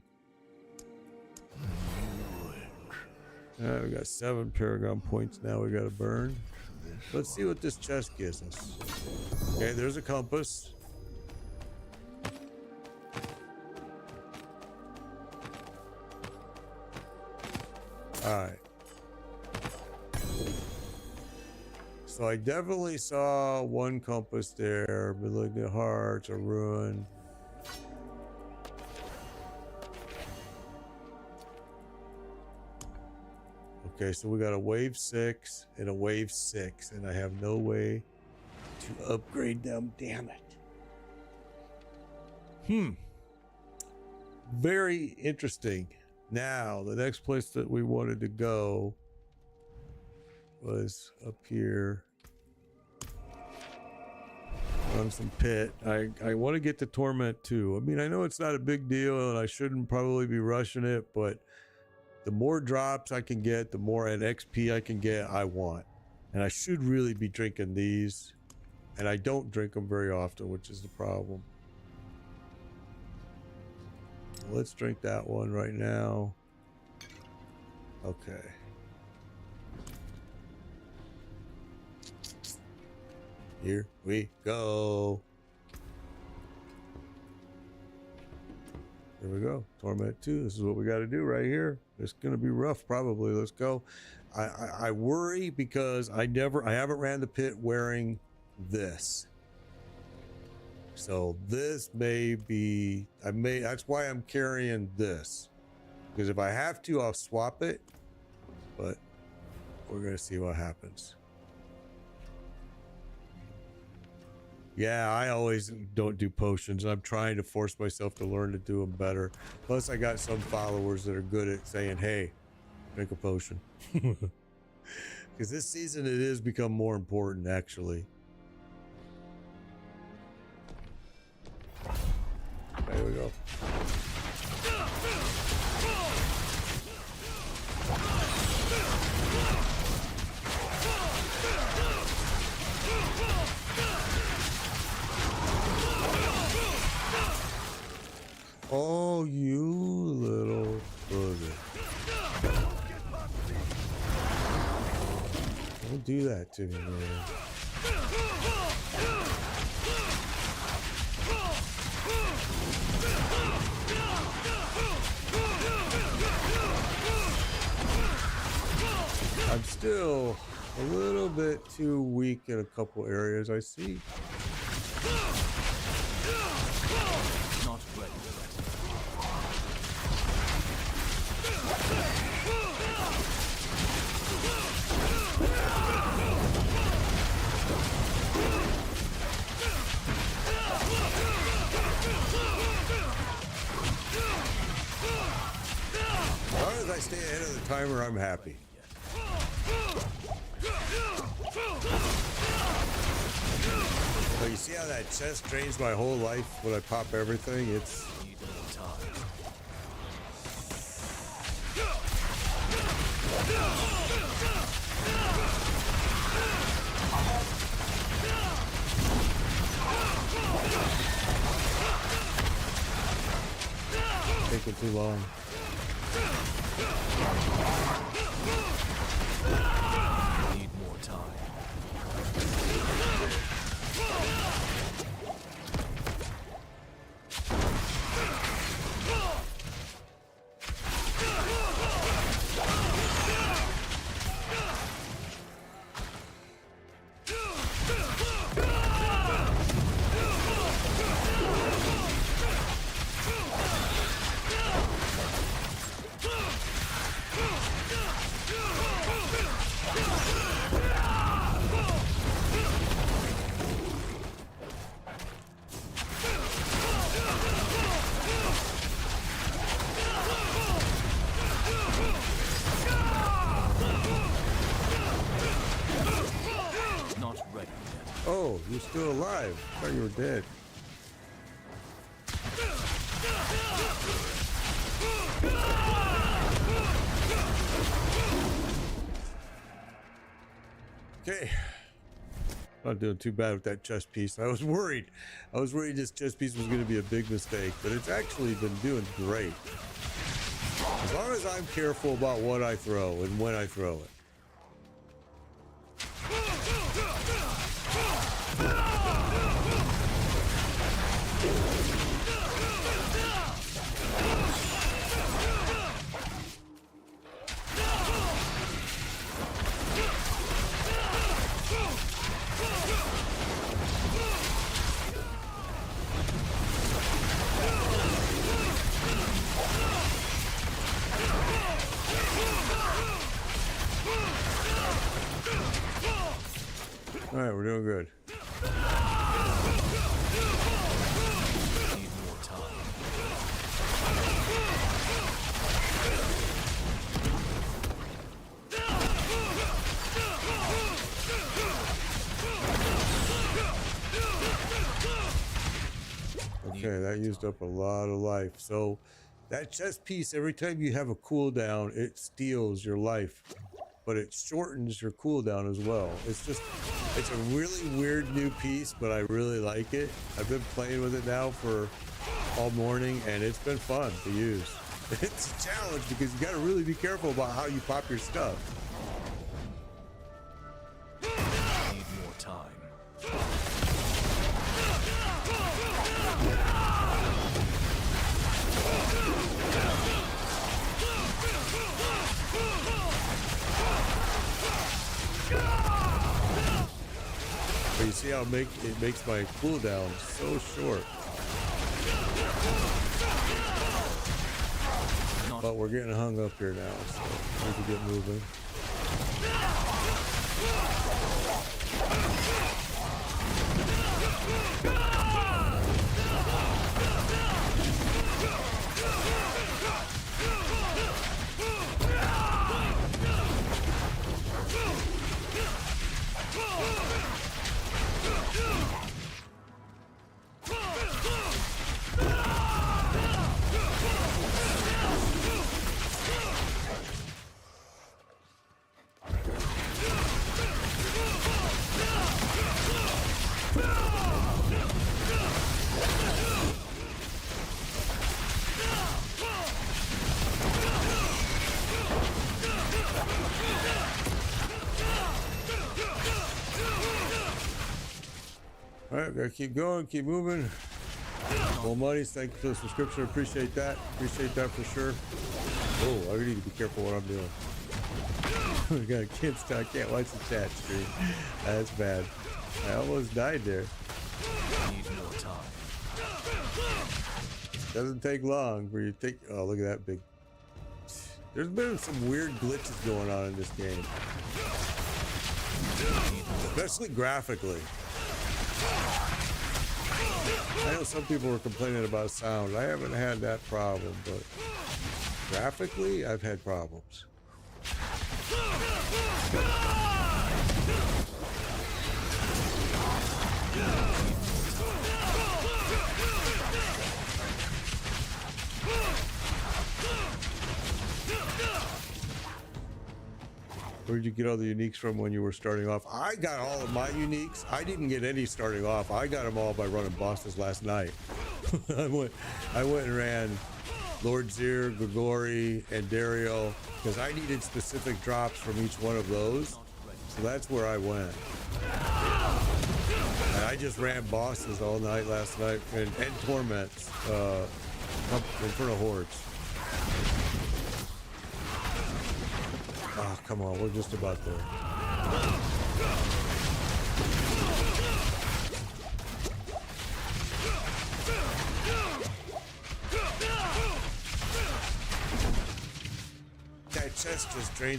We got 7 Paragon points now we got to burn. Let's see what this chest gives us. Okay, there's a compass. All right. So I definitely saw one compass there, malignant hearts, a ruin. Okay, so we got a wave 6 and a wave 6, and I have no way to upgrade them. Damn it. Very interesting. Now, the next place that we wanted to go was up here on some pit. I want to get to Torment too. I mean, I know it's not a big deal and I shouldn't probably be rushing it, but the more drops I can get, the more an XP I can get, I want. And I should really be drinking these. And I don't drink them very often, which is the problem. Let's drink that one right now. Okay. Here we go. Here we go. Torment 2. This is what we got to do right here. It's going to be rough probably. Let's go. I worry because I haven't ran the pit wearing this. So this may be, that's why I'm carrying this. Because if I have to, I'll swap it. But we're going to see what happens. Yeah, I always don't do potions. I'm trying to force myself to learn to do them better. Plus, I got some followers that are good at saying, hey, drink a potion. Because this season, it has become more important, actually. There we go. Oh, you little bugger. Don't do that to me, man. I'm still a little bit too weak in a couple areas, I see. Not ready yet. As long as I stay ahead of the timer, I'm happy. So you see how that chest drains my whole life when I pop everything? It's... Need more time. taking too long. Need more time. Oh, you're still alive. I thought you were dead. Okay. Not doing too bad with that chest piece. I was worried. This chest piece was going to be a big mistake, but it's actually been doing great. As long as I'm careful about what I throw and when I throw it. right, we're doing good. Need more time. Okay, that used up a lot of life. So that chest piece, every time you have a cooldown, it steals your life, but it shortens your cooldown as well. It's a really weird new piece, but I really like it. I've been playing with it now for all morning, and it's been fun to use. It's a challenge because you got to really be careful about how you pop your stuff. Need more time. But you see how it makes my cooldown so short. But we're getting hung up here now, so we need to get moving. All right, gotta keep going, keep moving. Well, Muddies, thank you for the subscription. Appreciate that. Appreciate that for sure. Oh, I need to be careful what I'm doing. We got kids. I can't watch the chat stream. That's bad. I almost died there. Need more time. Doesn't take long for you to take. Oh, look at that big. There's been some weird glitches going on in this game, especially graphically. I know some people were complaining about sound. I haven't had that problem, but graphically, I've had problems. Where did you get all the uniques from when you were starting off? I got all of my uniques. I didn't get any starting off. I got them all by running bosses last night. I went and ran Lord Zir, Grigori, and Dario because I needed specific drops from each one of those. So that's where I went. And I just ran bosses all night last night and torments, Infernal Hordes. Oh, come on, we're just about there.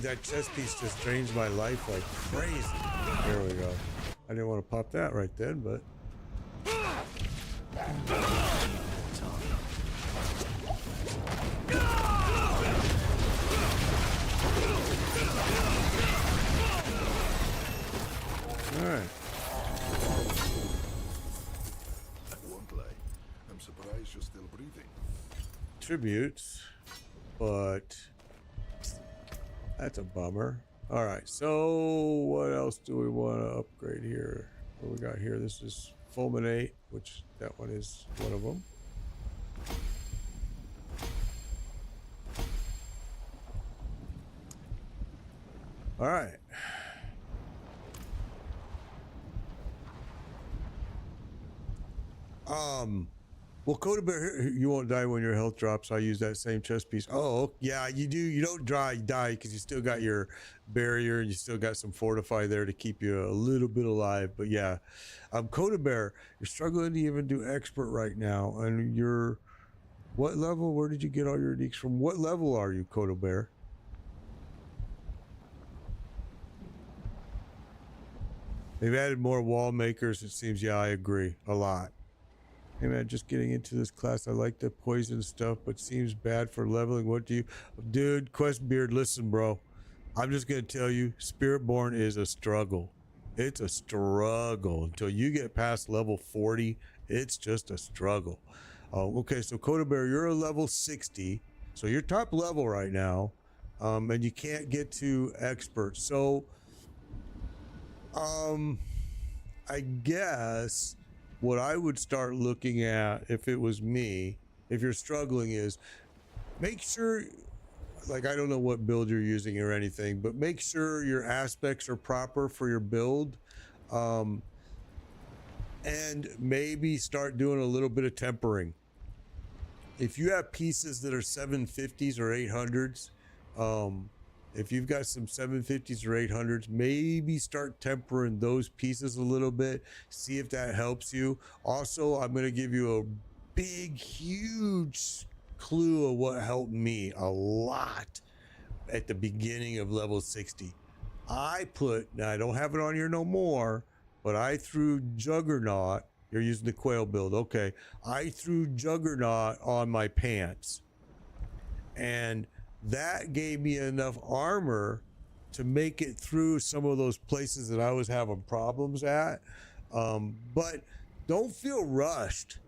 That chest piece just drains my life like crazy. There we go. I didn't want to pop that right then, but. All right. I won't lie. I'm surprised you're still breathing. Tributes, but that's a bummer. All right, so what else do we want to upgrade here? What we got here? This is Fulminate, which that one is one of them. All right. Well, Coda Bear, you won't die when your health drops. I use that same chest piece. Oh, yeah, you do. You don't die because you still got your barrier and you still got some fortify there to keep you a little bit alive. But yeah, Coda Bear, you're struggling to even do expert right now. And you're, what level? Where did you get all your uniques from? What level are you, Coda Bear? They've added more wall makers, it seems. Yeah, I agree. A lot. Hey man, just getting into this class. I like the poison stuff, but seems bad for leveling. What do you... Dude, Questbeard, listen, bro. I'm just going to tell you, Spiritborn is a struggle. It's a struggle. Until you get past level 40, it's just a struggle. Okay, so Coda Bear, you're a level 60. So you're top level right now. And you can't get to expert. So, I guess what I would start looking at if it was me, if you're struggling, is make sure, like, I don't know what build you're using or anything, but make sure your aspects are proper for your build. And maybe start doing a little bit of tempering. If you have pieces that are 750s or 800s, if you've got some 750s or 800s, maybe start tempering those pieces a little bit. See if that helps you. Also, I'm going to give you a big, huge clue of what helped me a lot at the beginning of level 60. Now I don't have it on here no more, but I threw Juggernaut. You're using the Quail build. Okay. I threw Juggernaut on my pants. And that gave me enough armor to make it through some of those places that I was having problems at. But don't feel rushed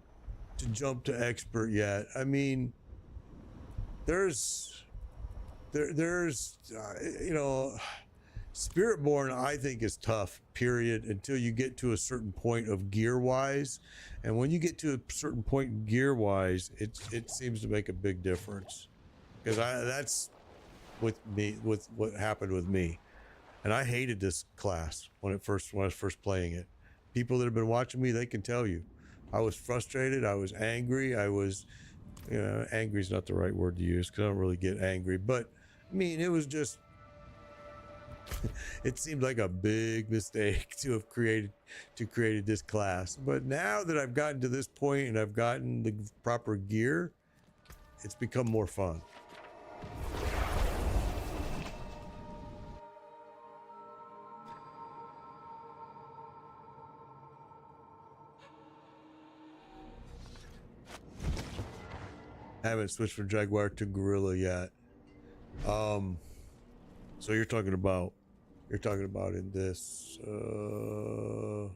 to jump to expert yet. I mean, there's you know, Spiritborn, I think, is tough, period, until you get to a certain point of gear-wise. And when you get to a certain point gear-wise, it seems to make a big difference. Because that's with me, with what happened with me. And I hated this class when I was first playing it. People that have been watching me, they can tell you. I was frustrated. I was angry. I was, you know, angry is not the right word to use because I don't really get angry. But, I mean, it was just... it seemed like a big mistake to have created this class. But now that I've gotten to this point and I've gotten the proper gear, it's become more fun. I haven't switched from Jaguar to Gorilla yet. So you're talking about in this, let's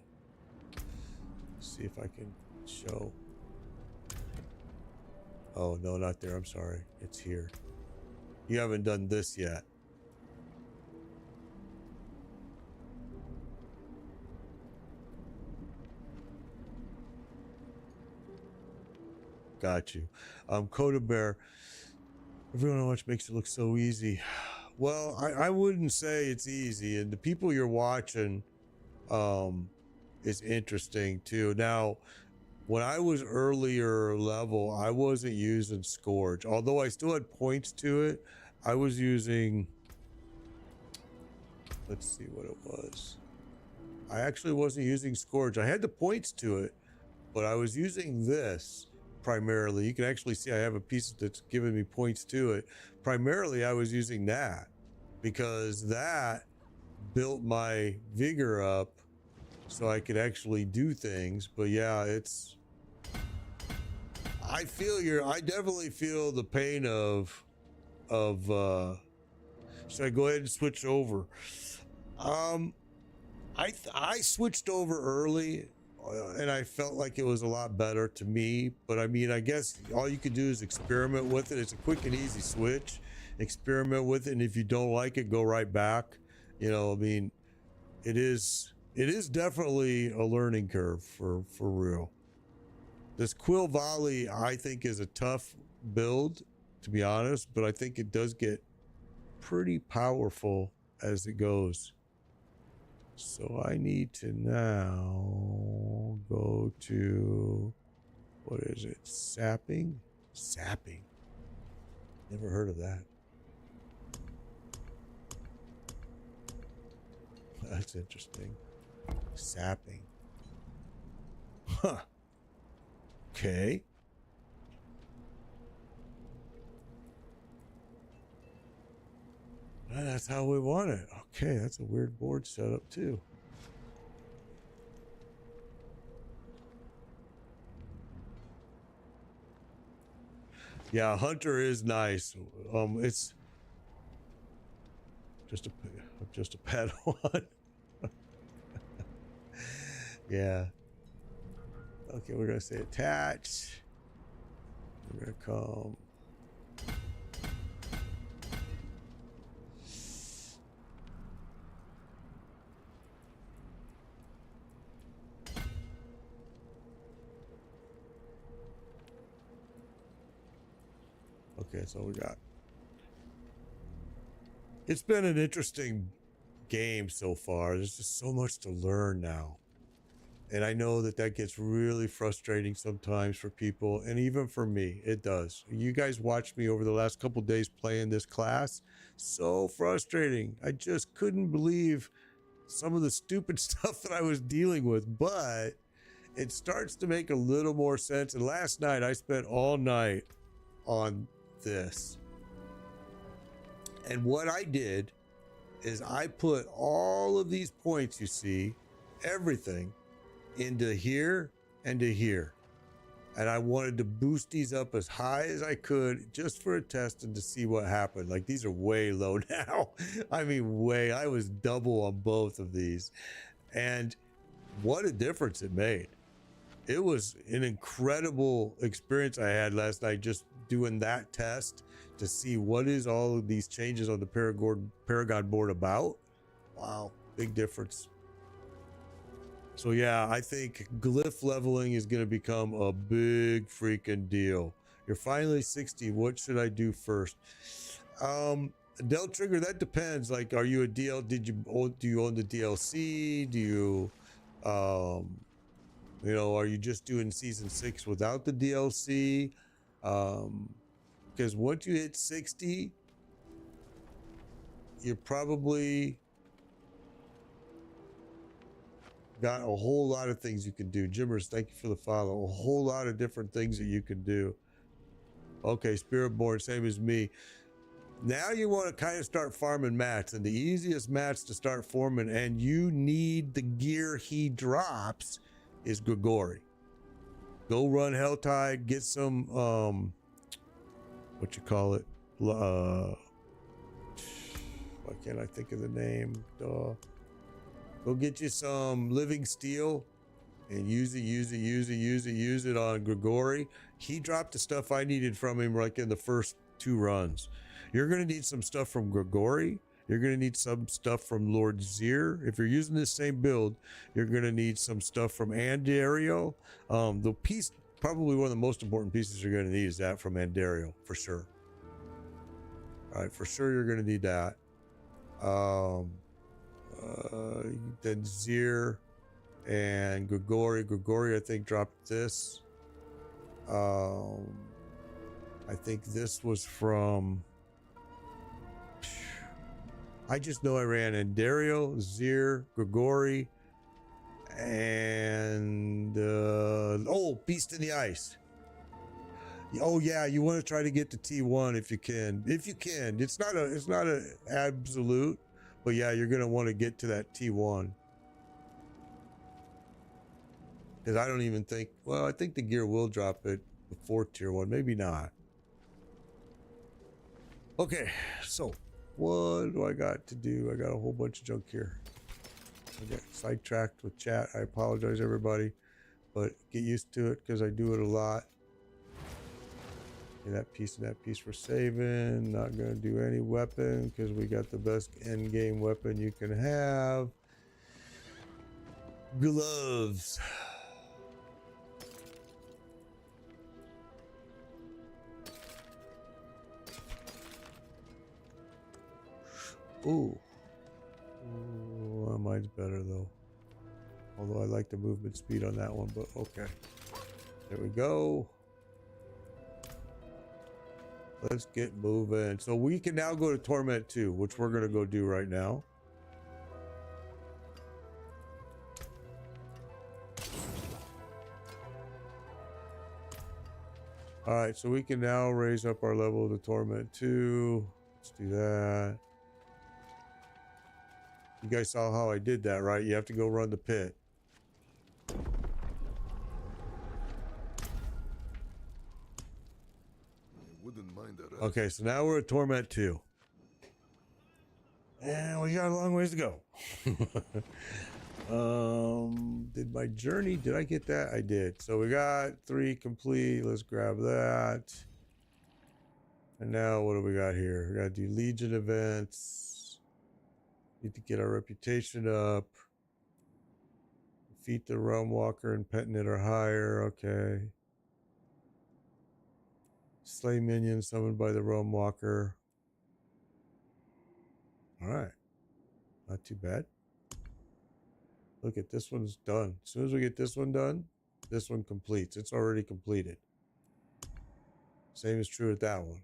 see if I can show. Oh, no, not there. I'm sorry. It's here. You haven't done this yet. Got you. Coda Bear. Everyone watch makes it look so easy. Well, I wouldn't say it's easy, and the people you're watching is interesting too. Now, when I was earlier level, I wasn't using Scourge. Although I still had points to it, I was using, let's see what it was. I actually wasn't using Scourge. I had the points to it, but I was using this primarily. You can actually see I have a piece that's giving me points to it. Primarily, I was using that because that built my vigor up so I could actually do things. But yeah, I definitely feel the pain of should I go ahead and switch over? I switched over early and I felt like it was a lot better to me. But I mean, I guess all you can do is experiment with it. It's a quick and easy switch. Experiment with it, and if you don't like it, go right back. You know, I mean, it is definitely a learning curve for real. This Quill Volley, I think, is a tough build, to be honest, but I think it does get pretty powerful as it goes. So I need to now go to, what is it? Sapping? Sapping. Never heard of that. That's interesting. Sapping. Huh. Okay. That's how we want it. Okay, that's a weird board setup too. Yeah, Hunter is nice. It's just a Padawan. Yeah. Okay, we're gonna say attach. We're gonna come. Okay, so we got. It's been an interesting game so far. There's just so much to learn now. And I know that that gets really frustrating sometimes for people, and even for me, it does. You guys watched me over the last couple days playing this class. So frustrating. I just couldn't believe some of the stupid stuff that I was dealing with, but it starts to make a little more sense. And last night, I spent all night on this. And what I did is I put all of these points you see, everything, into here and to here. And I wanted to boost these up as high as I could just for a test and to see what happened. Like, these are way low now. I mean, way. I was double on both of these. And what a difference it made. It was an incredible experience I had last night just doing that test to see what is all of these changes on the Paragon board about. Wow, big difference. So yeah, I think glyph leveling is going to become a big freaking deal. You're finally 60. What should I do first? Del Trigger, that depends. Like, are you a DL? Do you own the DLC? Do you, you know, are you just doing season 6 without the DLC? Because once you hit 60, you're probably got a whole lot of things you can do. Jimmers, thank you for the follow. A whole lot of different things that you can do. Okay, Spiritborn, same as me. Now you want to kind of start farming mats, and the easiest mats to start farming, and you need the gear he drops, is Grigori. Go run Helltide, get some, what you call it? Why can't I think of the name? Duh. Go get you some living steel and use it on Grigori. He dropped the stuff I needed from him like in the first 2 runs. You're going to need some stuff from Grigori. You're going to need some stuff from Lord Zir. If you're using this same build, you're going to need some stuff from Andario. The piece, probably one of the most important pieces you're going to need is that from Andario, for sure. All right, for sure you're going to need that. Then Zir and Grigori. Grigori, I think, dropped this. I think this was from... I just know I ran Andario, Zir, Grigori, and... oh, Beast in the Ice. Oh yeah, you want to try to get to T1 if you can. If you can. It's not an absolute. But yeah, you're going to want to get to that T1. Because I don't even think... Well, I think the gear will drop it before tier 1. Maybe not. Okay, so what do I got to do? I got a whole bunch of junk here. I got sidetracked with chat. I apologize, everybody. But get used to it because I do it a lot. Okay, that piece and that piece we're saving. Not going to do any weapon because we got the best end game weapon you can have. Gloves. Ooh. Ooh, mine's better though. Although I like the movement speed on that one, but okay. There we go. Let's get moving. So we can now go to Torment 2, which we're going to go do right now. All right, so we can now raise up our level to Torment 2. Let's do that. You guys saw how I did that, right? You have to go run the pit. Wouldn't mind a rest. Okay, so now we're at Torment 2. And we got a long ways to go. Did my journey, did I get that? I did. So we got 3 complete. Let's grab that. And now what do we got here? We got to do Legion events. Need to get our reputation up. Defeat the Realm Walker and Petnit or higher. Okay. Slay minions summoned by the Realm Walker. Alright. Not too bad. Look at this one's done. As soon as we get this one done, this one completes. It's already completed. Same is true with that one.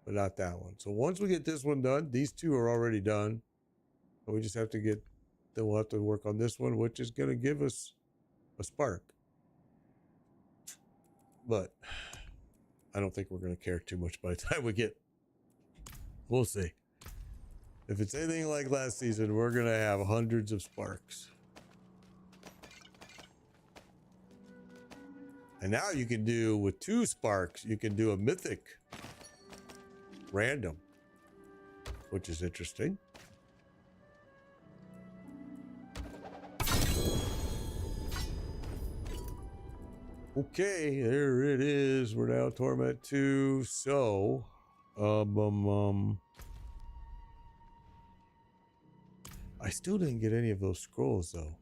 But not that one. So once we get this one done, these 2 are already done. And we just have to get, then we'll have to work on this one, which is going to give us a spark. But I don't think we're going to care too much by the time we get. We'll see. If it's anything like last season, we're going to have hundreds of sparks. And now you can do, with 2 sparks, you can do a mythic random, which is interesting. Okay, there it is. We're now Torment 2. So, I still didn't get any of those scrolls though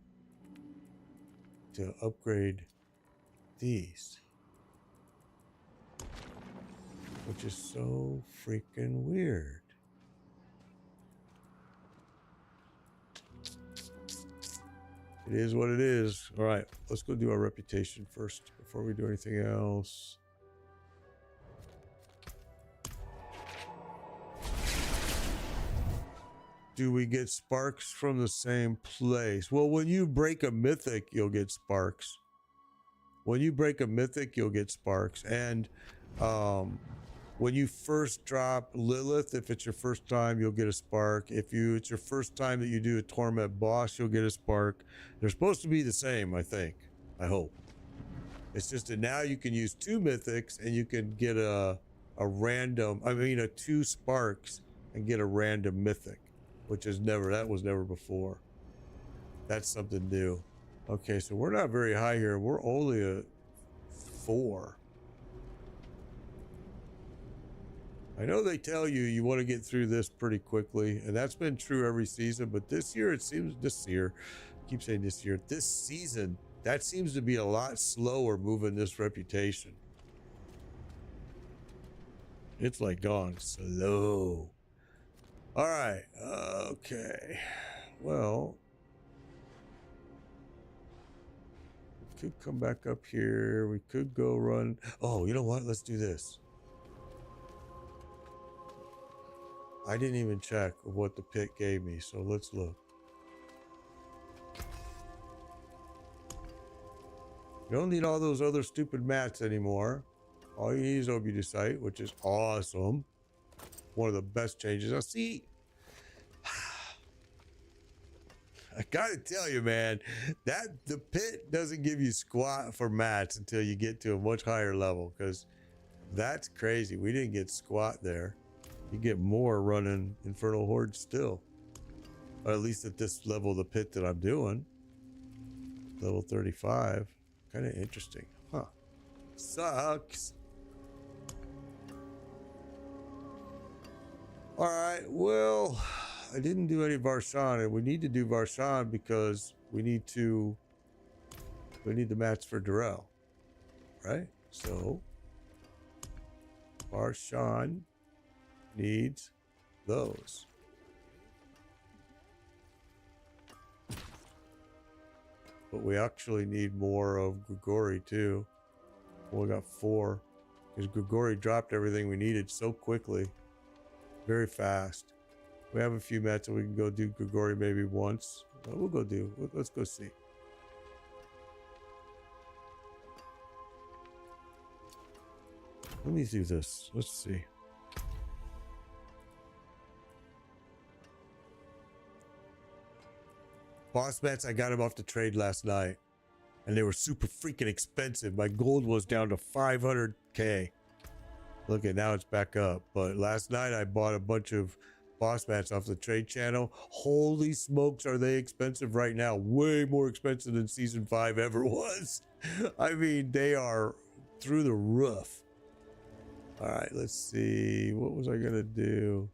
to upgrade these, which is so freaking weird. It is what it is. All right, let's go do our reputation first before we do anything else. Do we get sparks from the same place? Well, when you break a mythic, you'll get sparks. When you break a mythic, you'll get sparks. And when you first drop Lilith, if it's your first time, you'll get a spark. If it's your first time that you do a Torment boss, you'll get a spark. They're supposed to be the same, I think. I hope. It's just that now you can use 2 mythics and you can get a random, I mean, 2 sparks and get a random mythic, which is that was never before. That's something new. Okay, so we're not very high here. We're only at 4. I know they tell you want to get through this pretty quickly, and that's been true every season, but this year, it seems, this season, that seems to be a lot slower moving this reputation. It's like gone slow. All right, okay. Well, we could come back up here. We could go run. Oh, you know what? Let's do this. I didn't even check what the pit gave me, so let's look. You don't need all those other stupid mats anymore. All you need is Obudicite, which is awesome. One of the best changes. Now see, I gotta tell you, man, that the pit doesn't give you squat for mats until you get to a much higher level, because that's crazy. We didn't get squat there. You get more running Infernal Horde still. Or at least at this level of the pit that I'm doing. Level 35. Kind of interesting. Huh. Sucks. Alright, well, I didn't do any Varshan, and we need to do Varshan because we need the mats for Durrell. Right? So Varshan needs those. But we actually need more of Grigori too. Well, we got 4 because Grigori dropped everything we needed so quickly, very fast. We have a few mats and we can go do Grigori maybe once. Well, we'll go do. Let's go see. Let me do this. Let's see. Boss mats, I got him off the trade last night. and they were super freaking expensive. My gold was down to 500k. Look at now it's back up. But last night I bought a bunch of boss mats off the trade channel. Holy smokes, are they expensive right now? Way more expensive than season 5 ever was. I mean, they are through the roof. All right, let's see. What was I gonna do?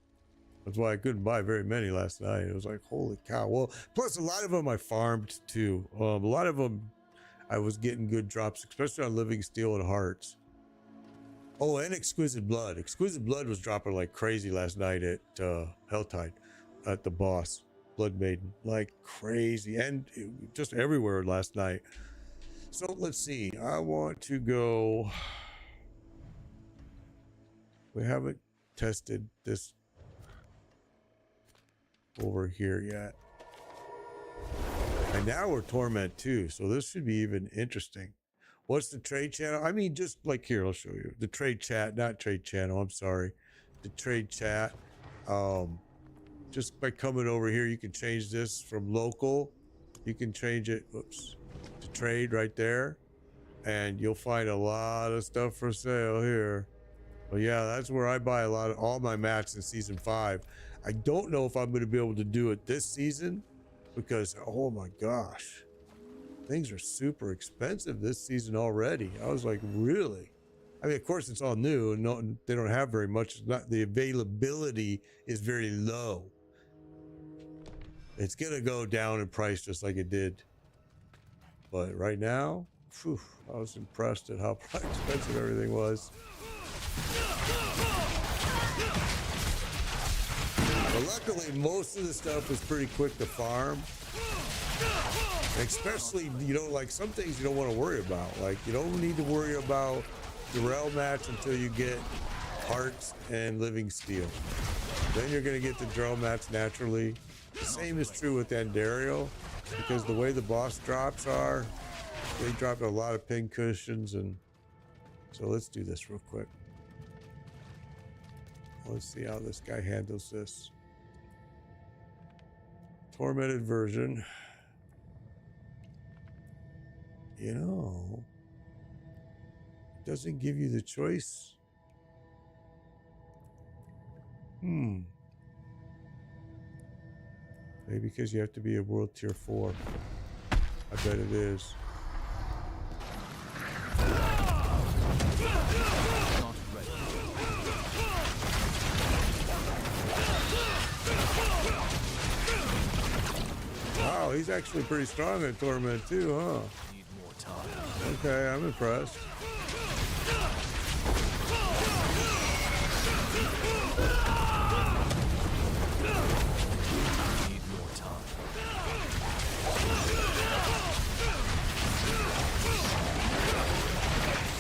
That's why I couldn't buy very many last night. It was like, holy cow. Well, plus a lot of them I farmed too. A lot of them I was getting good drops, especially on Living Steel and Hearts. Oh, and Exquisite Blood. Exquisite Blood was dropping like crazy last night at Helltide, at the boss, Blood Maiden, like crazy, and just everywhere last night. So let's see. I want to go. We haven't tested this over here yet. And now we're Torment 2, so this should be even interesting. What's the trade channel? I mean, just like here, I'll show you. The trade chat, not trade channel, I'm sorry. The trade chat. Just by coming over here, you can change this from local. You can change it, oops, to trade right there. And you'll find a lot of stuff for sale here. Well, yeah, that's where I buy all my mats in season 5. I don't know if I'm going to be able to do it this season because, oh my gosh, things are super expensive this season already. I was like, really? I mean, of course, it's all new and they don't have very much. The availability is very low. It's going to go down in price just like it did. But right now, phew, I was impressed at how expensive everything was. But luckily, most of the stuff is pretty quick to farm. Especially, you know, like some things you don't want to worry about. Like, you don't need to worry about the rail match until you get Hearts and Living Steel. Then you're going to get the drill mats naturally. The same is true with Andario, because the way the boss drops are, they drop a lot of pin cushions. And so let's do this real quick. Let's see how this guy handles this. Tormented version. You know, it doesn't give you the choice. Maybe because you have to be a world tier 4. I bet it is. Wow, he's actually pretty strong at Torment too, huh? Need more time. Okay, I'm impressed. Need more time.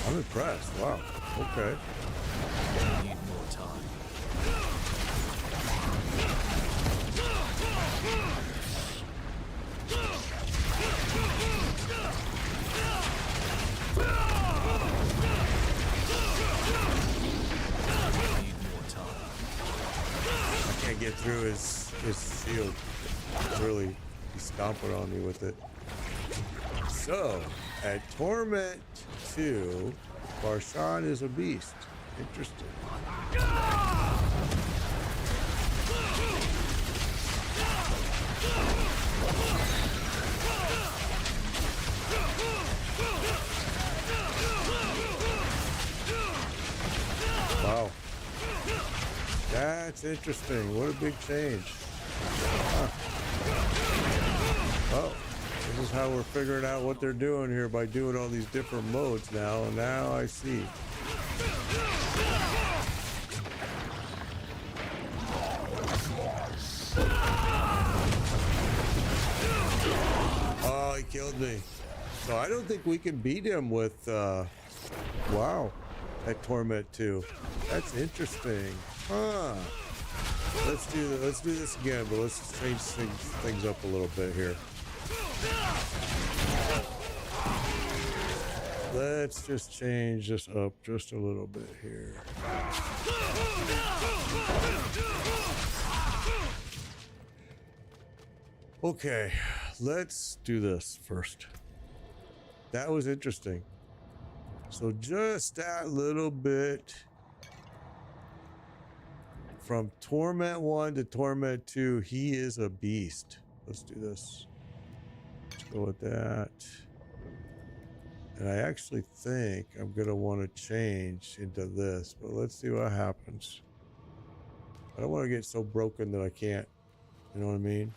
I'm impressed. Wow. Okay. Need more time. I can't get through his shield. Really, he's stomping on me with it. So, at Torment 2, Barshan is a beast. Interesting. Wow. That's interesting. What a big change. Huh. Oh, this is how we're figuring out what they're doing here by doing all these different modes now. And now I see. Oh, he killed me. So I don't think we can beat him with, wow, at Torment 2. That's interesting. Huh. Let's do this again, but let's change things up a little bit here. Let's just change this up just a little bit here. Okay, let's do this first. That was interesting. So just that little bit from Torment 1 to Torment 2, he is a beast. Let's do this. Let's go with that. And I actually think I'm going to want to change into this, but let's see what happens. I don't want to get so broken that I can't, you know what I mean?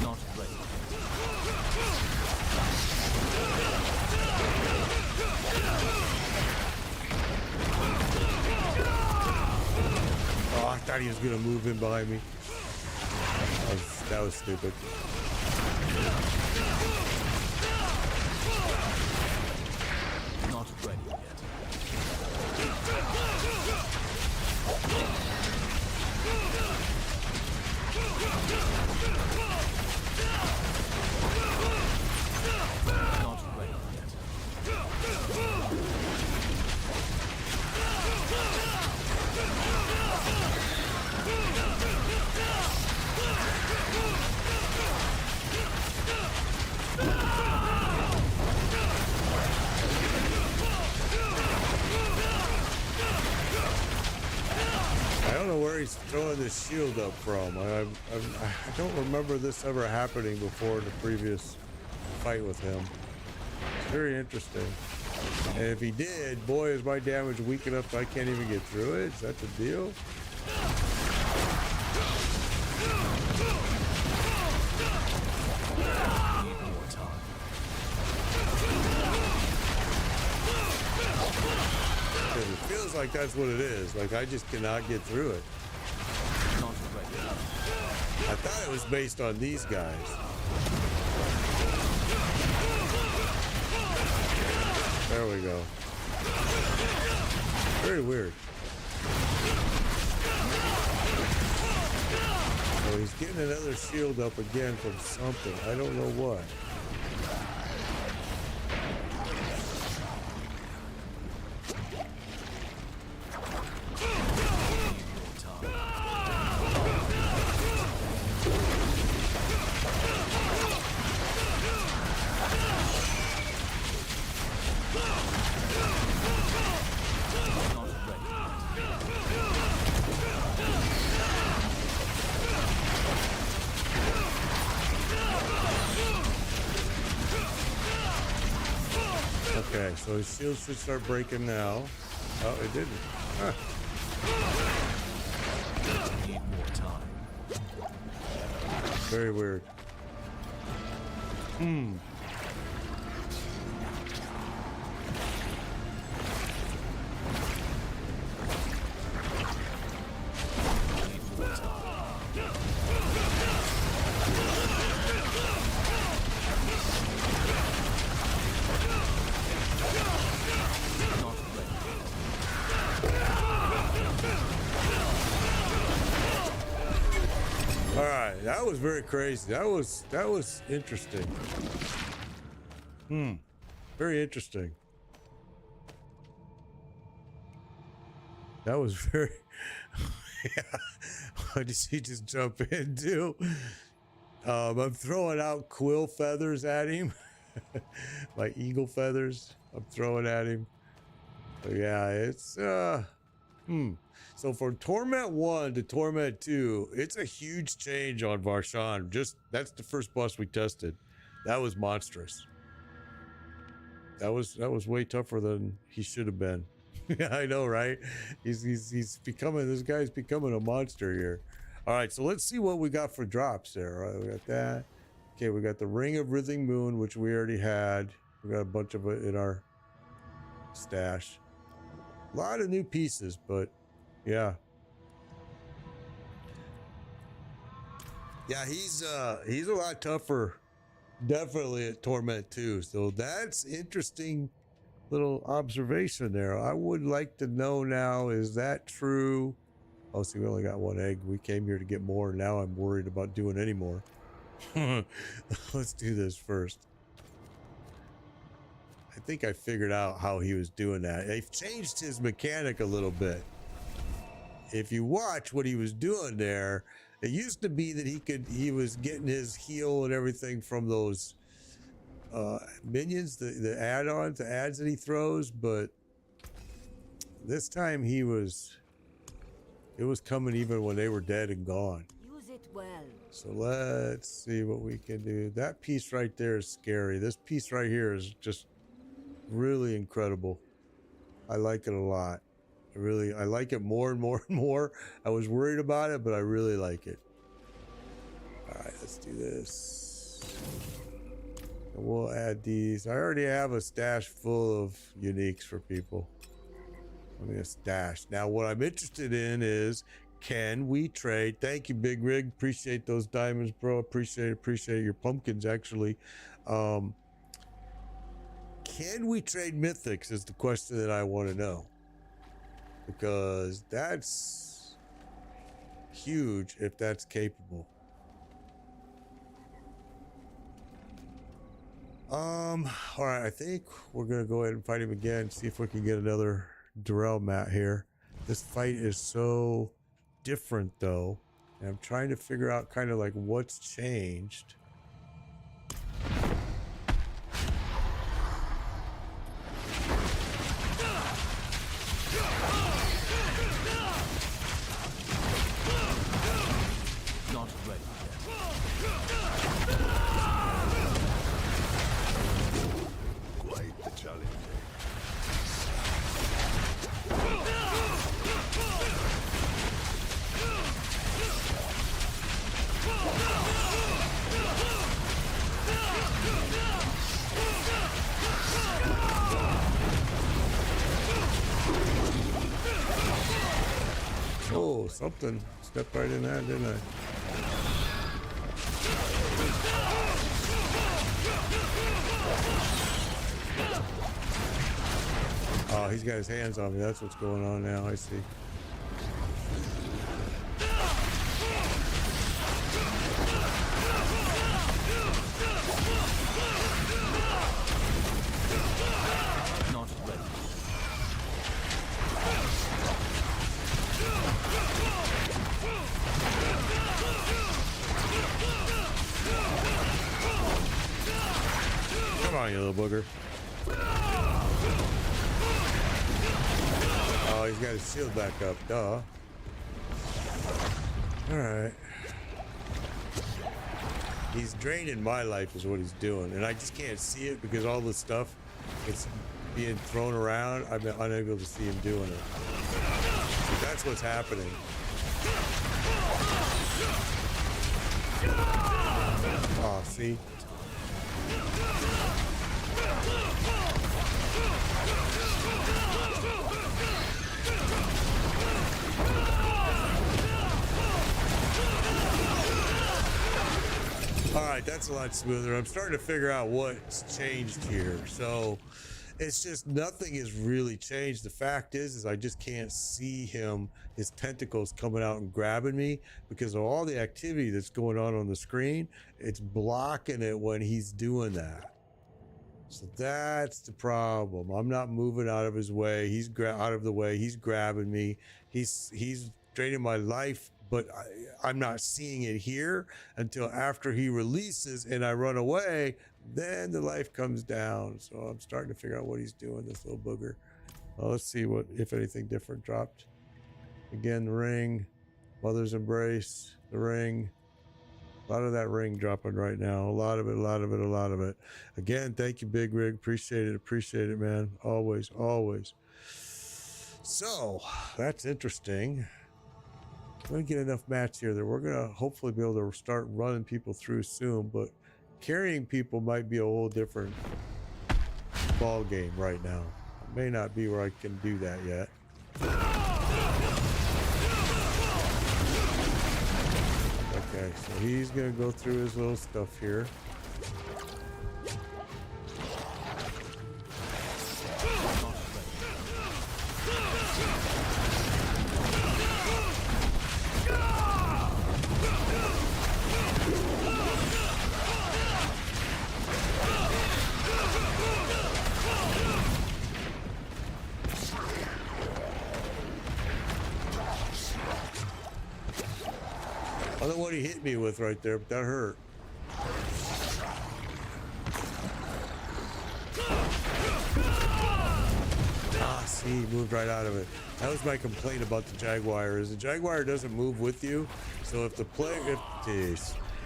Not ready. Oh, I thought he was going to move in behind me. That was stupid. Not ready yet. Not ready yet. I don't know where he's throwing this shield up from. I don't remember this ever happening before in the previous fight with him. It's very interesting. And if he did, boy, is my damage weak enough I can't even get through it. Is that the deal? It feels like that's what it is. Like I just cannot get through it. Not ready. I thought it was based on these guys. There we go. Very weird. So he's getting another shield up again from something. I don't know what. Okay, so his shield should start breaking now. Oh, it didn't. Huh. Need more time. Very weird. All right, that was very crazy. That was interesting. Very interesting. That was very. Yeah. What did he just jump into? I'm throwing out quill feathers at him. My eagle feathers. I'm throwing at him. But yeah, it's So from Torment 1 to Torment 2, it's a huge change on Varshan. Just that's the first boss we tested. That was monstrous. That was way tougher than he should have been. Yeah, I know, right? He's becoming, this guy's becoming a monster here. All right, so let's see what we got for drops there. All right, we got that. Okay, we got the Ring of Writhing Moon, which we already had. We got a bunch of it in our stash. A lot of new pieces, but yeah. Yeah, he's a lot tougher, definitely at Torment 2. So that's interesting little observation there. I would like to know now, is that true? Oh, see, we only got one egg. We came here to get more. Now I'm worried about doing any more. Let's do this first. I think I figured out how he was doing that. They've changed his mechanic a little bit. If you watch what he was doing there, it used to be that he was getting his heal and everything from those minions, the add-ons, the ads that he throws, but this time it was coming even when they were dead and gone. Use it well. So let's see what we can do. That piece right there is scary. This piece right here is just really incredible. I like it a lot. I like it more and more and more. I was worried about it, but I really like it. All right, let's do this. And we'll add these. I already have a stash full of uniques for people. I mean, a stash. Now, what I'm interested in is, can we trade? Thank you, Big Rig. Appreciate those diamonds, bro. Appreciate your pumpkins, actually. Can we trade mythics is the question that I want to know. Because that's huge if that's capable. All right, I think we're gonna go ahead and fight him again, see if we can get another Durrell mat here. This fight is so different though, and I'm trying to figure out kind of like what's changed. Not ready yet. Quite the challenge. Oh, something stepped right in that, didn't I? Oh, he's got his hands on me. That's what's going on now. I see. Not ready. Come on, you little booger. Oh, he's got his shield back up. Duh. Alright. He's draining my life is what he's doing. And I just can't see it because all the stuff it's being thrown around. I've been unable to see him doing it. But that's what's happening. Oh, see? All right, that's a lot smoother. I'm starting to figure out what's changed here. So it's just nothing has really changed. The fact is I just can't see him, his tentacles coming out and grabbing me because of all the activity that's going on the screen. It's blocking it when he's doing that. So that's the problem. I'm not moving out of his way. He's out of the way. He's grabbing me. He's draining my life, but I'm not seeing it here until after he releases and I run away. Then the life comes down. So I'm starting to figure out what he's doing, this little booger. Well, let's see what, if anything different dropped. Again, the ring, Mother's Embrace, the ring. A lot of that ring dropping right now. A lot of it, a lot of it, a lot of it. Again, thank you, Big Rig. Appreciate it, man. Always, always. So, that's interesting. I'm going to get enough mats here that we're going to hopefully be able to start running people through soon, but carrying people might be a whole different ball game right now. It may not be where I can do that yet. Okay, so he's gonna go through his little stuff here. me with right there, but that hurt. Ah, see, he moved right out of it. That was my complaint about the Jaguar, is the Jaguar doesn't move with you. So if the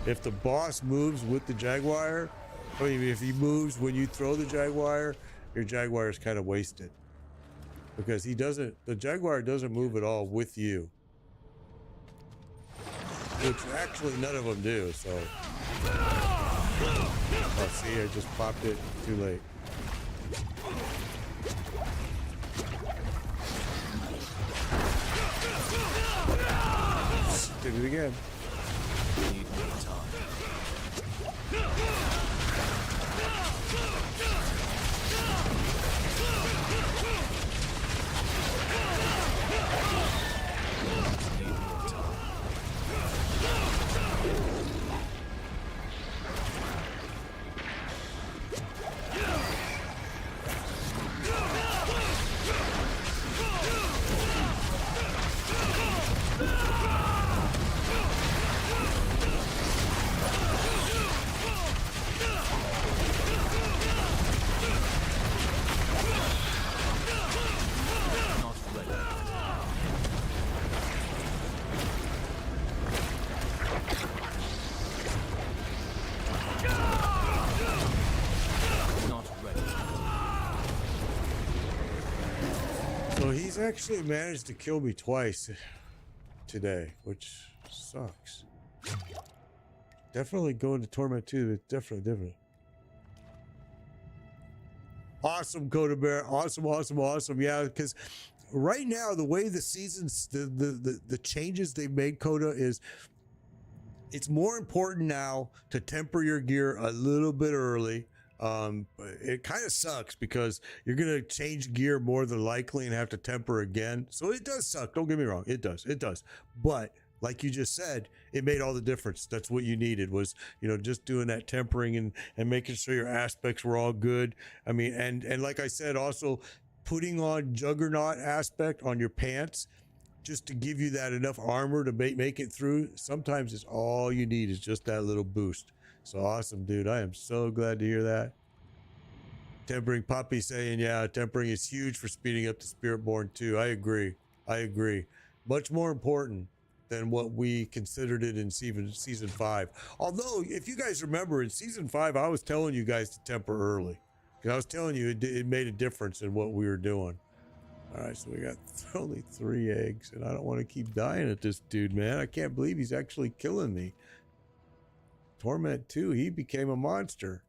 if the boss moves with the Jaguar, I mean, if he moves when you throw the Jaguar, your Jaguar is kind of wasted. Because the Jaguar doesn't move at all with you. Which actually none of them do, so. Oh, see, I just popped it too late. Did it again. Need more time. So he's actually managed to kill me twice today, which sucks. Definitely going to Torment 2, it's definitely different. Awesome, Coda Bear. Awesome, awesome, awesome. Yeah, because right now, the way the seasons, the changes they made, Coda, is it's more important now to temper your gear a little bit early. It kind of sucks because you're gonna change gear more than likely and have to temper again. So it does suck. Don't get me wrong. It does. But like you just said, it made all the difference. That's what you needed was, just doing that tempering and making sure your aspects were all good. I mean, and like I said, also putting on Juggernaut aspect on your pants just to give you that enough armor to make it through. Sometimes it's all you need is just that little boost. So awesome, dude. I am so glad to hear that. Tempering, Poppy saying, yeah, tempering is huge for speeding up the Spiritborn too. I agree. Much more important than what we considered it in season 5. Although, if you guys remember, in season 5, I was telling you guys to temper early. Because I was telling you it made a difference in what we were doing. All right, so we got only 3 eggs, and I don't want to keep dying at this dude, man. I can't believe he's actually killing me. Torment 2, he became a monster.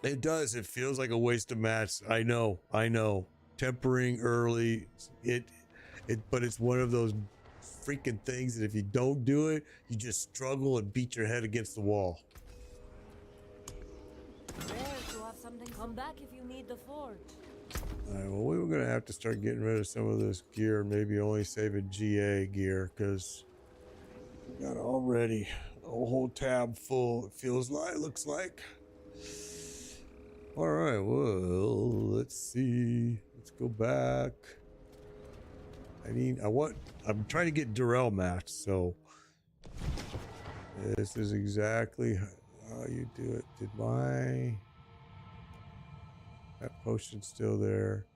It does. It feels like a waste of mats. I know. Tempering early, but it's one of those freaking things that if you don't do it, you just struggle and beat your head against the wall. There to have something come back if you need the forge. All right, well, we were going to have to start getting rid of some of this gear, maybe only saving GA gear, because we got already a whole tab full, it looks like. All right, well, let's see. Let's go back. I'm trying to get Durrell mats, so this is exactly how you do it. That potion's still there.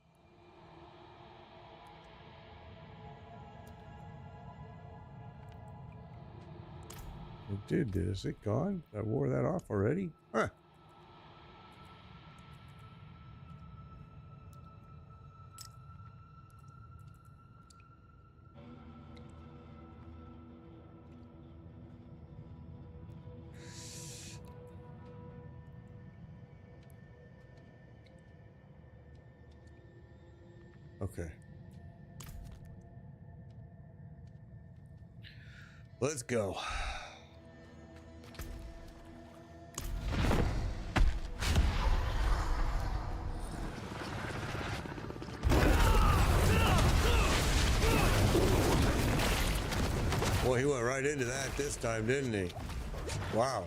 Is it gone? I wore that off already? Huh. Okay. Let's go. Boy, he went right into that this time, didn't he? Wow.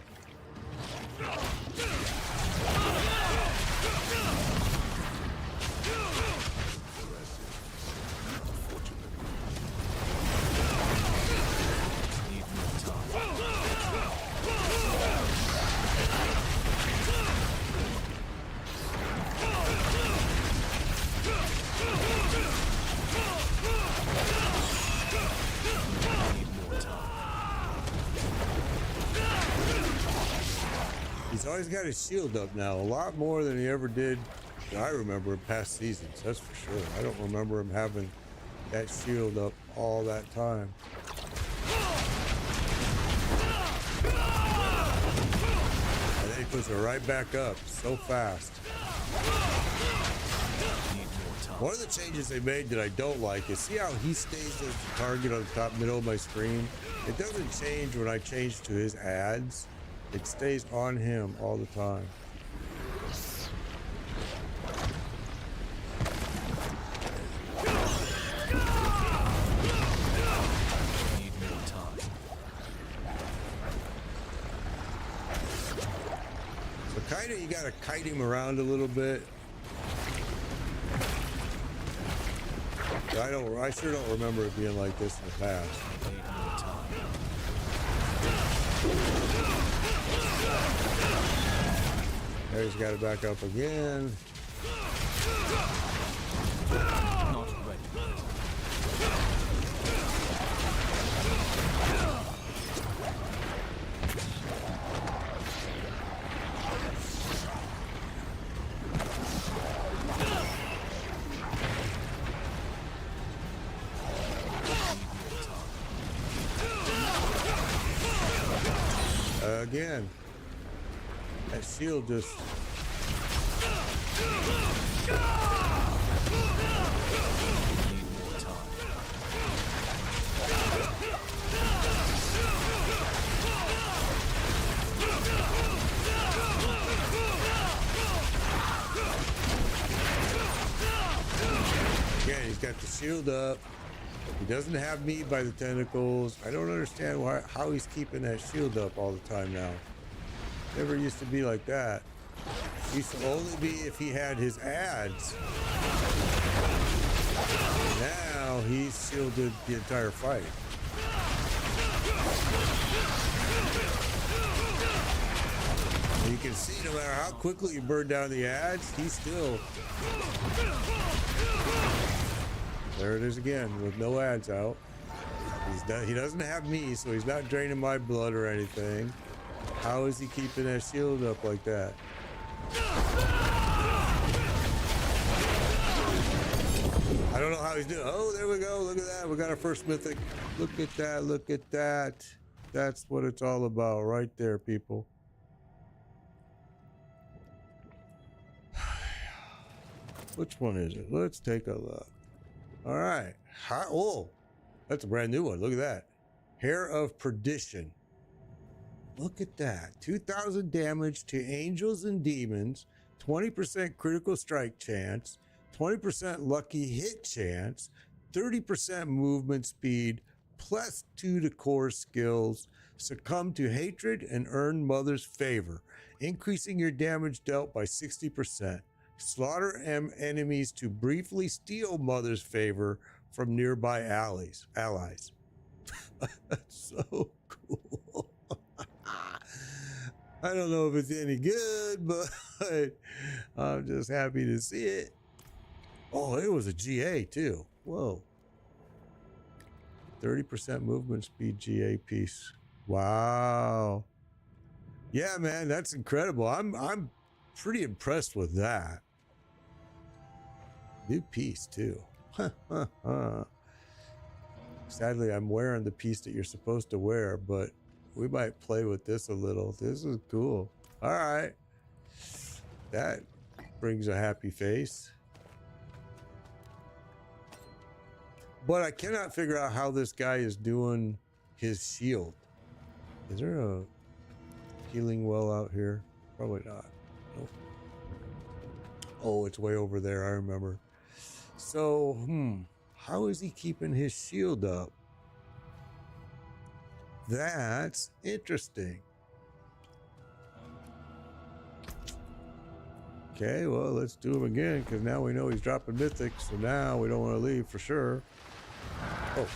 He's always got his shield up now, a lot more than he ever did that I remember in past seasons, that's for sure. I don't remember him having that shield up all that time. And then he puts it right back up so fast. One of the changes they made that I don't like is, see how he stays as the target on the top middle of my screen? It doesn't change when I change to his ads. It stays on him all the time. Need more time. So kind of you got to kite him around a little bit. I sure don't remember it being like this in the past. Need more time. There he's got it back up again. Not ready. Again, that shield just... Need more time. Again, he's got the shield up. He doesn't have me by the tentacles. I don't understand how he's keeping that shield up all the time now. Never used to be like that. It used to only be if he had his ads. Now he's shielded the entire fight. And you can see no matter how quickly you burn down the ads, he's still... There it is again, with no ads out. He doesn't have me, so he's not draining my blood or anything. How is he keeping that shield up like that? I don't know how he's doing. Oh, there we go. Look at that. We got our first mythic. Look at that. Look at that. That's what it's all about right there, people. Which one is it? Let's take a look. All right. Oh, that's a brand new one. Look at that. Hair of Perdition. Look at that. 2,000 damage to angels and demons, 20% critical strike chance, 20% lucky hit chance, 30% movement speed, plus 2 to core skills, succumb to hatred and earn mother's favor, increasing your damage dealt by 60%. Slaughter enemies to briefly steal mother's favor from nearby allies. That's so cool. I don't know if it's any good, but I'm just happy to see it. Oh, it was a GA too. Whoa. 30% movement speed GA piece. Wow. Yeah, man, that's incredible. I'm pretty impressed with that. New piece too. Sadly, I'm wearing the piece that you're supposed to wear, but we might play with this a little. This is cool. All right. That brings a happy face. But I cannot figure out how this guy is doing his shield. Is there a healing well out here? Probably not. Nope. Oh, it's way over there. I remember. So, how is he keeping his shield up? That's interesting. Okay, well, let's do him again, because now we know he's dropping mythics, so now we don't want to leave for sure. Oh.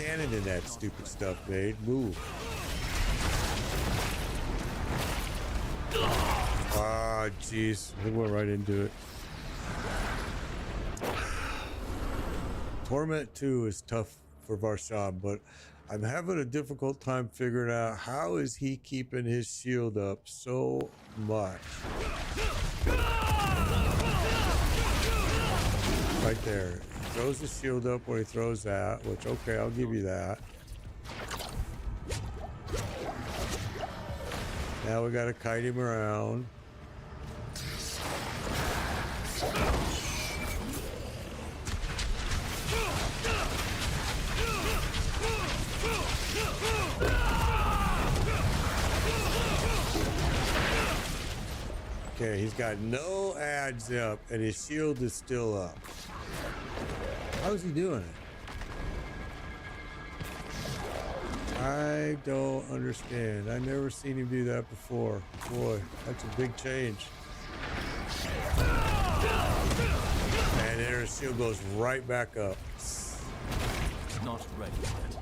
standing in that stupid stuff, babe. Move. Ah, jeez. They went right into it. Torment 2 is tough for Varsham, but I'm having a difficult time figuring out how is he keeping his shield up so much. Right there. He throws the shield up when he throws that, which, okay, I'll give you that. Now we gotta kite him around. Okay, he's got no ads up and his shield is still up. How is he doing it? I don't understand. I've never seen him do that before. Boy, that's a big change. And there his shield goes right back up. Not ready yet.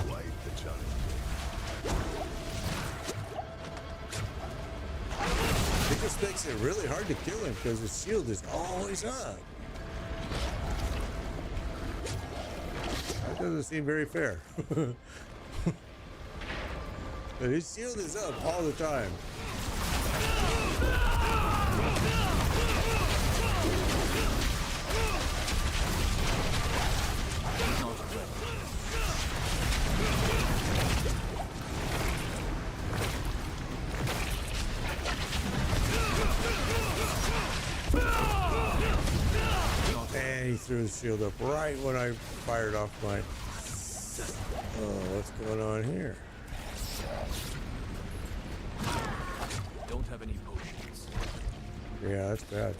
Quite the challenge. It just makes it really hard to kill him because his shield is always up. That doesn't seem very fair. But his shield is up all the time. Not ready. And he threw his shield up right when I fired off my... Oh, what's going on here? Don't have any potions. Yeah, that's bad.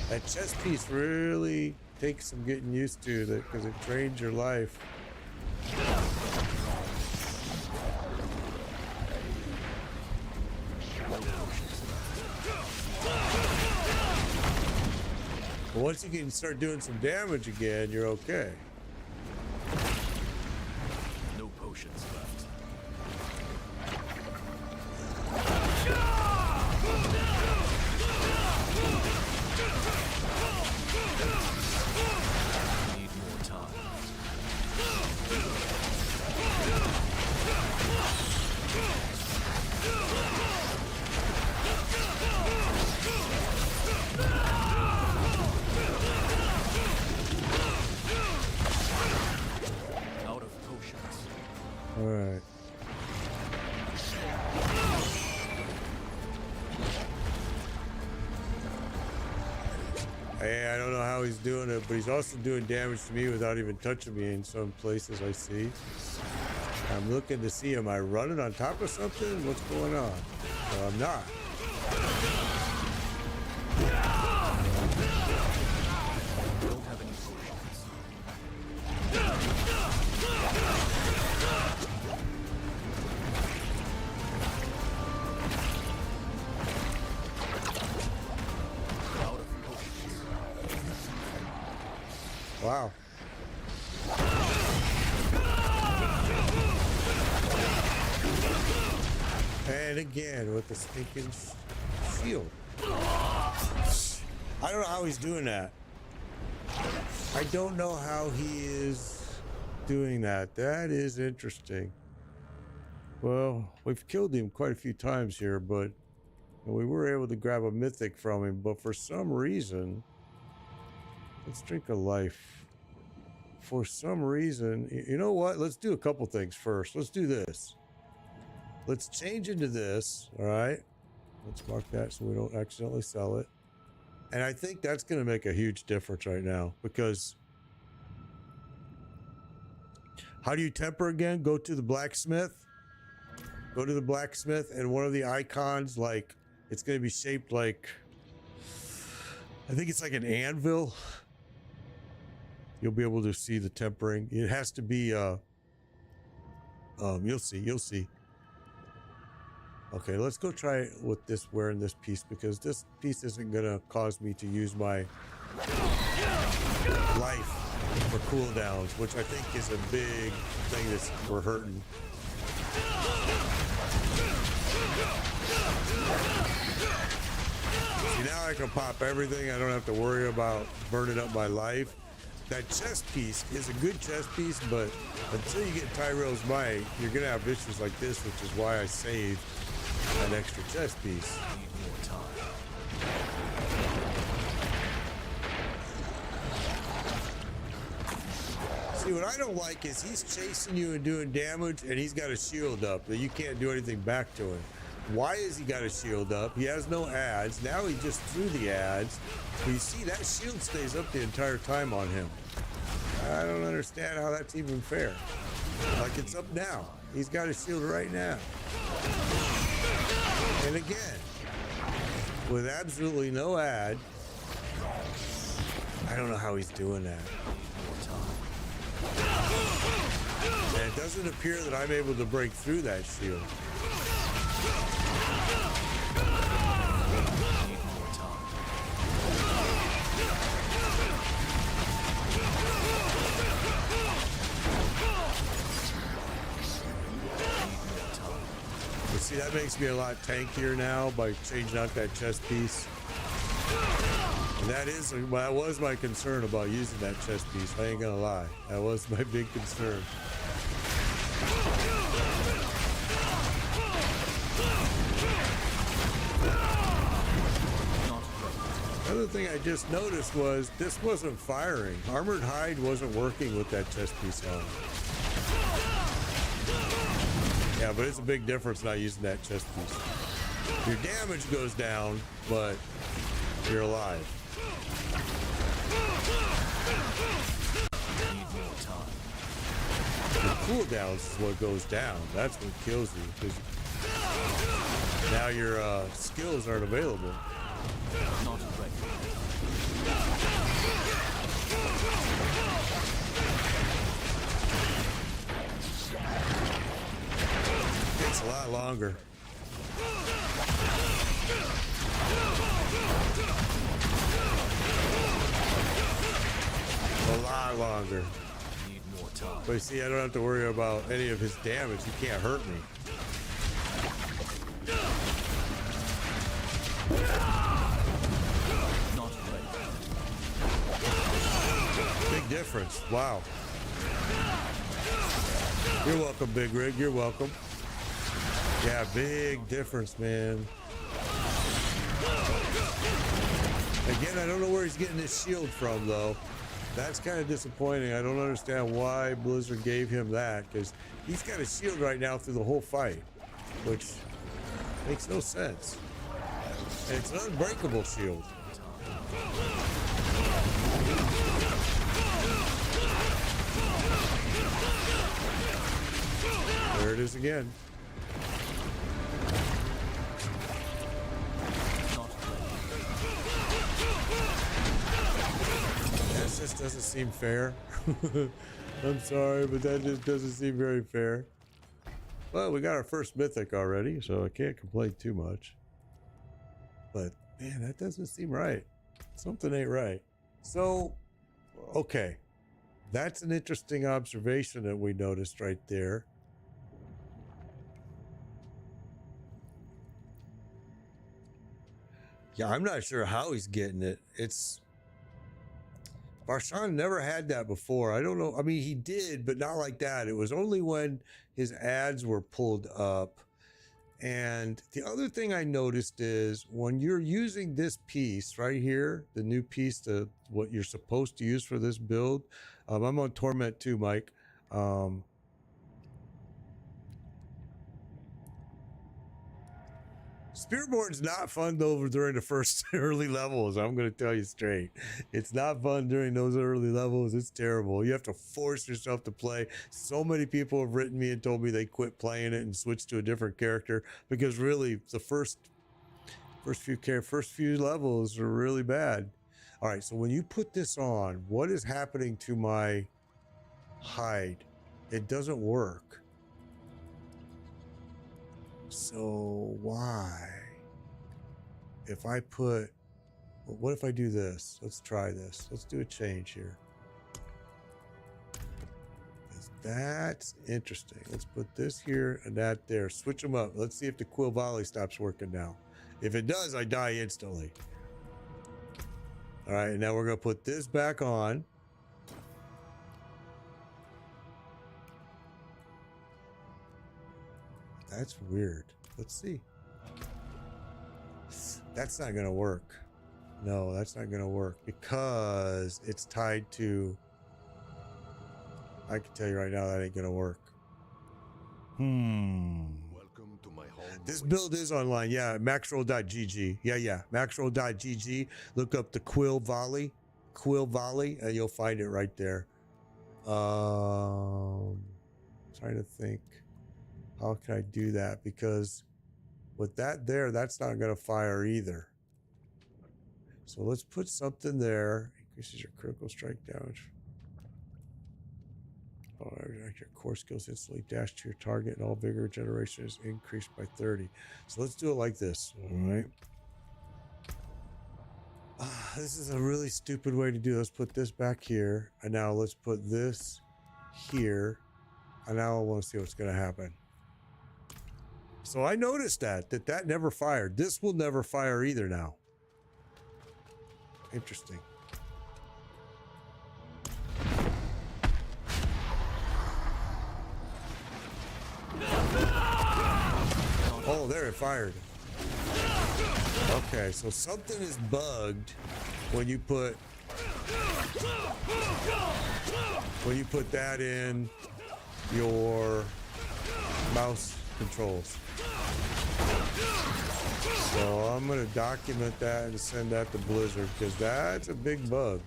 That chest piece really takes some getting used to that because it drains your life. But once you can start doing some damage again, you're okay. No potions left. Need more time. Out of potions. All right. Hey, I don't know how he's doing it, but he's also doing damage to me without even touching me in some places I see. I'm looking to see, am I running on top of something? What's going on? No, I'm not. Don't have any potions. Out of potions. Wow. And again with the stinking shield. I don't know how he's doing that. I don't know how he is doing that. That is interesting. Well, we've killed him quite a few times here, but we were able to grab a mythic from him. But for some reason, let's drink a life. For some reason, you know what? Let's do a couple things first. Let's do this. Let's change into this. All right. Let's mark that so we don't accidentally sell it. And I think that's going to make a huge difference right now because how do you temper again? Go to the blacksmith. Go to the blacksmith and one of the icons, like it's going to be shaped like, I think it's like an anvil. You'll be able to see the tempering. It has to be, you'll see. Okay, let's go try it with this, wearing this piece, because this piece isn't gonna cause me to use my life for cooldowns, which I think is a big thing that we're hurting. See, now I can pop everything. I don't have to worry about burning up my life. That chest piece is a good chest piece, but until you get Tyrell's Might, you're gonna have issues like this, which is why I saved an extra chest piece. See, what I don't like is he's chasing you and doing damage, and he's got a shield up that you can't do anything back to him. Why has he got a shield up? He has no ads. Now he just threw the ads. But you see, that shield stays up the entire time on him. I don't understand how that's even fair. Like, it's up now. He's got a shield right now. And again, with absolutely no ad, I don't know how he's doing that. And it doesn't appear that I'm able to break through that shield. But see, that makes me a lot tankier now by changing out that chest piece. And that was my concern about using that chest piece. I ain't gonna lie. That was my big concern. Another thing I just noticed was this wasn't firing. Armored Hide wasn't working with that chest piece on. Yeah, but it's a big difference not using that chest piece. Your damage goes down, but you're alive. Your cooldowns is what goes down. That's what kills you, because now your skills aren't available. Takes a lot longer. A lot longer. Need more time. But you see, I don't have to worry about any of his damage. He can't hurt me. Not ready. Big difference. Wow. You're welcome, Big Rig. You're welcome. Yeah, big difference, man. Again, I don't know where he's getting this shield from, though. That's kind of disappointing. I don't understand why Blizzard gave him that, because he's got a shield right now through the whole fight, which makes no sense. And it's an unbreakable shield. There it is again. That just doesn't seem fair. I'm sorry, but that just doesn't seem very fair. Well, we got our first mythic already, so I can't complain too much. But man, that doesn't seem right. Something ain't right. So, okay. That's an interesting observation that we noticed right there. Yeah, I'm not sure how he's getting it. Barshan never had that before. I don't know. I mean, he did, but not like that. It was only when his ads were pulled up. And the other thing I noticed is when you're using this piece right here, the new piece, what you're supposed to use for this build. I'm on Torment 2, Mike. Spiritborn's not fun though during the first early levels. I'm going to tell you straight. It's not fun during those early levels. It's terrible. You have to force yourself to play. So many people have written me and told me they quit playing it and switched to a different character because really the first few levels are really bad. All right, so when you put this on, what is happening to my hide? It doesn't work. So why? If I put, what if I do this? Let's try this. Let's do a change here. That's interesting. Let's put this here and that there. Switch them up. Let's see if the Quill Volley stops working now. If it does, I die instantly. All right, now we're going to put this back on. That's weird. Let's see. That's not going to work. No, that's not going to work because it's tied to... I can tell you right now that ain't going to work. Welcome to my home. This build is online. Yeah, maxroll.gg. Yeah. Maxroll.gg. Look up the Quill Volley, and you'll find it right there. Trying to think. How can I do that? Because with that there, that's not going to fire either. So let's put something there. Increases your critical strike damage. Oh, your core skills instantly dash to your target, and all vigor generation is increased by 30. So let's do it like this. All right. This is a really stupid way to do it. Let's put this back here, and now let's put this here, and now I want to see what's going to happen. So I noticed that never fired. This will never fire either now. Interesting. Oh, there it fired. Okay, so something is bugged when you put that in your mouse controls. So I'm gonna document that and send that to Blizzard because that's a big bug.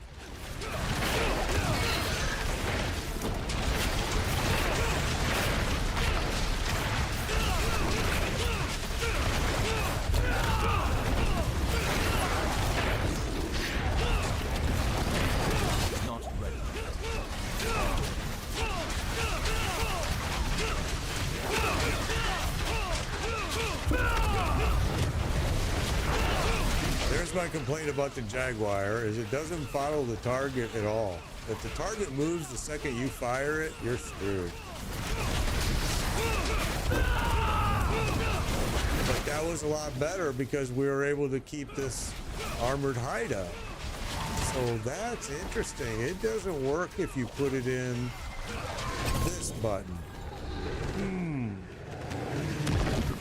My complaint about the Jaguar is it doesn't follow the target at all. If the target moves the second you fire it, you're screwed. But that was a lot better because we were able to keep this armored hide up. So that's interesting. It doesn't work if you put it in this button.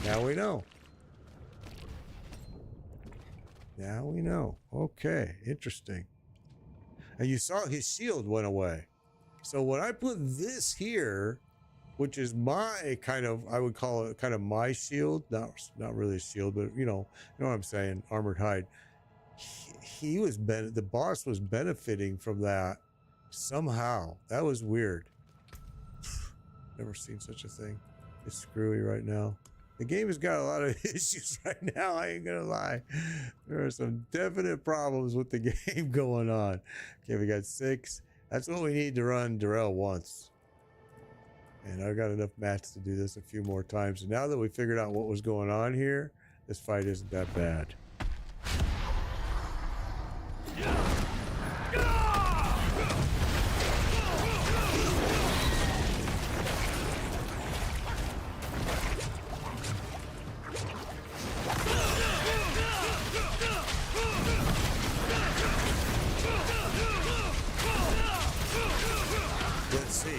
Now we know. Now we know. Okay, interesting. And you saw his shield went away. So when I put this here, which is my kind of, I would call it kind of my shield, not really a shield, but you know what I'm saying, armored hide. The boss was benefiting from that somehow. That was weird. Never seen such a thing. It's screwy right now. The game has got a lot of issues right now. I ain't gonna lie. There are some definite problems with the game going on. Okay, we got 6. That's what we need to run Darrell once. And I've got enough mats to do this a few more times. And now that we figured out what was going on here, this fight isn't that bad.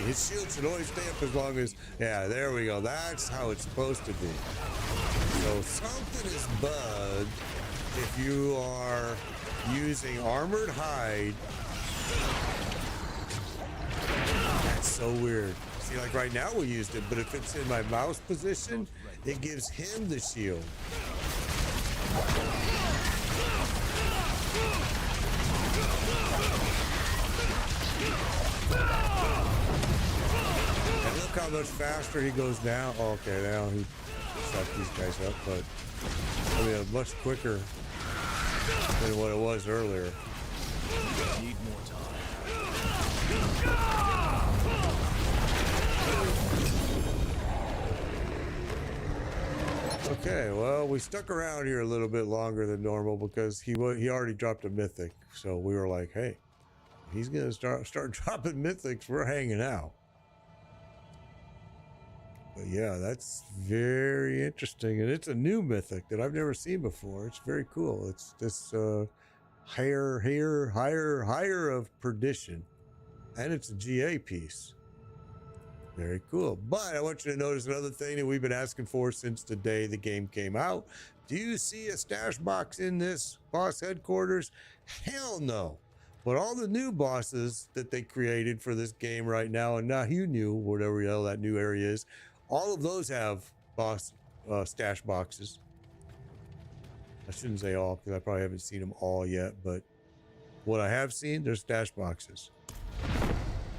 His shield should always stay up as long as, yeah, there we go. That's how it's supposed to be. So something is bugged if you are using armored hide. That's so weird. See, like right now we used it, but if it's in my mouse position, it gives him the shield. Look how much faster he goes now. Oh, okay, now he shot these guys up, but I mean, much quicker than what it was earlier. Need more time. Okay, well, we stuck around here a little bit longer than normal because he already dropped a mythic. So we were like, hey, if he's gonna start dropping mythics, we're hanging out. But yeah, that's very interesting, and it's a new mythic that I've never seen before. It's very cool. It's this higher of perdition, and it's a GA piece. Very cool. But I want you to notice another thing that we've been asking for since the day the game came out. Do you see a stash box in this boss headquarters? Hell no. But all the new bosses that they created for this game right now, and now you knew whatever the hell that new area is, all of those have boss stash boxes. I shouldn't say all because I probably haven't seen them all yet, but what I have seen, there's stash boxes.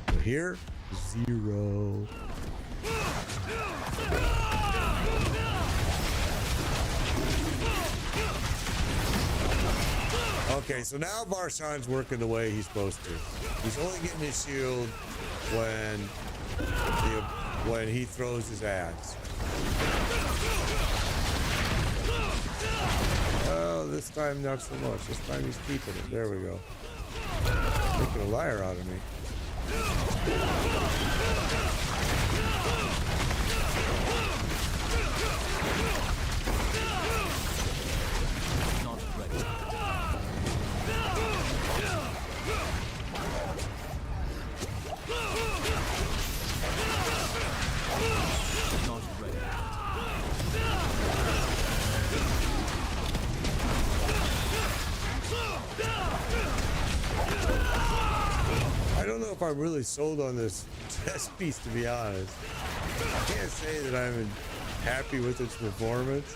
But here, 0. Okay, so now Varshan's working the way he's supposed to. He's only getting his shield when he throws his ads. Oh, this time not so much. This time he's keeping it. There we go. Making a liar out of me. Not ready. Not ready. I don't know if I'm really sold on this chess piece, to be honest. I can't say that I'm happy with its performance.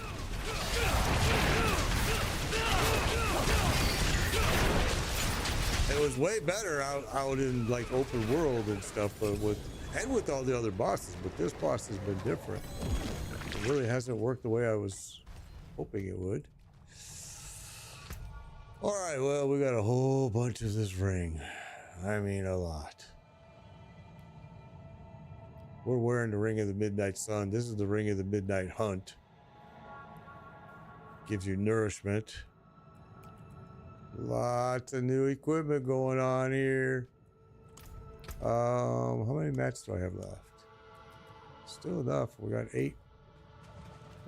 It was way better out in like open world and stuff, but with all the other bosses. But this boss has been different. It really hasn't worked the way I was hoping it would. All right, well, we got a whole bunch of this ring. I mean, a lot. We're wearing the Ring of the Midnight Sun. This is the Ring of the Midnight Hunt. Gives you nourishment. Lots of new equipment going on here. How many mats do I have left? Still enough. We got 8.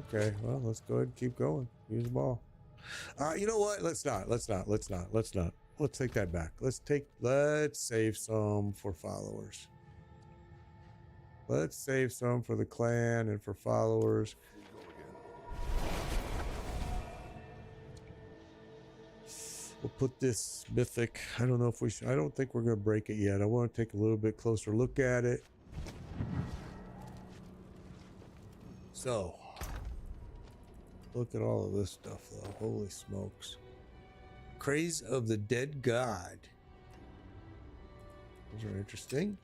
Okay, well, let's go ahead and keep going. Use the ball. You know what? Let's not. Let's take that back. Let's save some for followers. Let's save some for the clan and for followers. We'll put this mythic. I don't know if we should. I don't think we're going to break it yet. I want to take a little bit closer look at it. So, look at all of this stuff, though. Holy smokes. Craze of the Dead God. Those are interesting.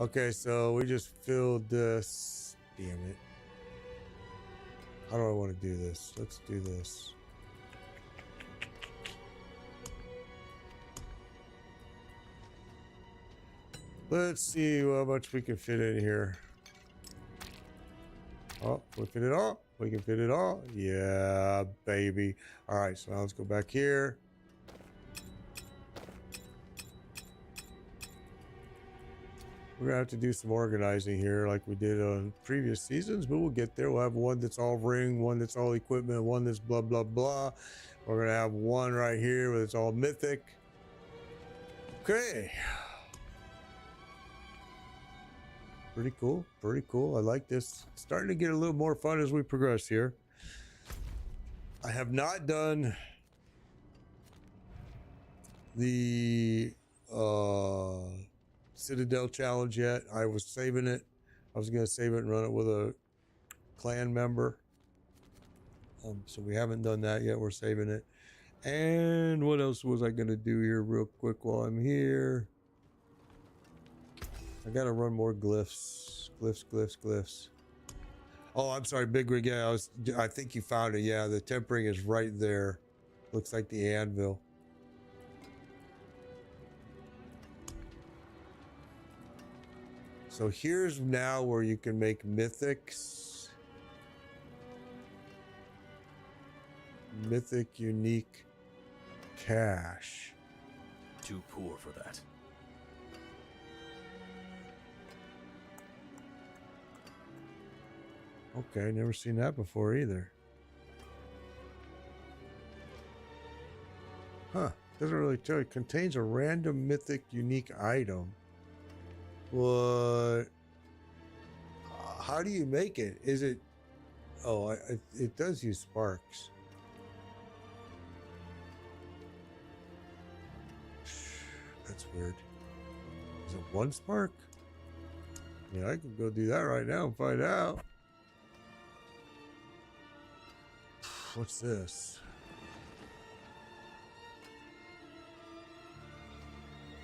Okay, so we just filled this. Damn it. How do I want to do this? Let's do this. Let's see how much we can fit in here. Oh, we fit it all. We can fit it all. Yeah, baby. All right, so now let's go back here. We're gonna have to do some organizing here like we did on previous seasons, but we'll get there. We'll have one that's all ring, one that's all equipment, one that's blah, blah, blah. We're gonna have one right here where it's all mythic. Okay. Pretty cool. Pretty cool. I like this. It's starting to get a little more fun as we progress here. I have not done the Citadel challenge yet. I was saving it. I was going to save it and run it with a clan member. So we haven't done that yet. We're saving it. And what else was I going to do here real quick while I'm here? I gotta run more glyphs. Glyphs. Oh, I'm sorry, Big Rig. Yeah, I think you found it. Yeah, the tempering is right there. Looks like the anvil. So here's now where you can make mythics. mythic unique cache. Too poor for that. Okay, never seen that before either. Huh. Doesn't really tell you. Contains a random mythic unique item. What? How do you make it? Is it... Oh, it does use sparks. That's weird. Is it one spark? Yeah, I can go do that right now and find out. What's this?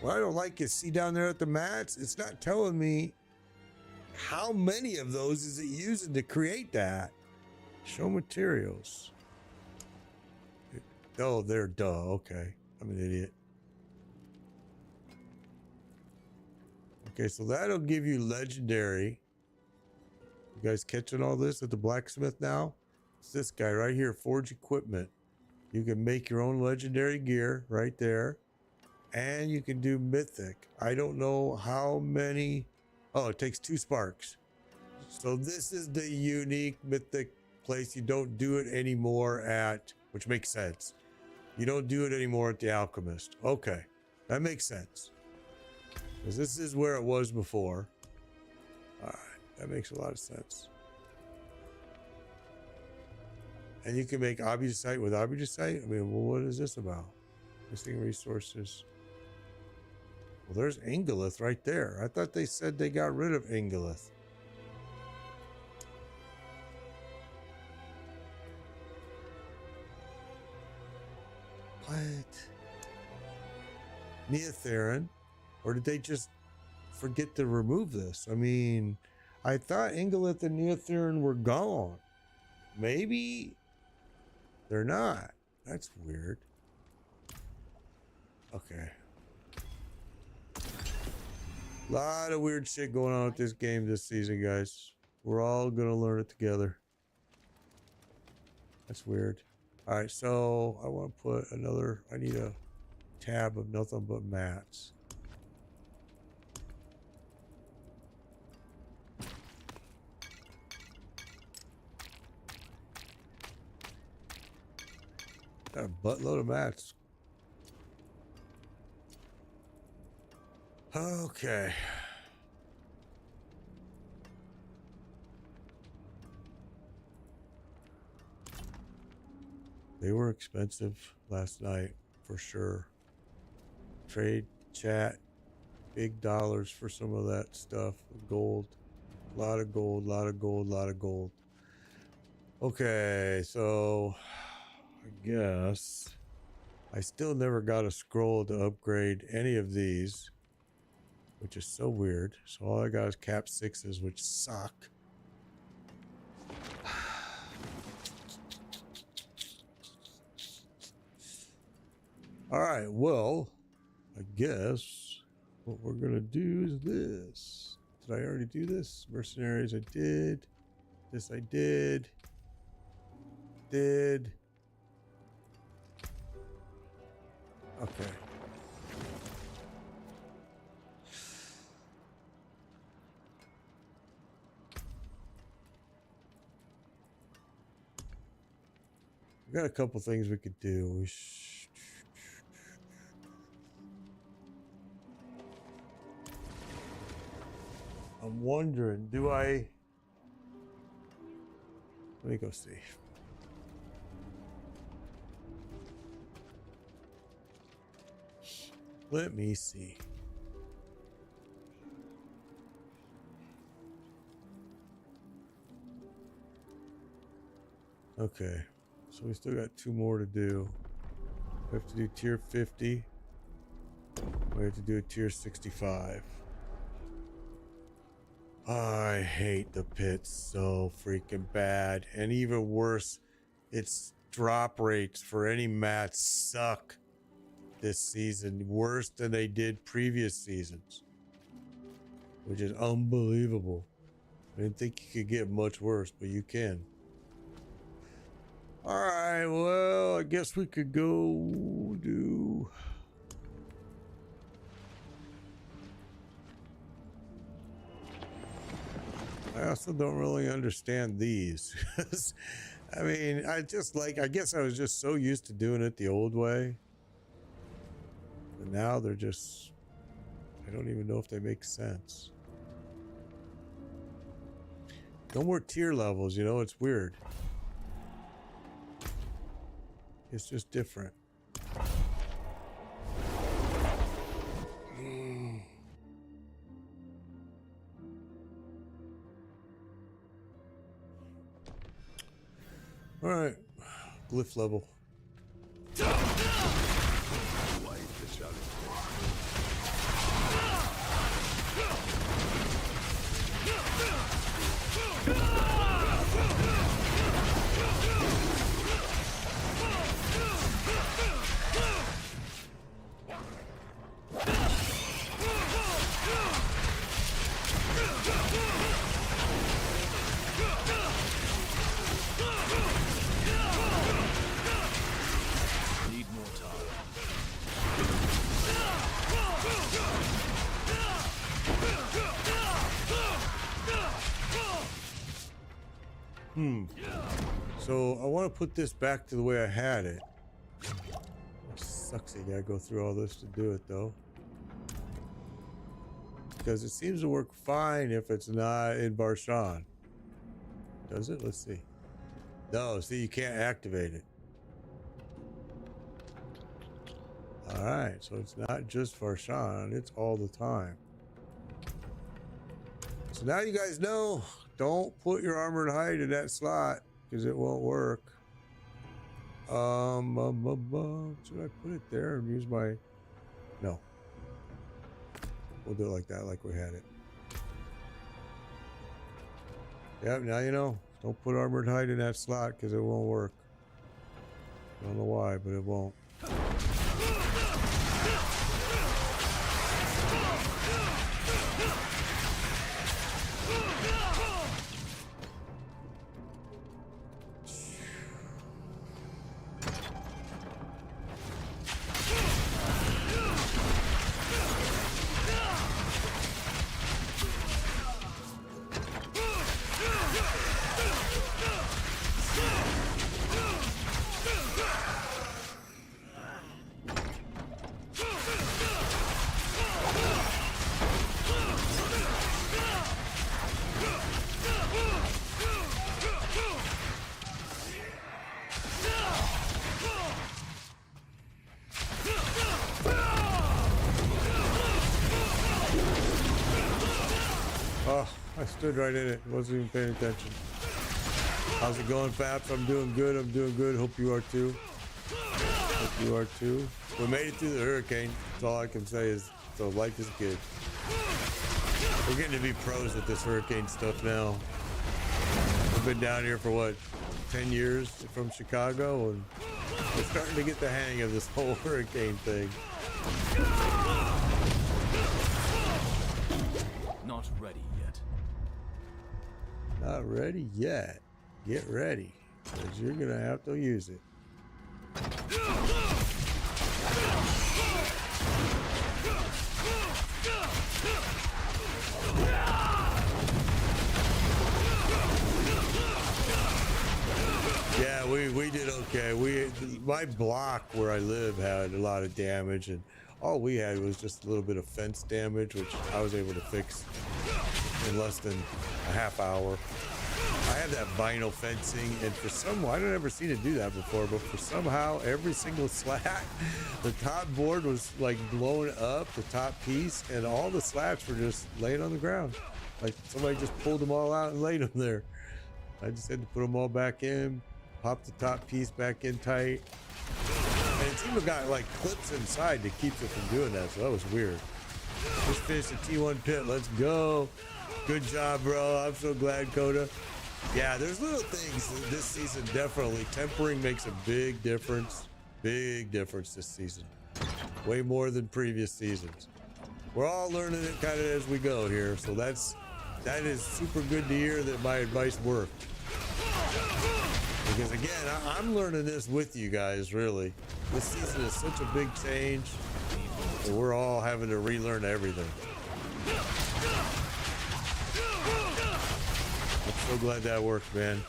What I don't like is, see down there at the mats, it's not telling me how many of those is it using to create that. Show materials. Oh, they're duh. Okay. I'm an idiot. Okay, so that'll give you legendary. You guys catching all this at the blacksmith now? It's this guy right here, Forge Equipment. You can make your own legendary gear right there. And you can do mythic. I don't know how many. Oh, it takes 2 sparks. So this is the unique mythic place. You don't do it anymore at, which makes sense. You don't do it anymore at the Alchemist. Okay, that makes sense. Because this is where it was before. All right, that makes a lot of sense. And you can make obusite with obusite. I mean, well, what is this about? Missing resources. Well, there's Ingolith right there. I thought they said they got rid of Ingolith. What? Neotherin? Or did they just forget to remove this? I mean, I thought Ingolith and Neotherin were gone. Maybe they're not. That's weird. Okay. A lot of weird shit going on with this game this season, guys. We're all gonna learn it together. That's weird. All right, so I want to put another. I need a tab of nothing but mats. Got a buttload of mats. Okay. They were expensive last night for sure. Trade, chat, big dollars for some of that stuff. Gold, a lot of gold, lot of gold, lot of gold. Okay, so I guess I still never got a scroll to upgrade any of these, which is so weird. So all I got is cap 6s, which suck. All right, well, I guess what we're gonna do is this. Did I already do this? Mercenaries, I did. This I did. Did. Okay. We got a couple things we could do. I'm wondering, do I... Let me go see. Let me see. Okay, so we still got 2 more to do. We have to do tier 50. We have to do a tier 65. I hate the pits so freaking bad. And even worse, its drop rates for any mats suck this season. Worse than they did previous seasons. Which is unbelievable. I didn't think you could get much worse, but you can. All right, well, I guess we could go do... I also don't really understand these. I mean, I guess I was just so used to doing it the old way. But now they're just, I don't even know if they make sense. No more tier levels, you know, it's weird. It's just different. All right, glyph level. Wide the challenge. Need more time. So I want to put this back to the way I had it. Sucks, you gotta go through all this to do it though. Because it seems to work fine if it's not in Barshan. Does it? Let's see. No, see, you can't activate it. Alright, so it's not just Barshan, it's all the time. So now you guys know, don't put your armored hide in that slot, because it won't work. Should I put it there and use my... No. We'll do it like that, like we had it. Yep, now you know. Don't put armored hide in that slot because it won't work. I don't know why, but it won't. Oh, I stood right in it. Wasn't even paying attention. How's it going, Faps? I'm doing good. I'm doing good. Hope you are too. Hope you are too. We made it through the hurricane. That's all I can say is, so life is good. We're getting to be pros with this hurricane stuff now. We've been down here for what, 10 years from Chicago, and we're starting to get the hang of this whole hurricane thing. Not ready yet. Not ready yet. Get ready, because you're gonna have to use it. Yeah, we did okay. My block where I live had a lot of damage, and all we had was just a little bit of fence damage, which I was able to fix in less than a half hour. I had that vinyl fencing, and for some, I don't ever seen it do that before, but for somehow every single slat, the top board was like blown up, the top piece, and all the slats were just laying on the ground. Like somebody just pulled them all out and laid them there. I just had to put them all back in, pop the top piece back in tight. And it's even got like clips inside that keeps it from doing that, so that was weird. Just finished the T1 pit, let's go. Good job, bro. I'm so glad, Coda. Yeah, there's little things this season, definitely. Tempering makes a big difference. Big difference this season. Way more than previous seasons. We're all learning it kind of as we go here, so that is super good to hear that my advice worked. Because again, I'm learning this with you guys, really. This season is such a big change that we're all having to relearn everything. I'm so glad that worked, man.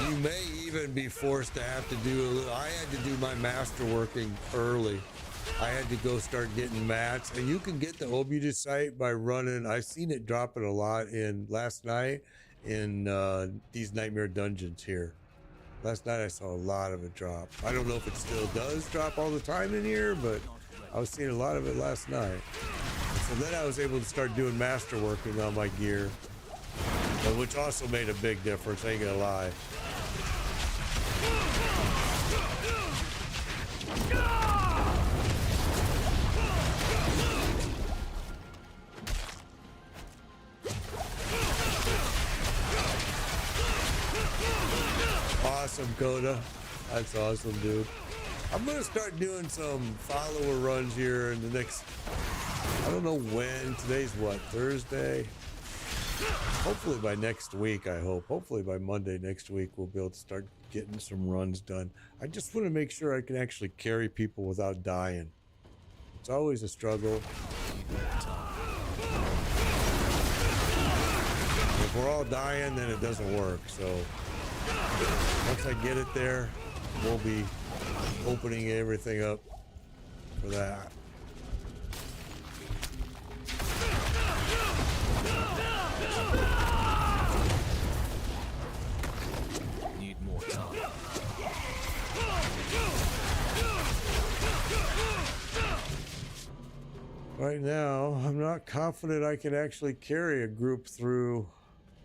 You may even be forced to have to do a little. I had to do my masterworking early. I had to go start getting mats, and you can get the obudicite by running. I've seen it dropping a lot in last night in these nightmare dungeons here. Last night I saw a lot of it drop. I don't know if it still does drop all the time in here, but I was seeing a lot of it last night. So then I was able to start doing masterworking on my gear, which also made a big difference, I ain't gonna lie. Awesome, Coda. That's awesome, dude. I'm gonna start doing some follower runs here in the next, I don't know when. Today's what, Thursday? Hopefully by next week, I hope. Hopefully by Monday next week, we'll be able to start getting some runs done. I just want to make sure I can actually carry people without dying. It's always a struggle. If we're all dying, then it doesn't work. So once I get it there, we'll be opening everything up for that. Need more time. Right now, I'm not confident I can actually carry a group through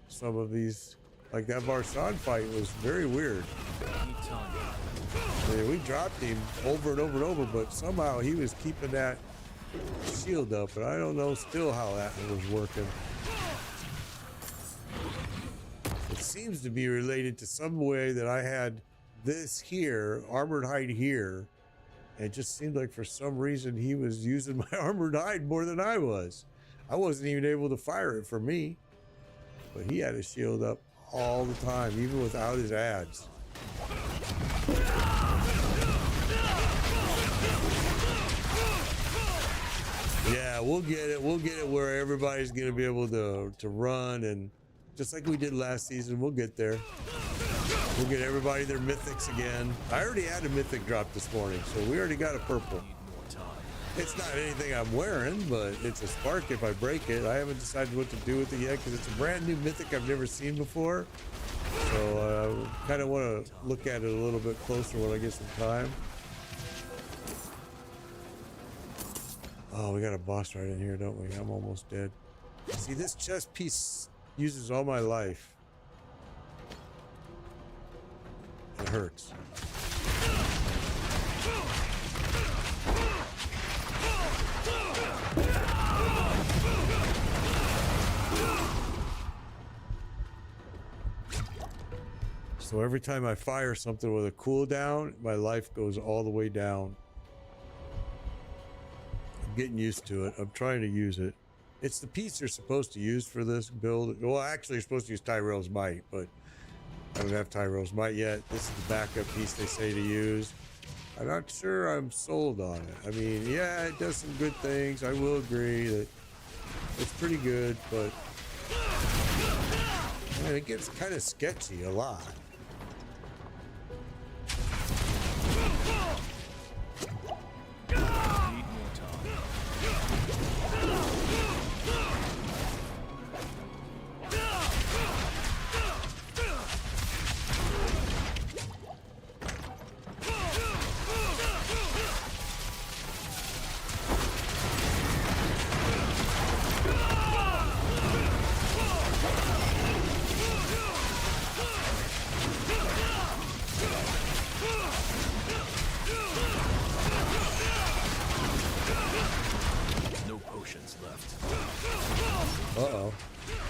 some of these. Like that Varsan fight was very weird. Need time. I mean, we dropped him over and over and over, but somehow he was keeping that shield up, and I don't know still how that was working. It seems to be related to some way that I had this here, armored hide here, and it just seemed like for some reason he was using my armored hide more than I was. I wasn't even able to fire it for me, but he had his shield up all the time, even without his ads. Yeah, we'll get it. We'll get it where everybody's going to be able to run, and just like we did last season, we'll get there. We'll get everybody their mythics again. I already had a mythic drop this morning, so we already got a purple. It's not anything I'm wearing, but it's a spark if I break it. I haven't decided what to do with it yet because it's a brand new mythic I've never seen before. So I kind of want to look at it a little bit closer when I get some time. Oh, we got a boss right in here, don't we? I'm almost dead. See, this chest piece uses all my life. It hurts. So every time I fire something with a cooldown, my life goes all the way down. I'm getting used to it. I'm trying to use it. It's the piece you're supposed to use for this build. Well, actually, you're supposed to use Tyrell's Might, but I don't have Tyrell's Might yet. This is the backup piece they say to use. I'm not sure I'm sold on it. I mean, yeah, it does some good things. I will agree that it's pretty good, but man, it gets kind of sketchy a lot.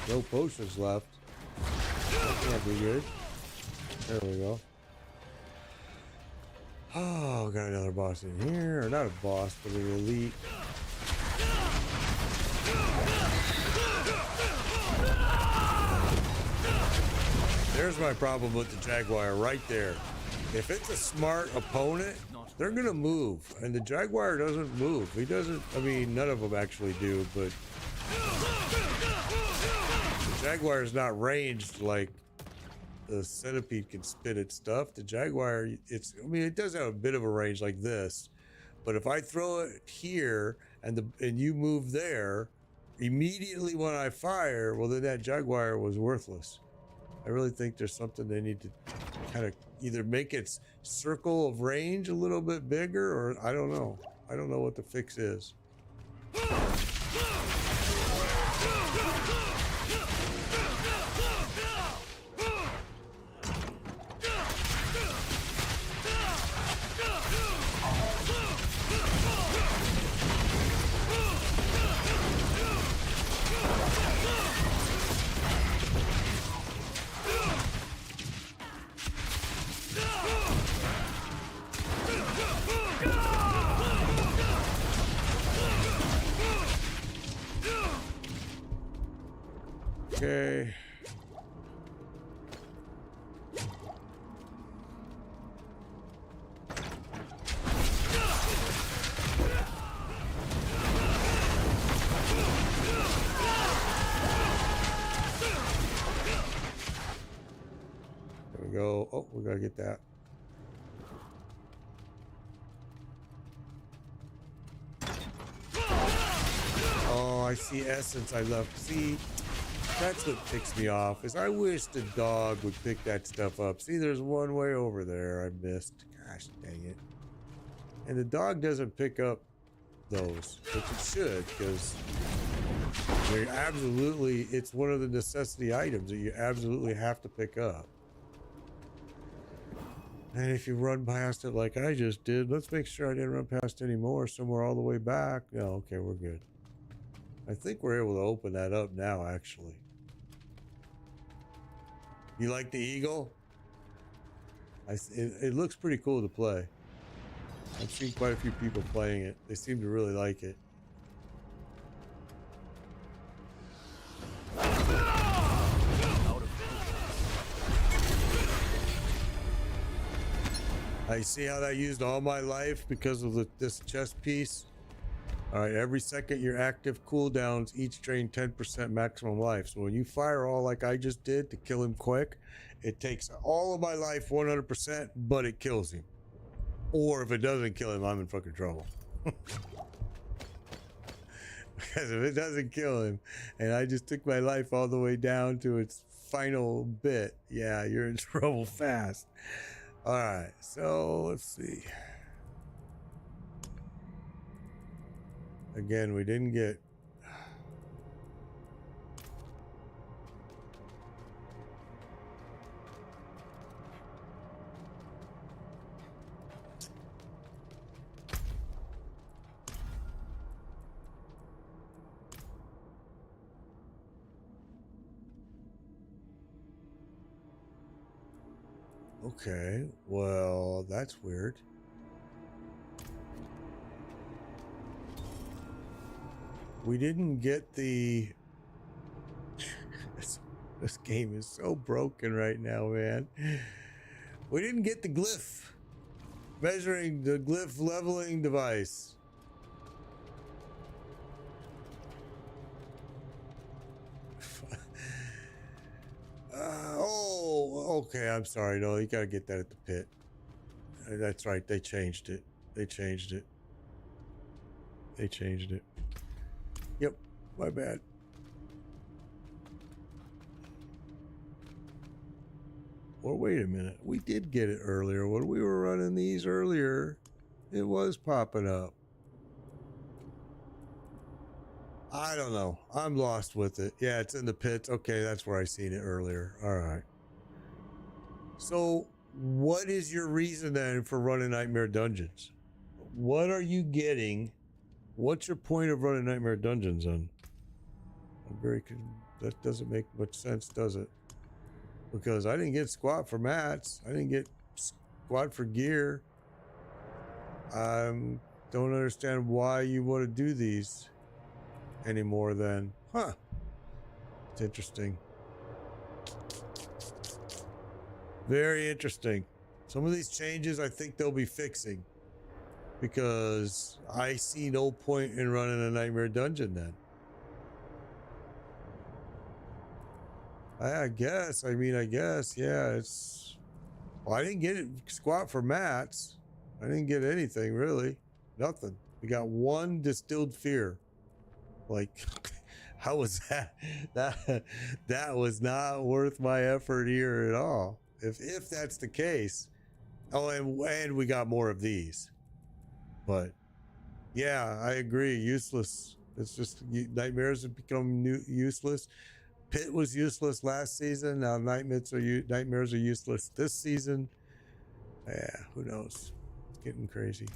No potions left. That can't be good. There we go. Oh, got another boss in here. Or not a boss, but an elite. There's my problem with the Jaguar right there. If it's a smart opponent, they're going to move. And the Jaguar doesn't move. He doesn't, I mean, none of them actually do, but the Jaguar is not ranged like the Centipede can spit its stuff. The Jaguar, it's, I mean, it does have a bit of a range like this, but if I throw it here and you move there, immediately when I fire, well, then that Jaguar was worthless. I really think there's something they need to kind of either make its circle of range a little bit bigger, or I don't know. I don't know what the fix is. Okay. There we go. Oh, we gotta get that. Oh, I see essence I left. See, that's what ticks me off, is I wish the dog would pick that stuff up. See, there's one way over there I missed. Gosh dang it. And the dog doesn't pick up those, which it should, because they're absolutely, it's one of the necessity items that you absolutely have to pick up. And if you run past it like I just did, let's make sure I didn't run past any more somewhere all the way back. No, okay, we're good. I think we're able to open that up now, actually. You like the eagle? It looks pretty cool to play. I've seen quite a few people playing it. They seem to really like it. I see how that used all my life because of this chest piece. All right, every second your active cooldowns each drain 10% maximum life. So when you fire all like I just did to kill him quick, it takes all of my life 100%, but it kills him. Or if it doesn't kill him, I'm in fucking trouble. Because if it doesn't kill him, and I just took my life all the way down to its final bit, yeah, you're in trouble fast. All right, so let's see. Again, we didn't get... Okay, well, that's weird. We didn't get the... this game is so broken right now, man. We didn't get the glyph. Measuring the glyph leveling device. Oh, okay, I'm sorry. No, you gotta get that at the pit. That's right, they changed it. They changed it. They changed it. Yep, my bad. Well, wait a minute. We did get it earlier. When we were running these earlier, it was popping up. I don't know. I'm lost with it. Yeah, it's in the pits. Okay, that's where I seen it earlier. All right. So, what is your reason then for running Nightmare Dungeons? What are you getting? What's your point of running Nightmare Dungeons on? I'm very that doesn't make much sense, does it? Because I didn't get squat for mats. I didn't get squat for gear. Don't understand why you want to do these anymore then. Huh. It's interesting. Very interesting. Some of these changes I think they'll be fixing, because I see no point in running a nightmare dungeon then. I guess. I mean, I guess. Yeah, it's... Well, I didn't get it squat for mats. I didn't get anything, really. Nothing. We got one distilled fear. Like, how was that? That was not worth my effort here at all. If that's the case. Oh, and we got more of these. But yeah, I agree. Useless. It's just nightmares have become useless. Pit was useless last season. Now nightmares are useless this season. Yeah, who knows? It's getting crazy.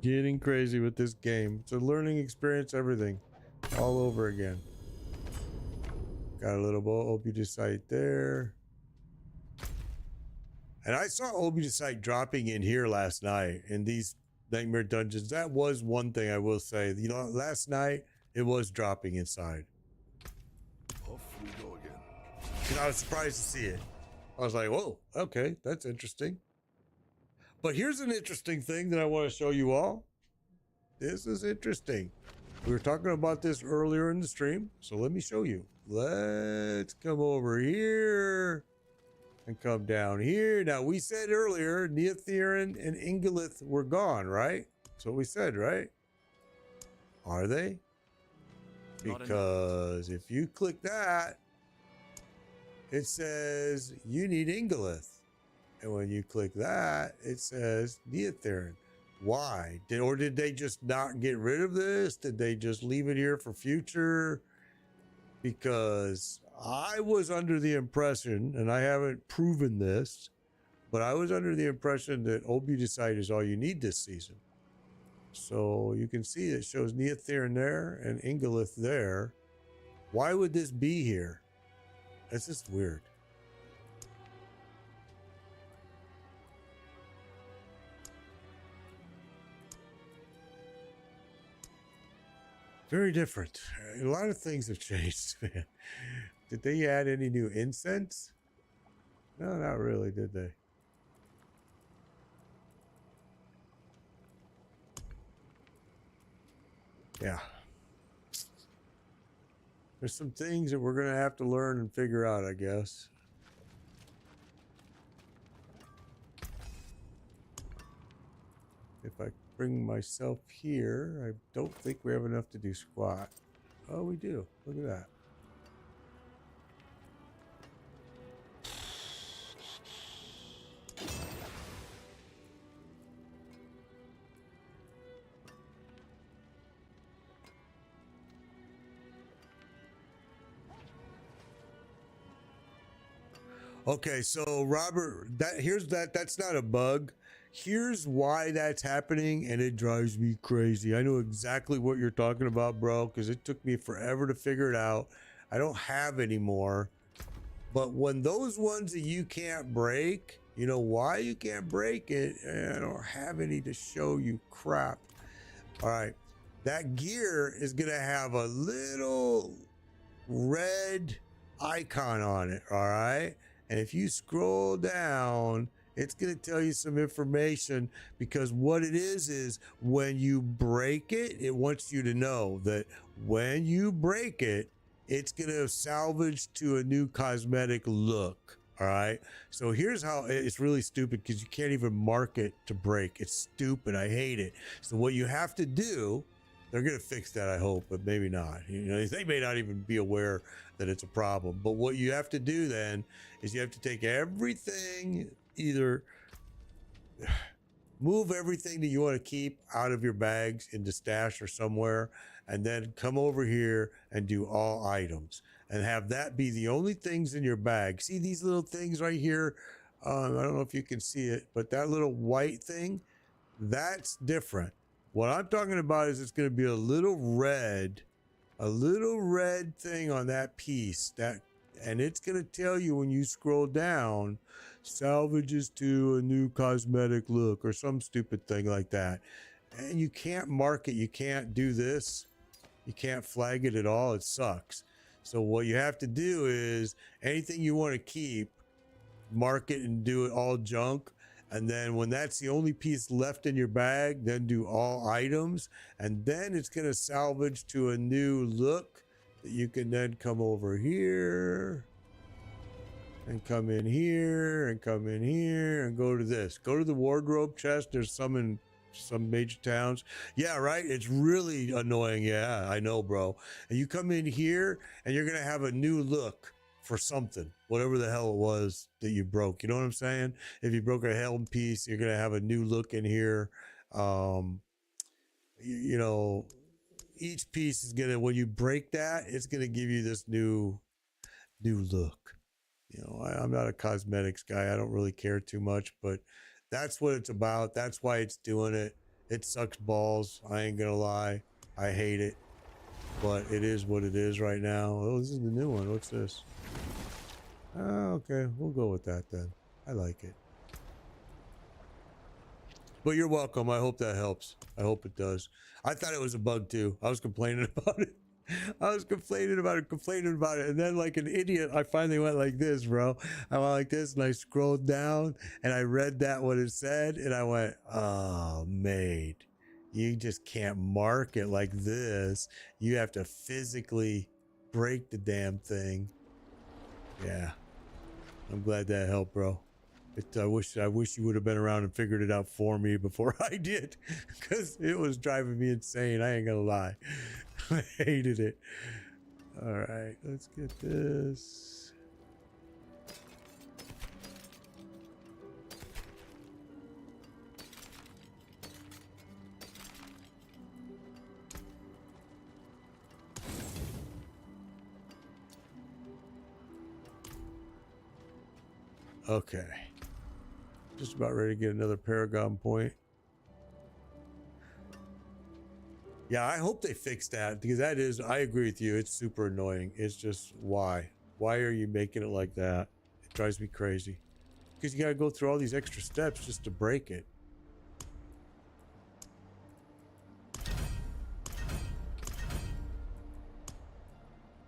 Getting crazy with this game. It's a learning experience, everything. All over again. Got a little obudicite there. And I saw obudicite dropping in here last night in these nightmare dungeons. That was one thing I will say. You know, last night it was dropping inside. Off we go again. And I was surprised to see it. I was like, whoa, okay, that's interesting. But here's an interesting thing that I want to show you all. This is interesting. We were talking about this earlier in the stream, so let me show you. Let's come over here and come down here. Now, we said earlier, Neotherin and Ingolith were gone, right? That's what we said, right? Are they? Because if you click that, it says you need Ingolith. And when you click that, it says Neotherin. Why? Did they just not get rid of this? Did they just leave it here for future? Because I was under the impression, and I haven't proven this, but I was under the impression that obudicite is all you need this season. So you can see it shows Neotherin there and Ingolith there. Why would this be here? That's just weird. Very different. A lot of things have changed, man. Did they add any new incense? No, not really, did they? Yeah. There's some things that we're going to have to learn and figure out, I guess. If I bring myself here, I don't think we have enough to do squat. Oh, we do. Look at that. Okay, so Robert, that's not a bug. Here's why that's happening, and it drives me crazy. I know exactly what you're talking about, bro, because it took me forever to figure it out. I don't have any more. But when those ones that you can't break, you know why you can't break it? I don't have any to show you. Crap. All right. That gear is going to have a little red icon on it, all right? And if you scroll down, it's going to tell you some information, because what it is when you break it, it wants you to know that when you break it, it's going to salvage to a new cosmetic look. All right. So here's how it's really stupid, because you can't even mark it to break. It's stupid. I hate it. So what you have to do, they're going to fix that, I hope, but maybe not. You know, they may not even be aware that it's a problem. But what you have to do then is you have to take everything, either move everything that you want to keep out of your bags into stash or somewhere, and then come over here and do all items and have that be the only things in your bag. See these little things right here? I don't know if you can see it, but that little white thing, that's different. What I'm talking about is it's going to be a little red thing on that piece, and it's going to tell you when you scroll down, salvages to a new cosmetic look or some stupid thing like that. And you can't mark it. You can't do this. You can't flag it at all. It sucks. So what you have to do is anything you want to keep, mark it and do it all junk. And then when that's the only piece left in your bag, then do all items. And then it's going to salvage to a new look that you can then come over here and come in here and come in here and go to this. Go to the wardrobe chest. There's some in some major towns. Yeah, right. It's really annoying. Yeah, I know, bro. And you come in here and you're going to have a new look for something, whatever the hell it was that you broke. You know what I'm saying? If you broke a helm piece, you're going to have a new look in here. You know, each piece is going to, when you break that, it's going to give you this new look. You know, I'm not a cosmetics guy. I don't really care too much, but that's what it's about. That's why it's doing it. It sucks balls. I ain't gonna lie. I hate it, but it is what it is right now. Oh, this is the new one. What's this? Oh, okay. We'll go with that then. I like it. But you're welcome. I hope that helps. I hope it does. I thought it was a bug too. I was complaining about it. I was complaining about it. And then like an idiot, I finally went like this, bro. I went like this and I scrolled down and I read that what it said. And I went, oh, mate, you just can't mark it like this. You have to physically break the damn thing. Yeah. I'm glad that helped, bro. I wish you would have been around and figured it out for me before I did, because it was driving me insane. I ain't gonna lie. I hated it. All right, let's get this. Okay. Just about ready to get another Paragon point. Yeah, I hope they fix that, because that is, I agree with you, it's super annoying. It's just, why? Why are you making it like that? It drives me crazy. Because you gotta go through all these extra steps just to break it.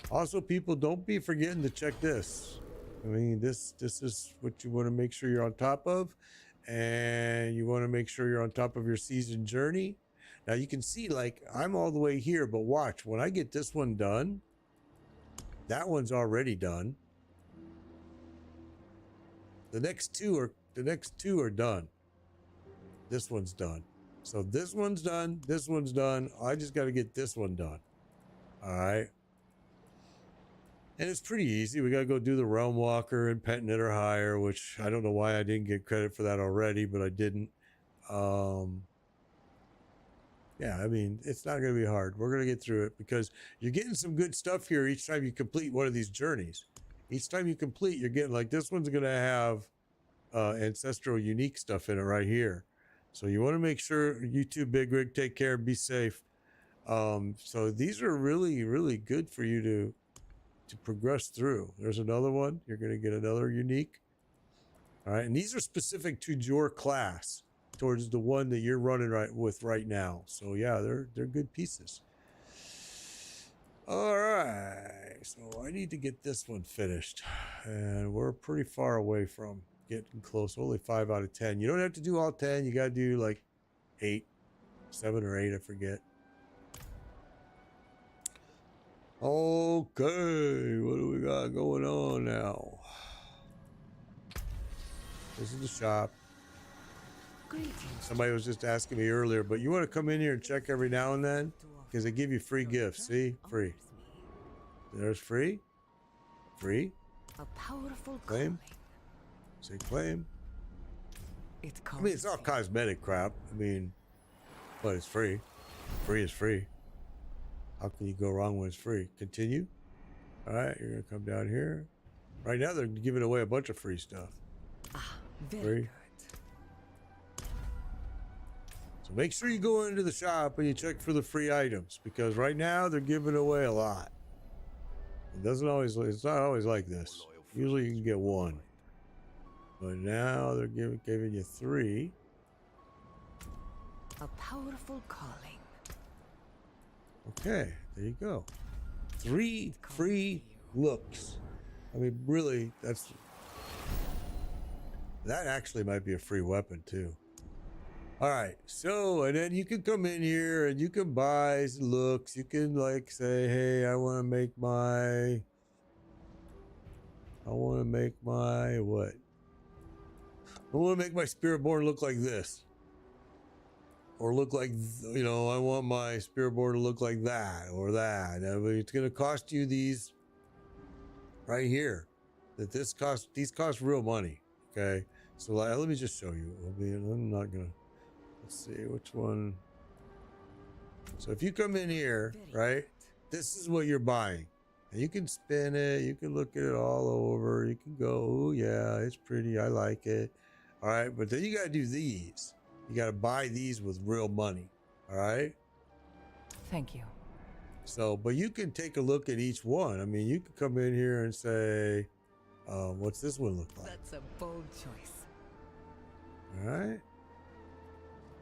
Also, people, don't be forgetting to check this. I mean, this is what you want to make sure you're on top of, and you want to make sure you're on top of your season journey. Now you can see, like, I'm all the way here, but watch, when I get this one done, that one's already done. The next two are done. This one's done. So this one's done, this one's done. I just got to get this one done. All right. And it's pretty easy. We got to go do the Realm Walker and Pet Knitter Hire, which I don't know why I didn't get credit for that already, but I didn't. Yeah, I mean, it's not going to be hard. We're going to get through it because you're getting some good stuff here each time you complete one of these journeys. Each time you complete, you're getting, like, this one's going to have ancestral unique stuff in it right here. So you want to make sure you two, Big Rig, take care and be safe. So these are really, really good for you to progress through. There's another one. You're going to get another unique. All right. And these are specific to your class, towards the one that you're running right now. So yeah, they're good pieces. All right. So I need to get this one finished, and we're pretty far away from getting close. Only 5 out of 10. You don't have to do all 10. You got to do like 8, 7 or 8. I forget. Okay, what do we got going on now? This is the shop. Somebody was just asking me earlier, but you want to come in here and check every now and then? Because they give you free gifts. See? Free. There's free. Free. A powerful Claim. Say claim. It I mean, it's all cosmetic crap. I mean, but it's free. Free is free. How can you go wrong when it's free? Continue. All right, you're going to come down here. Right now, they're giving away a bunch of free stuff. very Free. good. So make sure you go into the shop and you check for the free items, because right now they're giving away a lot. It's not always like this. Usually you can get 1. But now they're giving you 3. A powerful calling. Okay, there you go. 3 free looks. I mean, really, that actually might be a free weapon too. All right, so and then you can come in here and you can buy looks. You can like say, hey, I want to make my what? I want to make my Spiritborn look like this. Or look like, you know, I want my Spiritborn to look like that or that. I mean, it's going to cost you these right here. These cost real money. Okay. So let me just show you. I'm not going to, let's see which one. So if you come in here, right, this is what you're buying. And you can spin it. You can look at it all over. You can go, oh yeah, it's pretty. I like it. All right. But then you got to do these. You got to buy these with real money. All right. Thank you. So, but you can take a look at each one. I mean, you can come in here and say, what's this one look like? That's a bold choice. All right.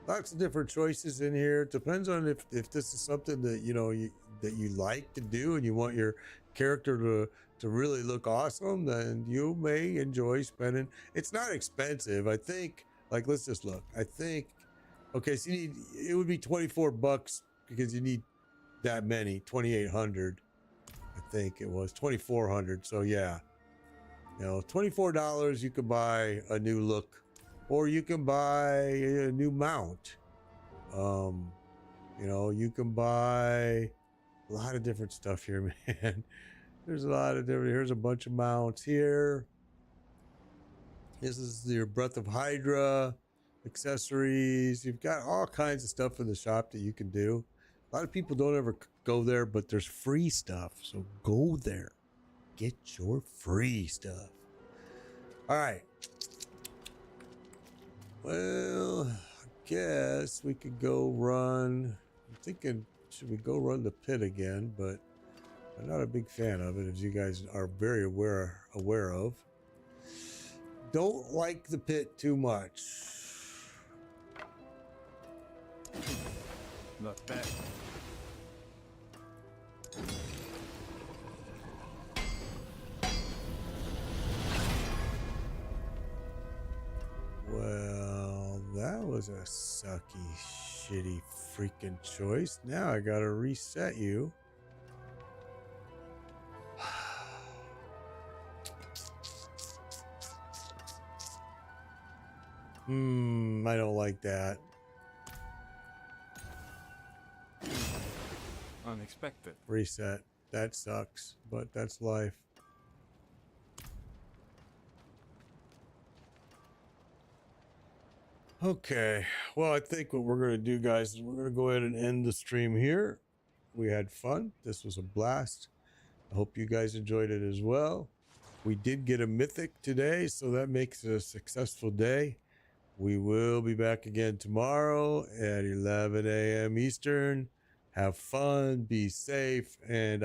Lots of different choices in here. It depends on if this is something that, you know, that you like to do and you want your character to really look awesome, then you may enjoy spending. It's not expensive. I think, like, let's just look. I think, okay, so it would be $24 because you need that many, 2,800. I think it was 2,400. So yeah, you know, $24 you could buy a new look, or you can buy a new mount. You know, you can buy a lot of different stuff here, man. There's a lot of different. Here's a bunch of mounts here. This is your Breath of Hydra accessories. You've got all kinds of stuff in the shop that you can do. A lot of people don't ever go there, but there's free stuff. So go there. Get your free stuff. All right. Well, I guess we could go run. I'm thinking, should we go run the pit again? But I'm not a big fan of it, as you guys are very aware of. Don't like the pit too much. Not bad. Well, that was a sucky, shitty freaking choice. Now I gotta reset you. I don't like that. Unexpected. Reset. That sucks, but that's life. Okay, well, I think what we're going to do, guys, is we're going to go ahead and end the stream here. We had fun. This was a blast. I hope you guys enjoyed it as well. We did get a mythic today, so that makes it a successful day. We will be back again tomorrow at 11 a.m. Eastern. Have fun, be safe, and